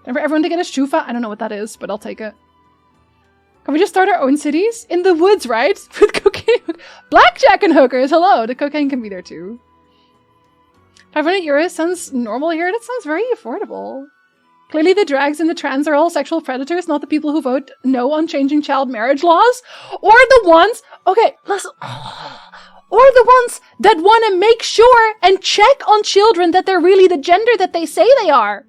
Speaker 1: And for everyone to get a shufa, I don't know what that is, but I'll take it. Can we just start our own cities? In the woods, right? With cocaine. Blackjack and hookers, hello! The cocaine can be there too. 500 euros sounds normal here. That sounds very affordable. Clearly the drags and the trans are all sexual predators, not the people who vote no on changing child marriage laws. Or the ones... Okay, listen. Or the ones that want to make sure and check on children that they're really the gender that they say they are.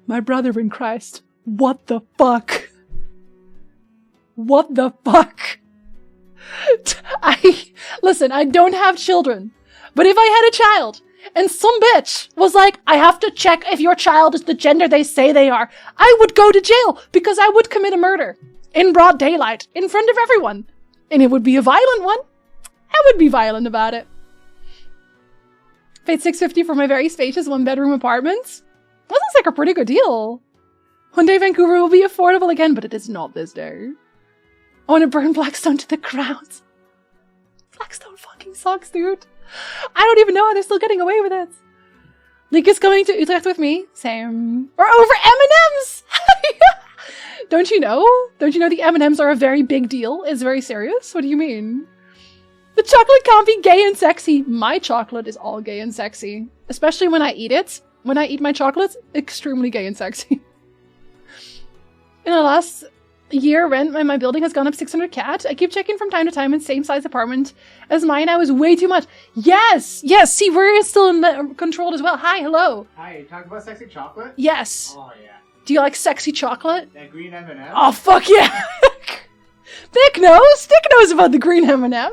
Speaker 1: My brother in Christ. What the fuck? What the fuck? Listen, I don't have children. But if I had a child and some bitch was like, I have to check if your child is the gender they say they are, I would go to jail because I would commit a murder in broad daylight in front of everyone. And it would be a violent one. I would be violent about it. Paid $650 for my very spacious 1-bedroom apartment. That sounds like a pretty good deal. One day Vancouver will be affordable again, but it is not this day. I want to burn Blackstone to the ground. Blackstone fucking sucks, dude. I don't even know how they're still getting away with it. Leek is coming to Utrecht with me. Same. Or over M&Ms! Don't you know? Don't you know the M&Ms are a very big deal? It's very serious. What do you mean? The chocolate can't be gay and sexy. My chocolate is all gay and sexy. Especially when I eat it. When I eat my chocolate, extremely gay and sexy. In the last year, rent in my building has gone up 600 cat. I keep checking from time to time in same size apartment as mine. I was way too much. Yes! Yes! See, we're still in controlled as well. Hi, hello.
Speaker 19: Hi, you talking about sexy chocolate?
Speaker 1: Yes.
Speaker 19: Oh, yeah.
Speaker 1: Do you like sexy chocolate?
Speaker 19: That green M&M?
Speaker 1: Oh, fuck yeah! Dick knows! Dick knows about the green M&M.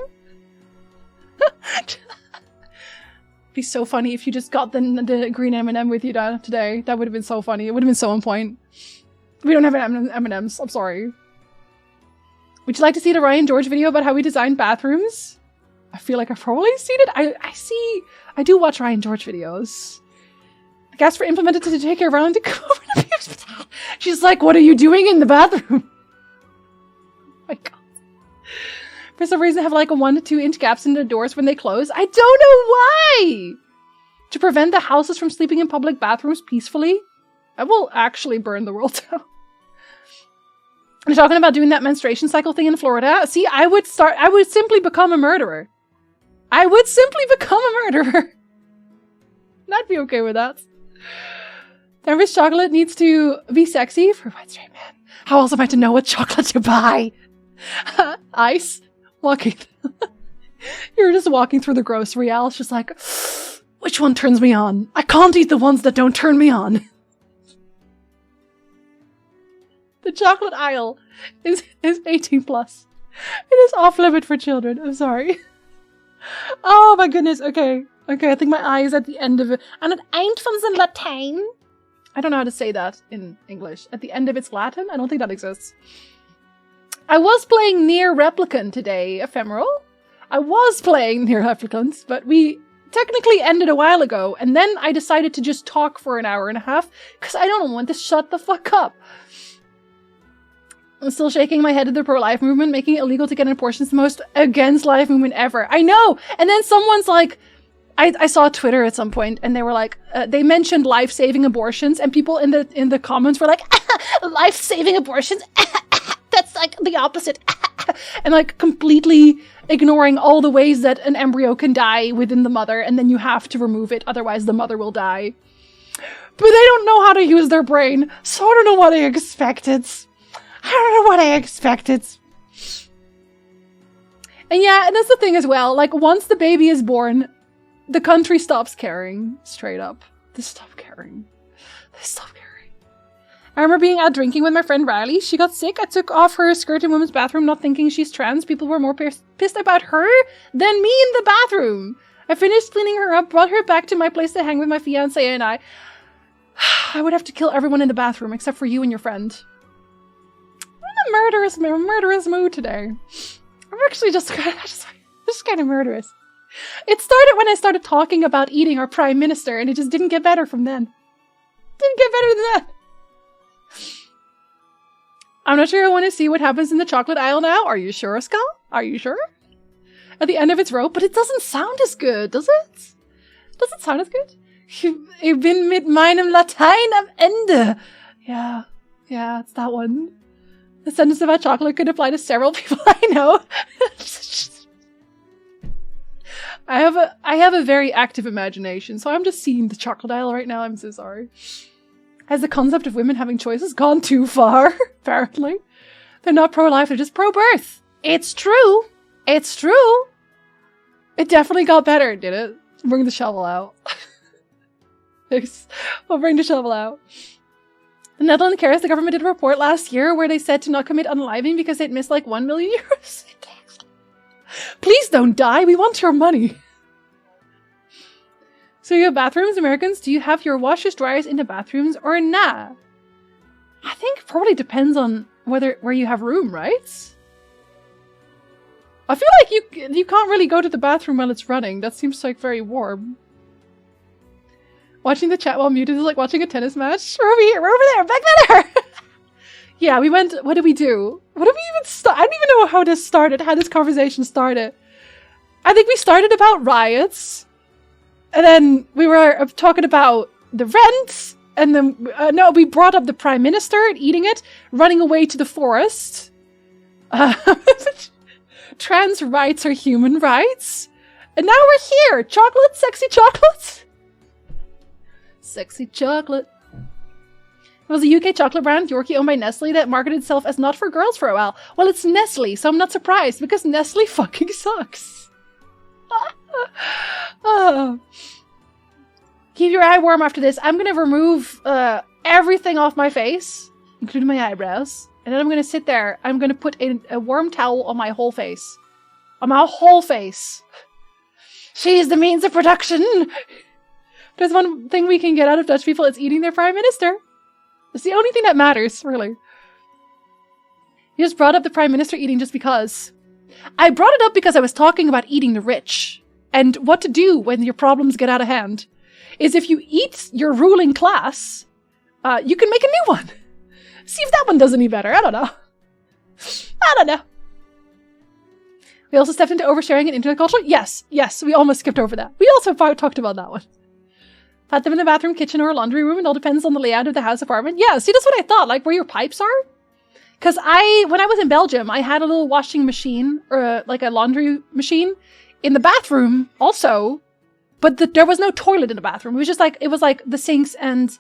Speaker 1: Be so funny if you just got the green M&M with you today. That would have been so funny. It would have been so on point. We don't have M&Ms. I'm sorry. Would you like to see the Ryan George video about how we designed bathrooms? I feel like I've probably seen it. I do watch Ryan George videos. The gas for implemented to take her around to go over the abuse. She's like, what are you doing in the bathroom? Oh my god. For some reason, I have like a 1 to 2 inch gaps in the doors when they close. I don't know why! To prevent the houses from sleeping in public bathrooms peacefully. I will actually burn the world down. They're talking about doing that menstruation cycle thing in Florida. See, I would simply become a murderer. I would simply become a murderer. And I'd be okay with that. Denver's chocolate needs to be sexy for a white straight man. How else am I to know what chocolate to buy? Ice. Walking. You're just walking through the grocery aisle. It's just like, which one turns me on? I can't eat the ones that don't turn me on. The chocolate aisle is 18 plus. It is off limit for children. I'm sorry. Oh my goodness. Okay. Okay, I think my eye is at the end of it. And it ain't from the Latin. I don't know how to say that in English. At the end of its Latin? I don't think that exists. I was playing NieR Replicant today, Ephemeral. I was playing NieR Replicant, but we technically ended a while ago. And then I decided to just talk for an hour and a half because I don't want to shut the fuck up. I'm still shaking my head at the pro-life movement, making it illegal to get an abortion is the most against life movement ever. I know! And then someone's like, I saw Twitter at some point, and they were like, they mentioned life-saving abortions, and people in the comments were like, life-saving abortions? That's like the opposite. And like completely ignoring all the ways that an embryo can die within the mother, and then you have to remove it, otherwise the mother will die. But they don't know how to use their brain, so I don't know what I expected. I don't know what I expected. And yeah, and that's the thing as well. Like, once the baby is born, the country stops caring. Straight up. They stop caring. They stop caring. I remember being out drinking with my friend Riley. She got sick. I took off her skirt in women's bathroom, not thinking she's trans. People were more pissed about her than me in the bathroom. I finished cleaning her up, brought her back to my place to hang with my fiancé, and I would have to kill everyone in the bathroom except for you and your friend. Murderous mood today. I'm actually just kind of murderous. It started when I started talking about eating our prime minister, and it just didn't get better from then. Didn't get better than that. I'm not sure I want to see what happens in the chocolate aisle now. Are you sure, Skull? Are you sure? At the end of its rope, but it doesn't sound as good, does it? Does it sound as good? Ich bin mit meinem Latein am Ende. Yeah, it's that one. The sentence about chocolate could apply to several people I know. I have a very active imagination, so I'm just seeing the chocolate aisle right now. I'm so sorry. Has the concept of women having choices gone too far? Apparently. They're not pro-life, they're just pro-birth. It's true. It's true. It definitely got better, did it? Bring the shovel out. We'll bring the shovel out. The Netherlands cares. The government did a report last year where they said to not commit unaliving because they'd missed like 1 million euros. Please don't die. We want your money. So you have bathrooms, Americans? Do you have your washers, dryers in the bathrooms or nah? I think it probably depends on where you have room, right? I feel like you can't really go to the bathroom while it's running. That seems like very warm. Watching the chat while muted is like watching a tennis match. We're over here. We're over there. Back there. Yeah, we went. What did we do? What did we even start? I don't even know how this started. How this conversation started. I think we started about riots, and then we were talking about the rent, and then no, we brought up the prime minister and eating it, running away to the forest. Trans rights are human rights, and now we're here. Chocolate, sexy chocolate. Sexy chocolate. It was a UK chocolate brand, Yorkie, owned by Nestle, that marketed itself as not for girls for a while. Well, it's Nestle, so I'm not surprised, because Nestle fucking sucks. Keep your eye warm after this. I'm gonna remove everything off my face, including my eyebrows, and then I'm gonna sit there. I'm gonna put a warm towel on my whole face. On my whole face. She is the means of production. There's one thing we can get out of Dutch people, it's eating their prime minister. It's the only thing that matters, really. You just brought up the prime minister eating just because. I brought it up because I was talking about eating the rich. And what to do when your problems get out of hand. Is if you eat your ruling class, you can make a new one. See if that one does any better. I don't know. I don't know. We also stepped into oversharing and internet culture. Yes, we almost skipped over that. We also talked about that one. Had them in the bathroom, kitchen, or a laundry room. It all depends on the layout of the house apartment. Yeah, see, that's what I thought. Like, where your pipes are? Because when I was in Belgium, I had a little washing machine, or like a laundry machine, in the bathroom also. But there was no toilet in the bathroom. It was like the sinks and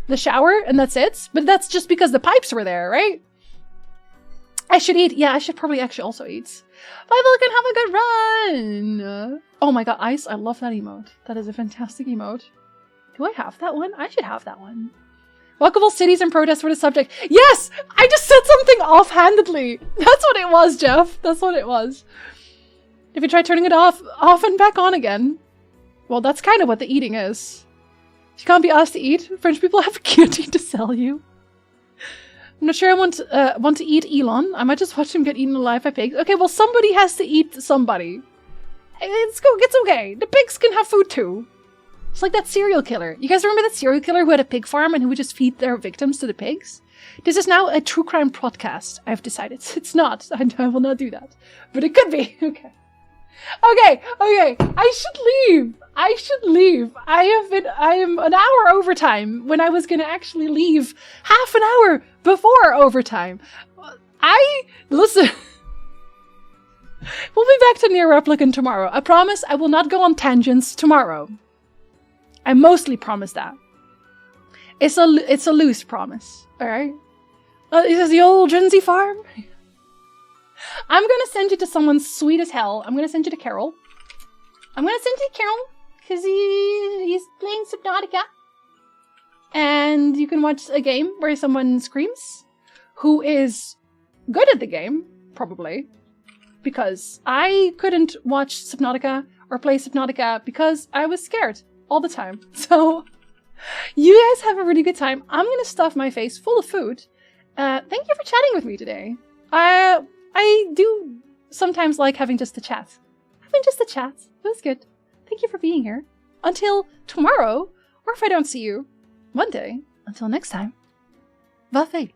Speaker 1: the shower, and that's it. But that's just because the pipes were there, right? I should eat. Yeah, I should probably actually also eat. Bye, Vulcan. Have a good run. Oh my god, Ice. I love that emote. That is a fantastic emote. Do I have that one? I should have that one. Walkable cities and protests were the subject. Yes! I just said something offhandedly. That's what it was, Jeff. That's what it was. If you try turning it off and back on again. Well, that's kind of what the eating is. You can't be asked to eat. French people have a guillotine to sell you. I'm not sure I want to eat Elon. I might just watch him get eaten alive by pigs. Okay, well, somebody has to eat somebody. It's okay. The pigs can have food too. It's like that serial killer. You guys remember that serial killer who had a pig farm and who would just feed their victims to the pigs? This is now a true crime podcast, I've decided. It's not. I will not do that. But it could be. Okay. Okay. I should leave. I am an hour overtime when I was going to actually leave half an hour before overtime. Listen. We'll be back to NieR Replicant tomorrow. I promise I will not go on tangents tomorrow. I mostly promise that. It's a loose promise, alright? This is the old Gen Z farm. I'm gonna send you to someone sweet as hell. I'm gonna send you to Carol. Because he's playing Subnautica. And you can watch a game where someone screams. Who is good at the game, probably. Because I couldn't watch Subnautica or play Subnautica because I was scared all the time. So, you guys have a really good time. I'm gonna stuff my face full of food. Thank you for chatting with me today. I do sometimes like having just a chat. It was good. Thank you for being here. Until tomorrow, or if I don't see you, Monday. Until next time, va fake.